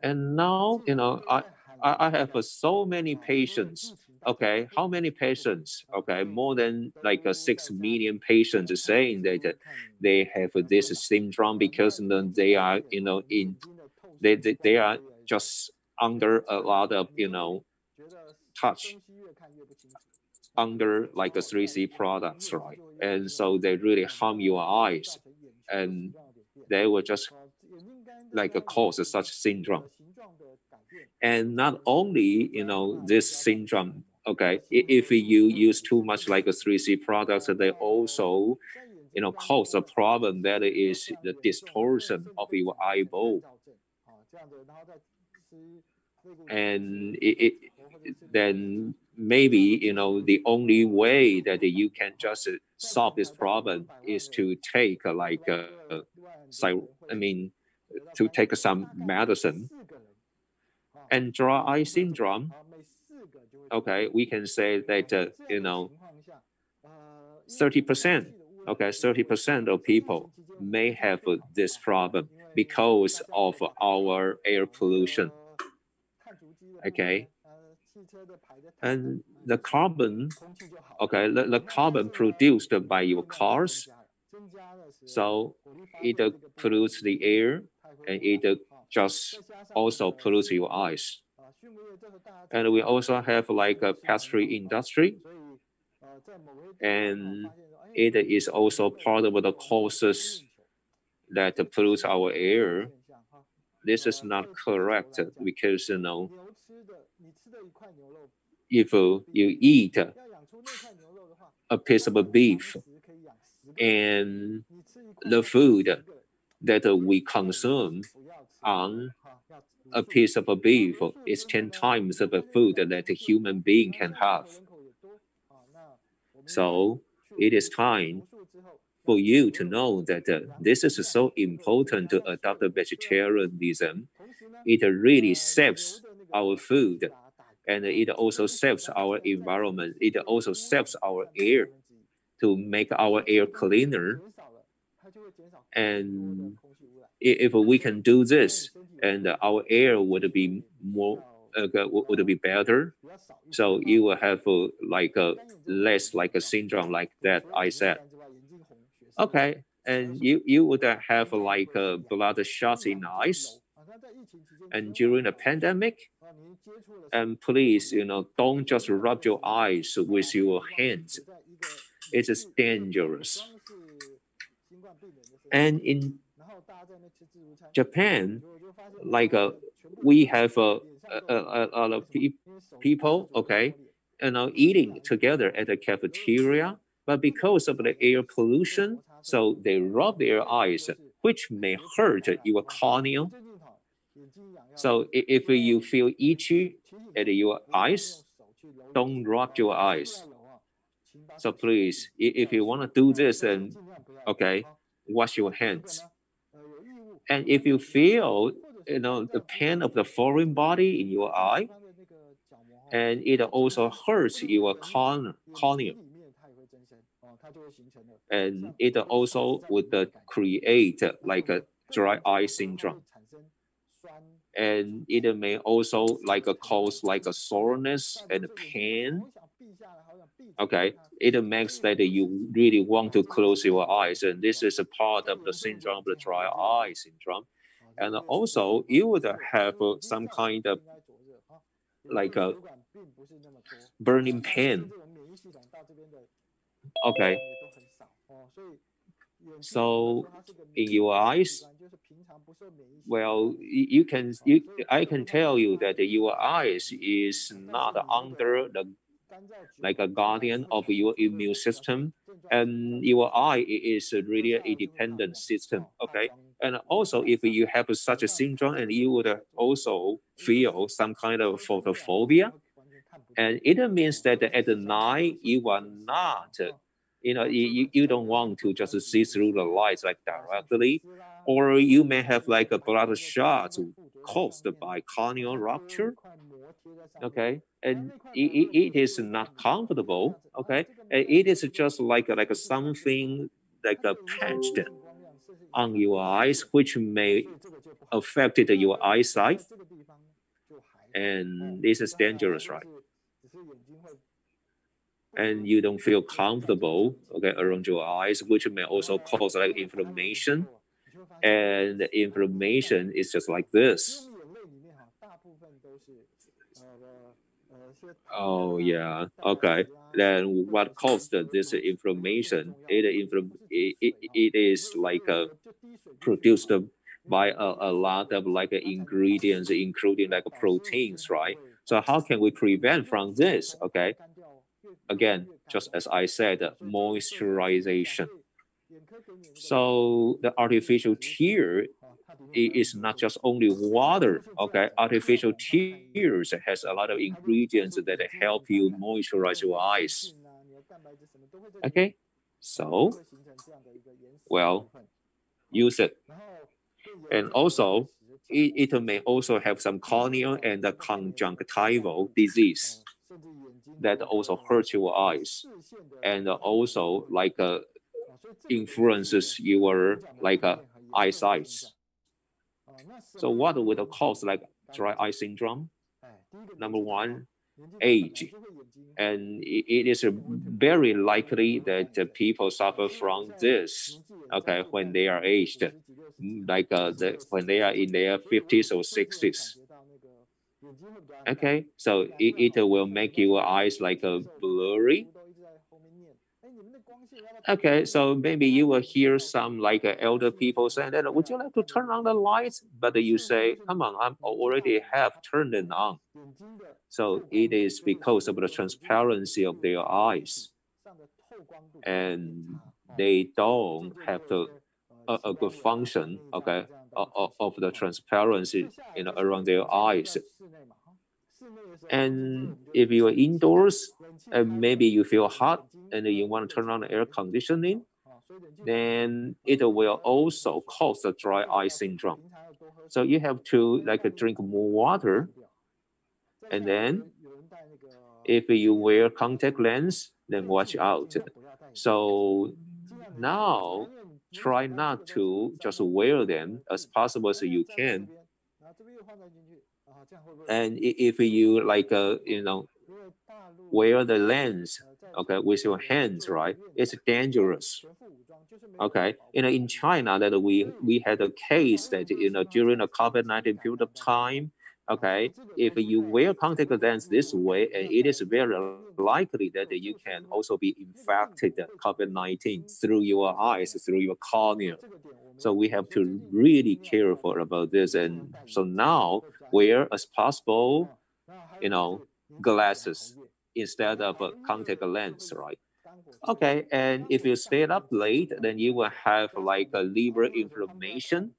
And now, I have so many patients. Okay, how many patients? Okay, more than like 6 million patients saying that they have this syndrome because they are, they are just under a lot of, touch under like a 3C products, right? And so they really harm your eyes, and they will just like cause such syndrome. And not only, this syndrome okay, if you use too much like a 3C products, they also, cause a problem that is the distortion of your eyeball. And then maybe, the only way that you can just solve this problem is to take to take some medicine. And dry eye syndrome, okay, we can say that, 30%, okay, 30% of people may have this problem because of our air pollution, okay? And the carbon, okay, the carbon produced by your cars, so it pollutes the air and it just also pollutes your eyes. And we also have like a pastry industry, and it is also part of the causes that pollute our air. This is not correct because, if you eat a piece of beef and the food that we consume on a piece of beef is 10 times of the food that a human being can have. So it is time for you to know that this is so important to adopt vegetarianism. It really saves our food, and it also saves our environment. It also saves our air to make our air cleaner. And if we can do this, and our air would be would be better, so you will have less like a syndrome like that I said. Okay, and you would have like blood shots in eyes, and during the pandemic, and please, don't just rub your eyes with your hands. It is dangerous. And in Japan, like we have a lot of people, okay, eating together at the cafeteria, but because of the air pollution, so they rub their eyes, which may hurt your cornea. So if you feel itchy at your eyes, don't rub your eyes. So please, if you want to do this, then okay, wash your hands. And if you feel, the pain of the foreign body in your eye, and it also hurts your cornea, and it also would create like a dry eye syndrome. And it may also cause like a soreness and pain. Okay, it makes that you really want to close your eyes, and this is a part of the syndrome of the dry eye syndrome. And also, you would have some kind of like a burning pain. Okay, so in your eyes, well, I can tell you that your eyes is not under the like a guardian of your immune system, and your eye is really a dependent system. Okay, and also if you have such a syndrome, and you would also feel some kind of photophobia, and it means that at night you are not, you don't want to just see through the lights like directly, or you may have like a blood shot caused by corneal rupture. Okay, and it is not comfortable. Okay, it is just like something like a patched on your eyes, which may affect your eyesight, and this is dangerous, right? And you don't feel comfortable, okay, around your eyes, which may also cause like inflammation, and the inflammation is just like this. Oh yeah, okay. Then what caused this inflammation? It is like produced by a lot of like ingredients, including like proteins, right? So how can we prevent from this? Okay. Again, just as I said, moisturization. So the artificial tear is not just only water, okay? Artificial tears has a lot of ingredients that help you moisturize your eyes. Okay, so, well, use it. And also, it may also have some corneal and conjunctival disease that also hurts your eyes and also like influences your like eyesight. So what would cause like dry eye syndrome? Number one, age. And it is very likely that people suffer from this, okay, when they are aged, like when they are in their 50s or 60s. Okay, so it will make your eyes like blurry. Okay, so maybe you will hear some like elder people saying that, would you like to turn on the lights? But you say, come on, I already have turned it on. So it is because of the transparency of their eyes. And they don't have a good function, okay, of the transparency, you know, around their eyes. And if you are indoors and maybe you feel hot and you want to turn on the air conditioning, then it will also cause a dry eye syndrome. So you have to like drink more water. And then if you wear contact lens, then watch out. So now try not to just wear them as possible as you can. And if you like, you know, wear the lens, okay, with your hands, right? It's dangerous. Okay, you know, in China that we had a case that, you know, during the COVID-19 period of time, okay, if you wear contact lens this way, and it is very likely that you can also be infected COVID-19 through your eyes, through your cornea. So we have to really careful about this. And so now wear as possible, you know, glasses instead of a contact lens, right? Okay, and if you stay up late, then you will have like a liver inflammation,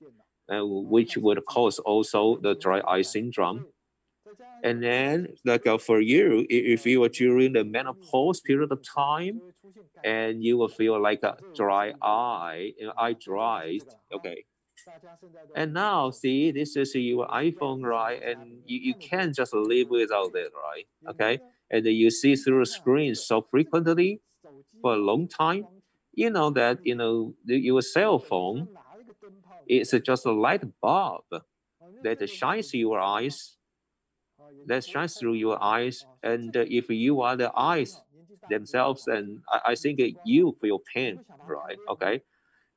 which would cause also the dry eye syndrome. And then, like for you, if you are during the menopause period of time, and you will feel like a dry eye, you know, eye dry. Okay. And now, see, this is your iPhone, right? And you can't just live without it, right? Okay. And then you see through the screen so frequently for a long time, you know that, you know, your cell phone is just a light bulb that shines your eyes, that shines through your eyes. And if you are the eyes themselves, and I think you feel pain, right? Okay.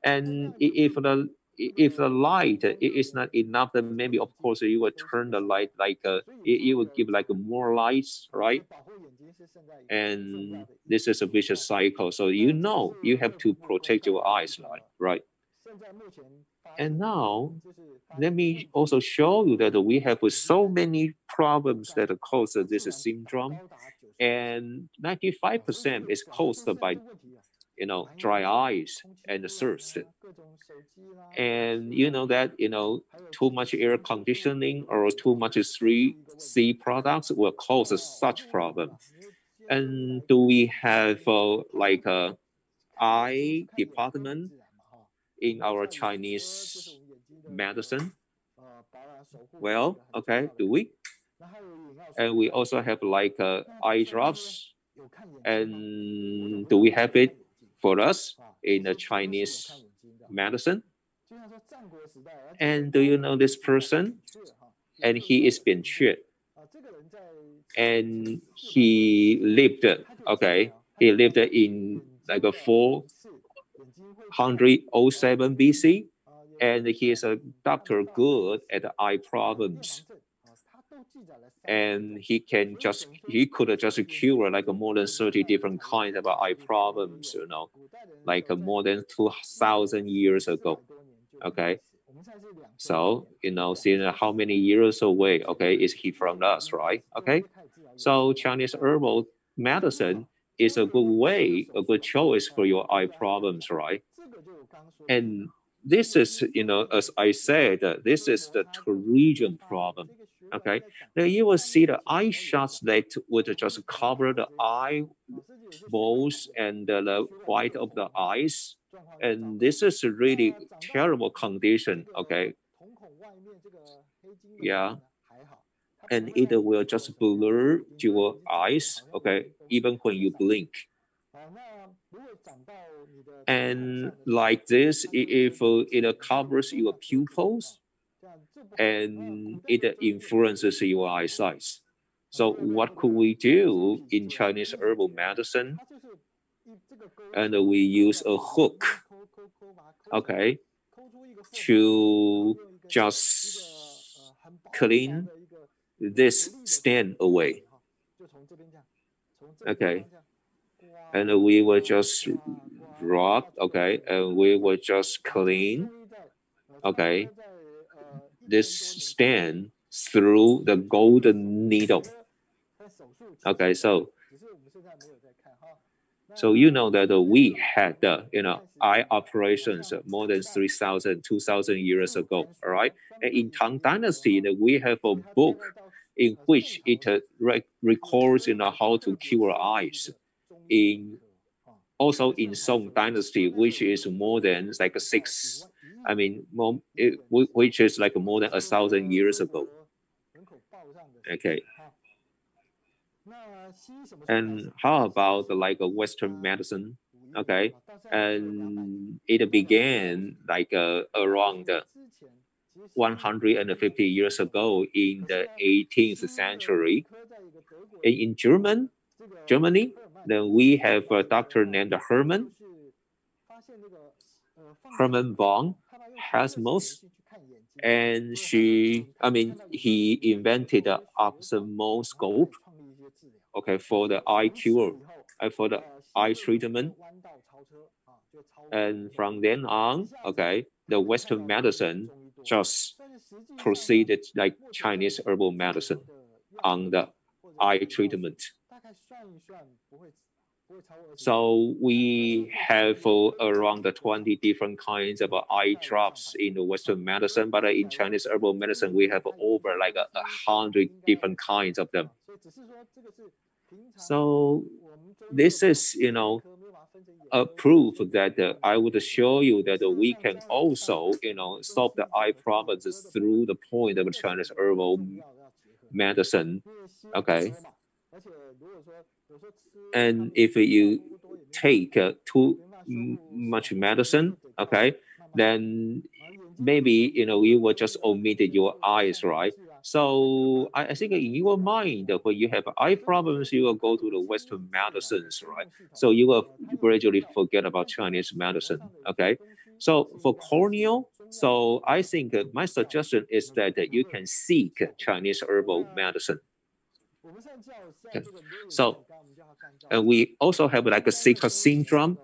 And if the light is not enough, then maybe of course you will turn the light like you will give like more lights, right? And this is a vicious cycle. So you know you have to protect your eyes, right? And now let me also show you that we have so many problems that cause this syndrome, and 95% is caused by, you know, dry eyes and thirst. And you know that, you know, too much air conditioning or too much 3C products will cause such problem. And do we have like a eye department in our Chinese medicine? Well, okay, do we? And we also have like eye drops. And do we have it for us in the Chinese medicine? And do you know this person? And he is being treated. And he lived, okay, he lived in like a 407 BC. And he is a doctor good at eye problems. And he could just cure like more than 30 different kinds of eye problems, you know, like more than 2,000 years ago. Okay. So, seeing how many years away, okay, is he from us, right? Okay. So Chinese herbal medicine is a good way, a good choice for your eye problems, right? And this is, as I said, this is the Tourism problem. Okay. Now you will see the eye shots that would just cover the eye balls and the white of the eyes. And this is a really terrible condition. Okay. Yeah. And it will just blur your eyes. Okay. Even when you blink. And like this, if it covers your pupils and it influences your eyesight. So what could we do in Chinese herbal medicine? And we use a hook, okay, to just clean this stain away. Okay. And we will just rub, okay, and we will just clean, okay, this stain through the golden needle. Okay, so you know that we had eye operations more than 3,000, 2,000 years ago, all right? And in Tang Dynasty, we have a book in which it records how to cure eyes. Also in Song Dynasty, which is more than like which is like more than 1,000 years ago. Okay. And how about like a Western medicine? Okay. And it began like around 150 years ago in the 18th century. In Germany, then we have a doctor named Hermann von Helmholtz, and he invented the ophthalmoscope, okay, for the eye cure, for the eye treatment. And from then on, okay, the Western medicine just proceeded like Chinese herbal medicine on the eye treatment. So we have around 20 different kinds of eye drops in the Western medicine, but in Chinese herbal medicine, we have over like 100 different kinds of them. So this is, a proof that I would show you that we can also, solve the eye problems through the point of Chinese herbal medicine. Okay. And if you take too much medicine, okay, then maybe, you will just omit your eyes, right? So I think in your mind, when you have eye problems, you will go to the Western medicines, right? So you will gradually forget about Chinese medicine, okay? So for corneal, so I think my suggestion is that you can seek Chinese herbal medicine. Okay. So we also have like a Sika syndrome,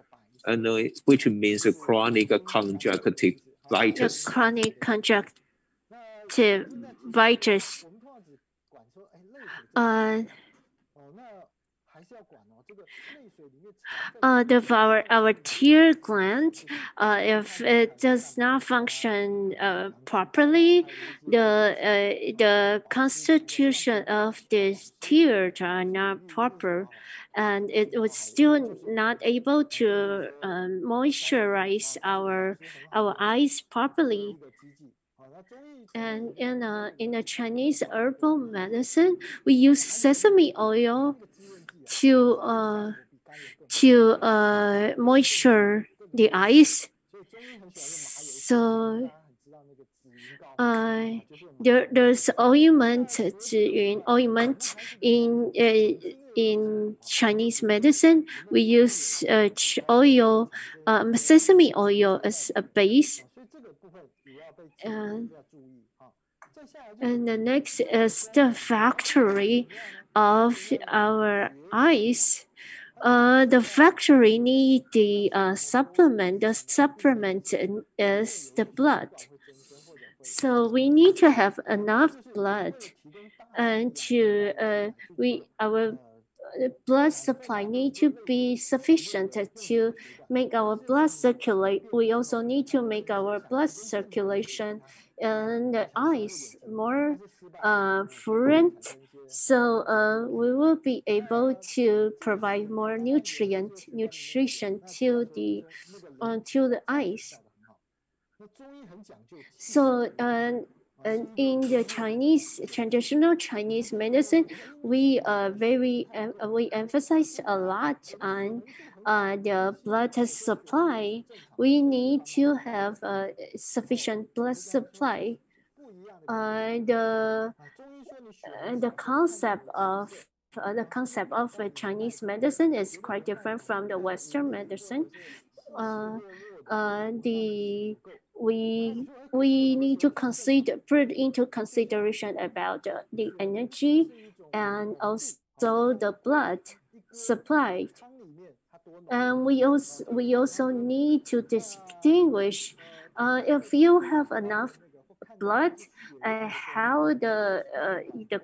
and which means a chronic conjunctivitis. The chronic conjunctivitis. Our tear gland, if it does not function properly, the constitution of these tears are not proper, and it was still not able to moisturize our eyes properly. And in a Chinese herbal medicine, we use sesame oil to moisture the eyes. So there's ointment in Chinese medicine. We use oil, sesame oil as a base. And the next is the factory of our eyes. The factory need the supplement. The supplement is the blood. So we need to have enough blood and our blood supply need to be sufficient to make our blood circulate. We also need to make our blood circulation and the eyes more fluent. So we will be able to provide more nutrition to the eyes. So and in the traditional Chinese medicine, we we emphasize a lot on the blood supply. We need to have sufficient blood supply. The concept of Chinese medicine is quite different from the Western medicine. We need to put into consideration about the energy and also the blood supply. And we also need to distinguish if you have enough blood, how the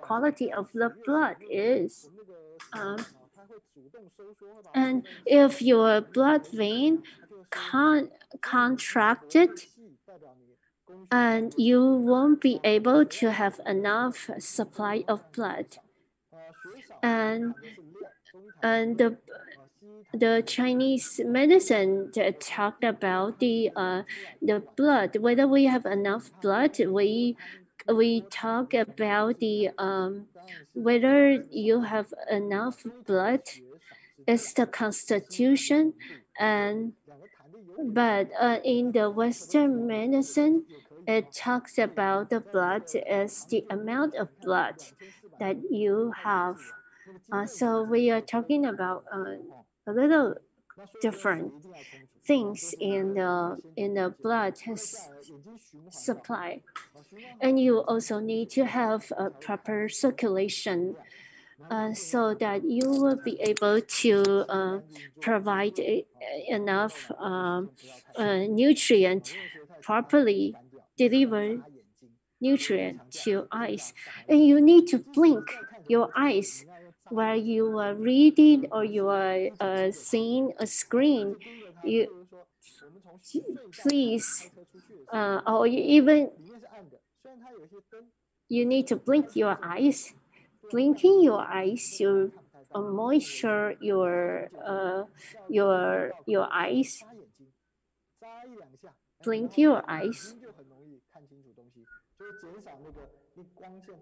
quality of the blood is. And if your blood vein contracted, and you won't be able to have enough supply of blood. And the Chinese medicine talked about the blood, whether we have enough blood. We talk about the whether you have enough blood. It's the constitution, but in the Western medicine, it talks about the blood as the amount of blood that you have. So we are talking about a little different things in the blood supply, and you also need to have a proper circulation. So that you will be able to provide enough nutrient, properly deliver nutrient to eyes. And you need to blink your eyes while you are reading or you are seeing a screen. Please, or even you need to blink your eyes. Blinking your eyes, you moisture your eyes. Blink your eyes.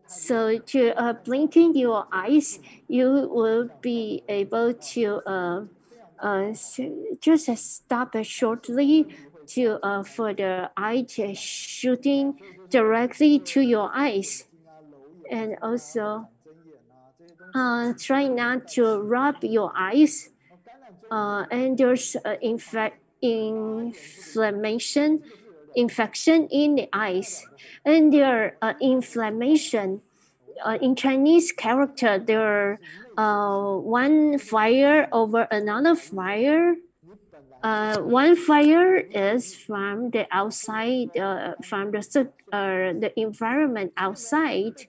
So to blinking your eyes, you will be able to just stop it shortly to for the eye shooting directly to your eyes, and also try not to rub your eyes. And there's infection in the eyes, and there inflammation. In Chinese character, there one fire over another fire. One fire is from the outside, from the environment outside,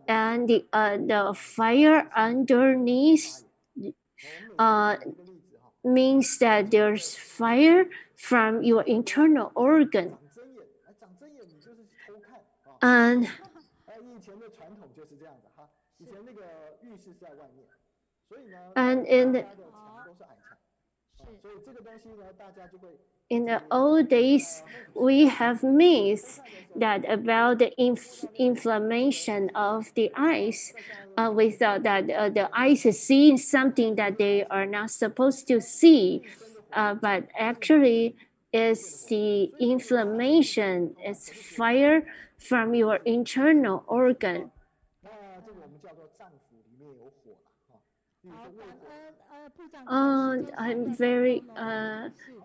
and the fire underneath means that there's fire from your internal organ. And in the old days, we have myths that about the inflammation of the eyes. We thought that the eyes is seeing something that they are not supposed to see, but actually, it's the inflammation, it's fire from your internal organ. I'm very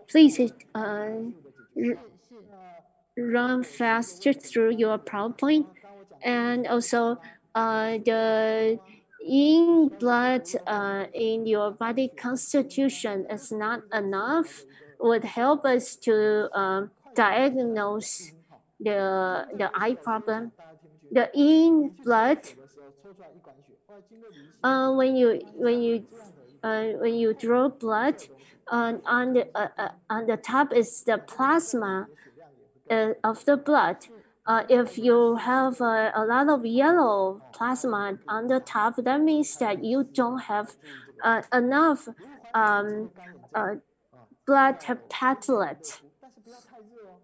please run faster through your PowerPoint, and also the yin blood in your body constitution is not enough would help us to diagnose the eye problem. The in blood, when you draw blood, on the top is the plasma of the blood. If you have a lot of yellow plasma on the top, that means that you don't have enough blood platelet.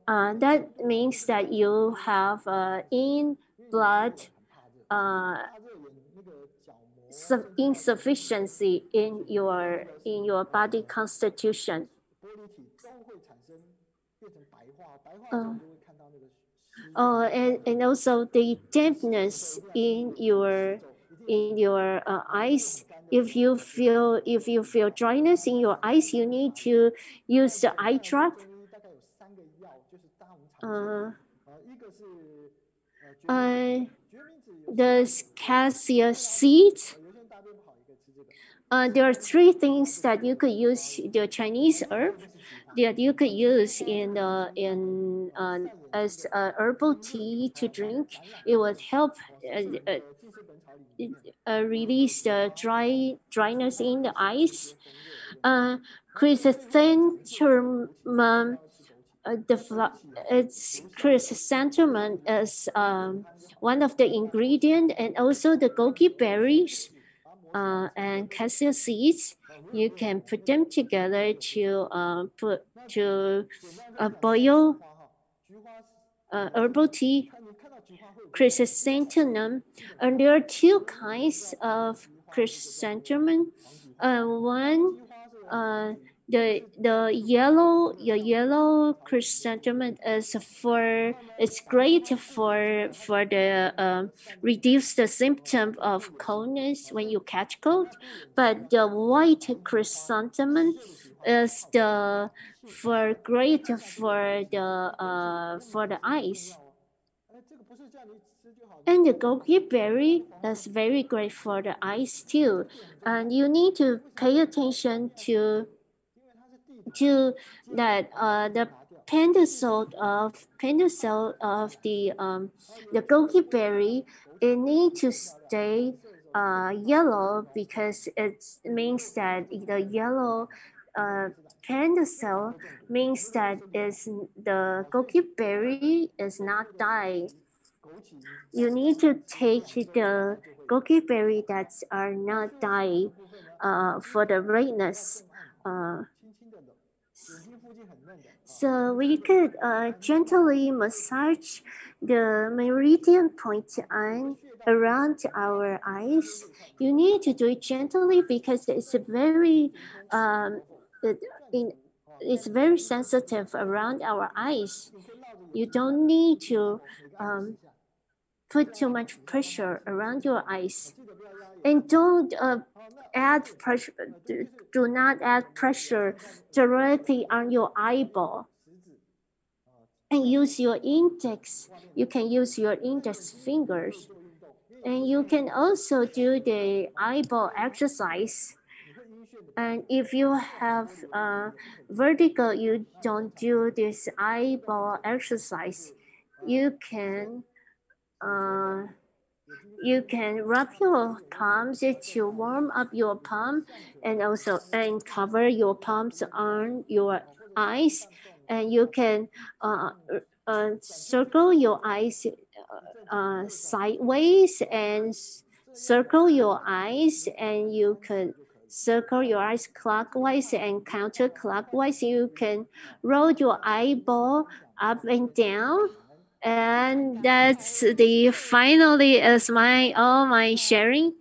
That means that you have in blood insufficiency in your body constitution. And also the dampness in your eyes. If you feel dryness in your eyes, you need to use the eye drop. The cassia seeds. There are three things that you could use the Chinese herb that you could use as herbal tea to drink. It would help release the dryness in the eyes. Chrysanthemum, its chrysanthemum is one of the ingredient, and also the goji berries and cassia seeds. You can put them together to boil herbal tea. Chrysanthemum, and there are two kinds of chrysanthemum. One, the yellow chrysanthemum it's great for the reduce the symptom of coldness when you catch cold, but the white chrysanthemum is great for the eyes. And the goji berry is very great for the eyes too. And you need to pay attention to that the pentacell of the goji berry, it need to stay yellow, because it means that the yellow pentacell means that the goji berry is not dyed. You need to take the goji berry that are not dyed for the redness. So we could gently massage the meridian point around our eyes. You need to do it gently because it's very sensitive around our eyes. You don't need to put too much pressure around your eyes, and don't add pressure. Do not add pressure directly on your eyeball. And use your index. You can use your index fingers, and you can also do the eyeball exercise. And if you have vertigo, you don't do this eyeball exercise. You can rub your palms to warm up your palm, and also cover your palms on your eyes, and you can circle your eyes sideways and circle your eyes, and you could circle your eyes clockwise and counterclockwise. You can roll your eyeball up and down. And that's finally is all my sharing.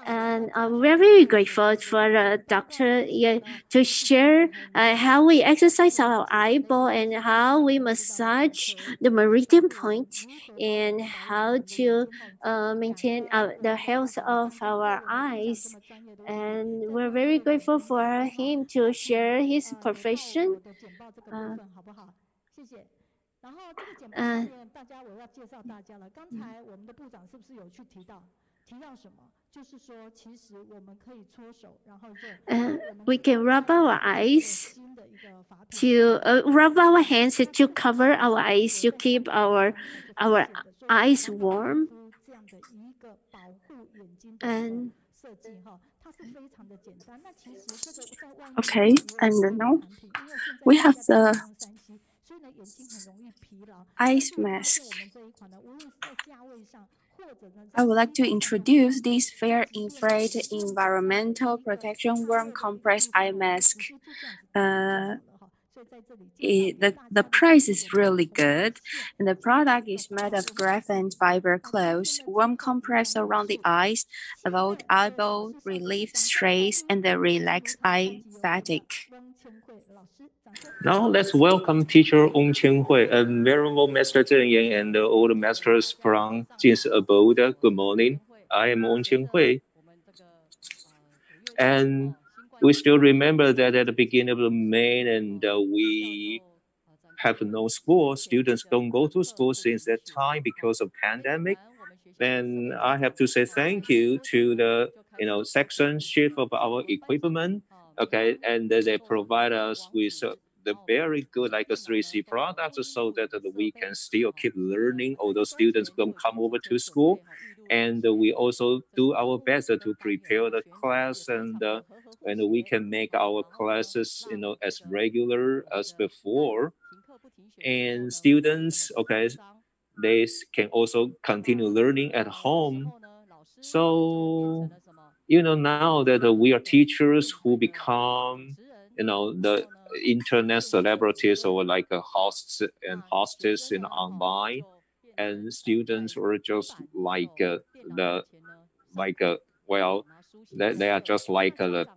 And I'm very grateful for the doctor to share how we exercise our eyeball and how we massage the meridian point, and how to maintain the health of our eyes. And we're very grateful for him to share his profession. 然后这个简报上面，我要介绍大家了。刚才我们的部长是不是有去提到 We can rub our eyes to rub our hands to cover our eyes to keep our eyes warm. And okay, and now we have the ice mask. I would like to introduce this fair infrared environmental protection warm compressed eye mask. The price is really good, and the product is made of graphene fiber cloth, warm compress around the eyes, avoid eyeball relief stress, and the relax eye fatigue. Now let's welcome teacher Wong Hui and venerable Master Zheng Yan and all the masters from Jin's abode. Good morning. I am Wong Hui. And we still remember that at the beginning of May, and we have no school. Students don't go to school since that time because of pandemic. Then I have to say thank you to the section chief of our equipment. Okay, and they provide us with the very good like a 3C products so that we can still keep learning. Although students don't come over to school, and we also do our best to prepare the class and we can make our classes as regular as before. And students, okay, they can also continue learning at home. So, now that we are teachers who become, the internet celebrities or like a hosts and hostess in online, and students were just like well, they are just like the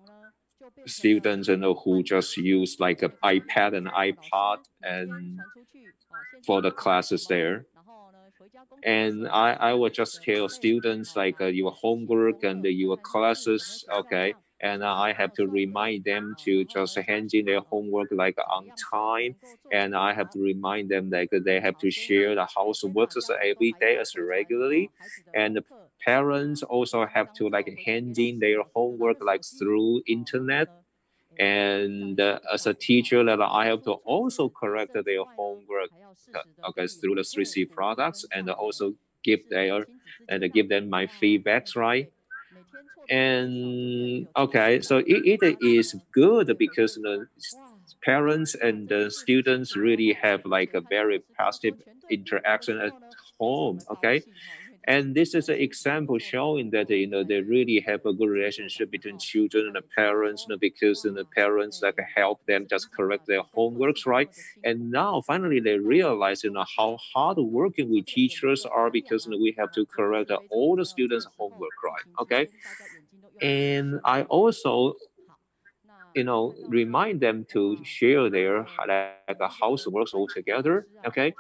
students who just use like an iPad and iPod and for the classes there. And I would just tell students like your homework and your classes, okay, and I have to remind them to just hand in their homework like on time, and I have to remind them like they have to share the housework every day as regularly, and the parents also have to like hand in their homework like through internet. And as a teacher, that I have to also correct their homework, okay, through the 3C products, and also give them my feedbacks, right? And okay, so it is good because the parents and the students really have like a very positive interaction at home, okay? And this is an example showing that they really have a good relationship between children and the parents, because the parents like help them just correct their homeworks, right? And now finally they realize how hard working we teachers are, because we have to correct all the students' homework, right? Okay. And I also remind them to share their like a houseworks all together, okay?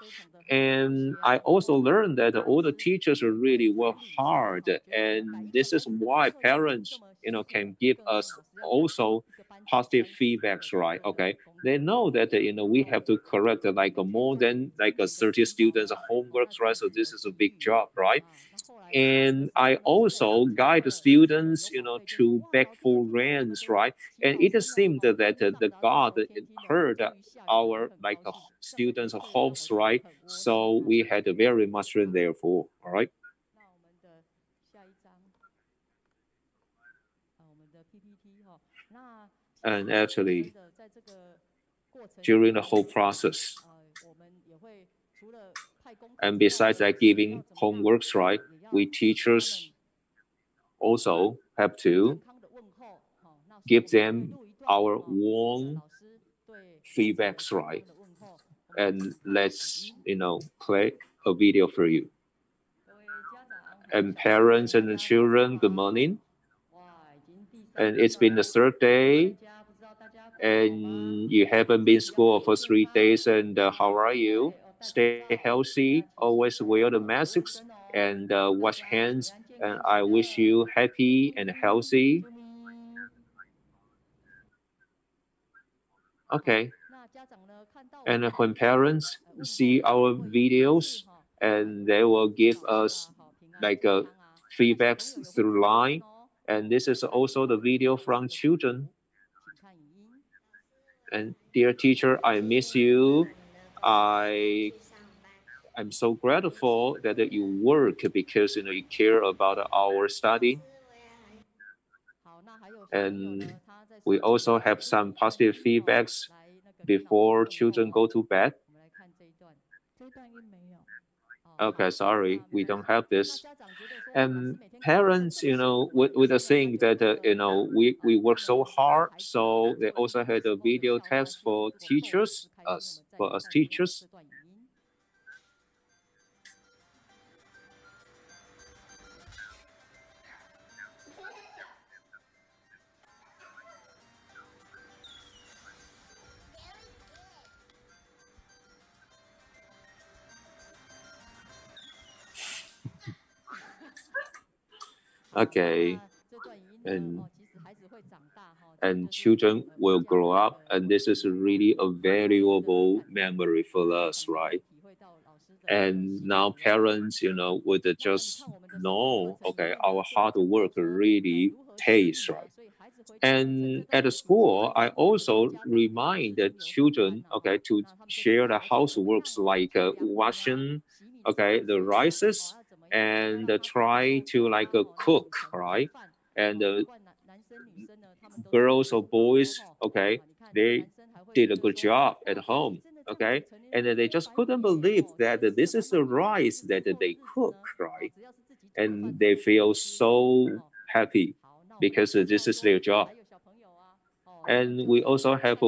And I also learned that all the teachers really work hard, and this is why parents can give us also positive feedbacks, right? Okay, they know that we have to correct like more than like 30 students homeworks, right? So this is a big job, right? And I also guide the students, to beg for rains, right? And it seemed that the God heard our like students' hopes, right? So we had very much rain therefore, all right? And actually, during the whole process, and besides that giving homeworks, right, we teachers also have to give them our warm feedbacks, right? And let's play a video for you. And parents and the children, good morning. And it's been the third day, and you haven't been school for 3 days. And how are you? Stay healthy. Always wear the masks and wash hands. And I wish you happy and healthy. Okay. And when parents see our videos, and they will give us like a feedbacks through line. And this is also the video from children. And dear teacher, I miss you. I'm so grateful that you work because you care about our study. And we also have some positive feedbacks before children go to bed. Okay, sorry, we don't have this. And parents, with the saying that, we work so hard, so they also had a video test for teachers, for us teachers. Okay, and children will grow up, and this is really a valuable memory for us, right? And now parents, would just know, okay, our hard work really pays, right? And at the school, I also remind the children, okay, to share the houseworks like washing, okay, the rices, and try to cook, right? And girls or boys, okay, they did a good job at home, okay? And they just couldn't believe that this is the rice that they cook, right? And they feel so happy because this is their job. And we also have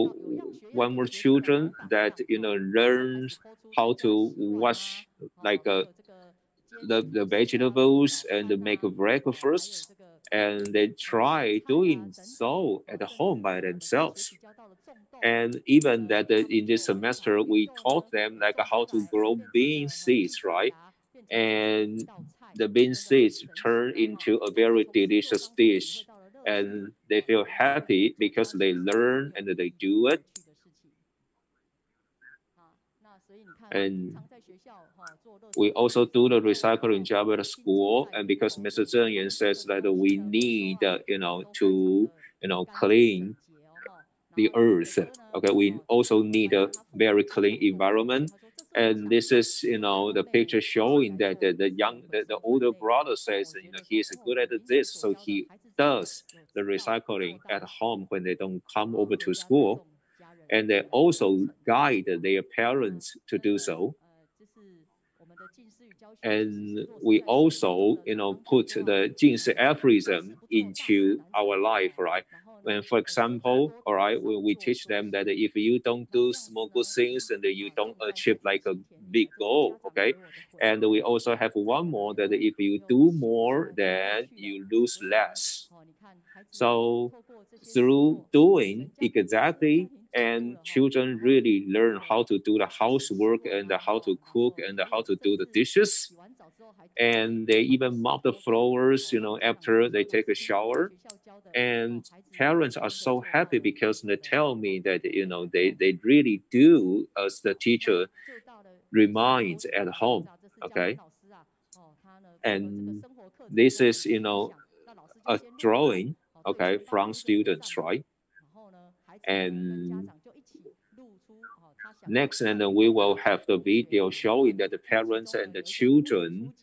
one more children that learns how to wash the vegetables and make a breakfast, and they try doing so at home by themselves. And even that in this semester we taught them how to grow bean seeds, right? And the bean seeds turn into a very delicious dish, and they feel happy because they learn and they do it. And we also do the recycling job at school, and because Mr. Zheng Yan says that we need, to, clean the earth. Okay, we also need a very clean environment. And this is, the picture showing that the older brother says, he is good at this, so he does the recycling at home when they don't come over to school. And they also guide their parents to do so. And we also, put the Jinsi aphorism into our life, right? And for example, all right, we teach them that if you don't do small good things, and you don't achieve a big goal, okay? And we also have one more that if you do more, then you lose less. So through doing exactly, and children really learn how to do the housework and how to cook and how to do the dishes. And they even mop the floors, after they take a shower. And parents are so happy because they tell me that, they really do as the teacher reminds at home, okay? And this is, a drawing, okay, from students, right? And next, and then we will have the video showing that the parents and the children.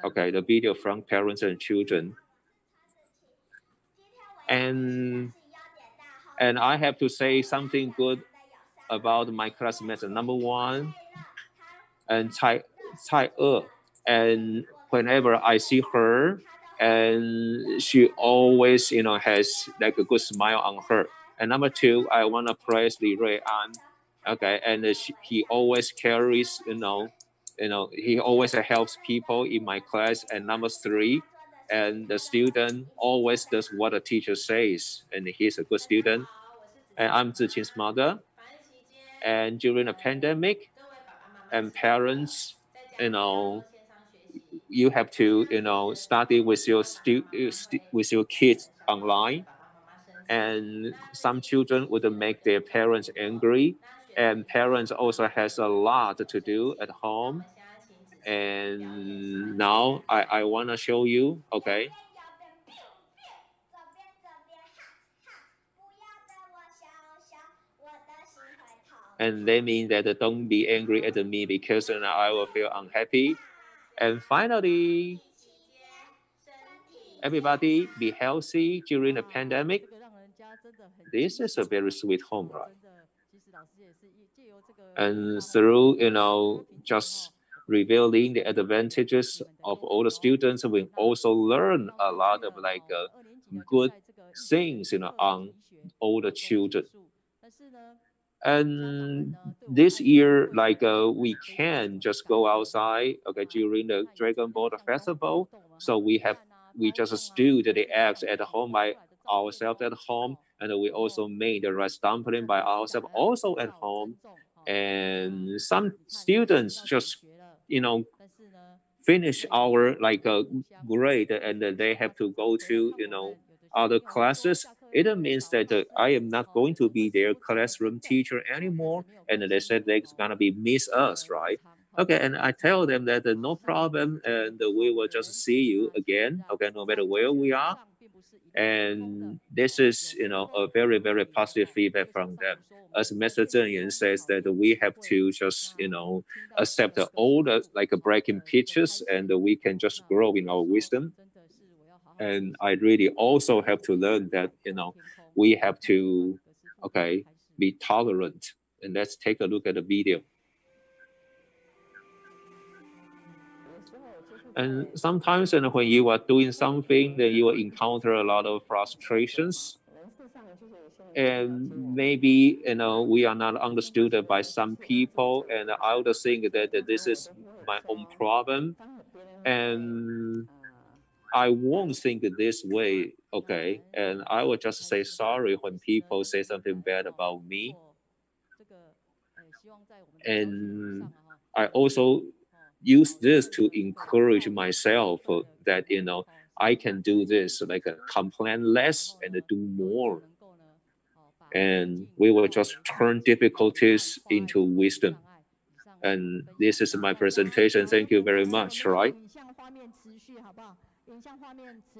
Okay, the video from parents and children. And I have to say something good about my classmates. Number one, and Tsai E. And whenever I see her, and she always, has a good smile on her. And number two, I want to praise Li Rui An. Okay, and he always carries, he always helps people in my class. And number three, and the student always does what the teacher says, and he's a good student. And I'm Ziqing's mother. And during the pandemic, and parents, you have to, study with your kids online. And some children would make their parents angry, and parents also has a lot to do at home. And now I want to show you, okay? And that means that don't be angry at me because I will feel unhappy. And finally, everybody be healthy during the pandemic. This is a very sweet home, right? And through, just revealing the advantages of all the students, we also learn a lot of good things, on all the children. And this year, we can just go outside, okay, during the Dragon Boat Festival. So we just stewed the eggs at home by ourselves at home, and we also made the rice dumpling by ourselves also at home. And some students just, finish our grade, and they have to go to other classes. It means that I am not going to be their classroom teacher anymore, and they said they're gonna be miss us, right? Okay, and I tell them that no problem, and we will just see you again, okay, no matter where we are. And this is, a very, very positive feedback from them. As Mr. Zheng Yan says that we have to just, accept all the breaking pitches, and we can just grow in our wisdom. And I really also have to learn that, we have to, okay, be tolerant. And let's take a look at the video. And sometimes, when you are doing something, then you will encounter a lot of frustrations. And maybe, we are not understood by some people. And I would think that this is my own problem. And I won't think this way, okay? And I will just say sorry when people say something bad about me. And I also use this to encourage myself that, I can do this, complain less and do more. And we will just turn difficulties into wisdom. And this is my presentation. Thank you very much, right?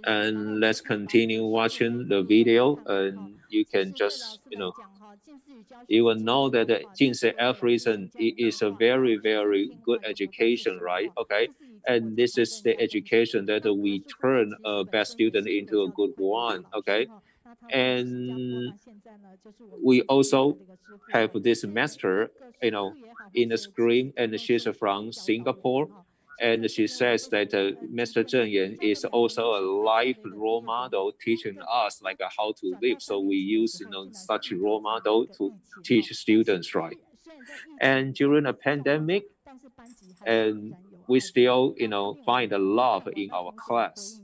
And let's continue watching the video, and you can just, you will know that the Jinsei aphorism is a very, very good education, right? Okay. And this is the education that we turn a bad student into a good one, okay? And we also have this master, in the screen, and she's from Singapore. And she says that Mr. Zheng Yan is also a life role model teaching us how to live. So we use such role model to teach students, right? And during a pandemic, and we still find a love in our class.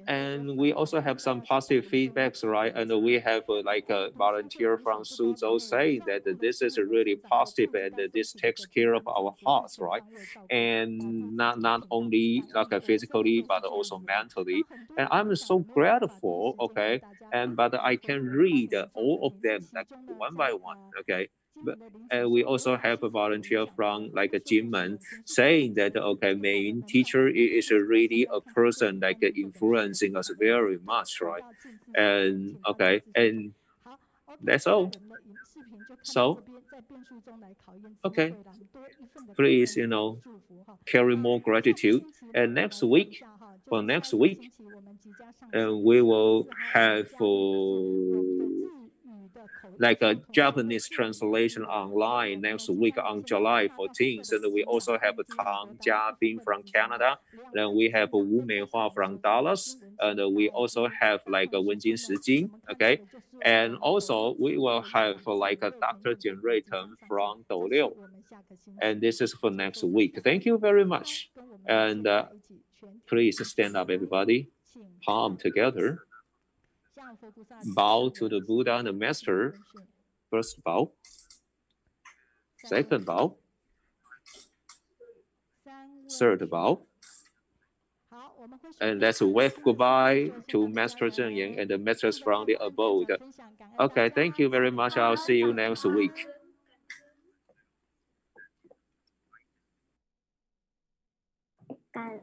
And we also have some positive feedbacks, right? And we have a volunteer from Suzhou saying that this is really positive, and this takes care of our hearts, right? And not only physically, but also mentally. And I'm so grateful, okay? But I can read all of them one by one, okay? And we also have a volunteer from a Jinmen saying that, okay, main teacher is really a person influencing us very much, right? And okay, and that's all. So, okay, please, carry more gratitude. And next week, we will have a Japanese translation online next week on July 14th. And we also have Tang Jiabin from Canada. And we have Wu Meihua from Dallas. And we also have Wenjin Shijing, okay? And also we will have a Dr. Jian Ruiteng from Douliu. And this is for next week. Thank you very much. And please stand up, everybody. Palm together. Bow to the Buddha and the Master. First bow. Second bow. Third bow. And let's wave goodbye to Master Zheng Yan and the masters from the abode. Okay, thank you very much. I'll see you next week. And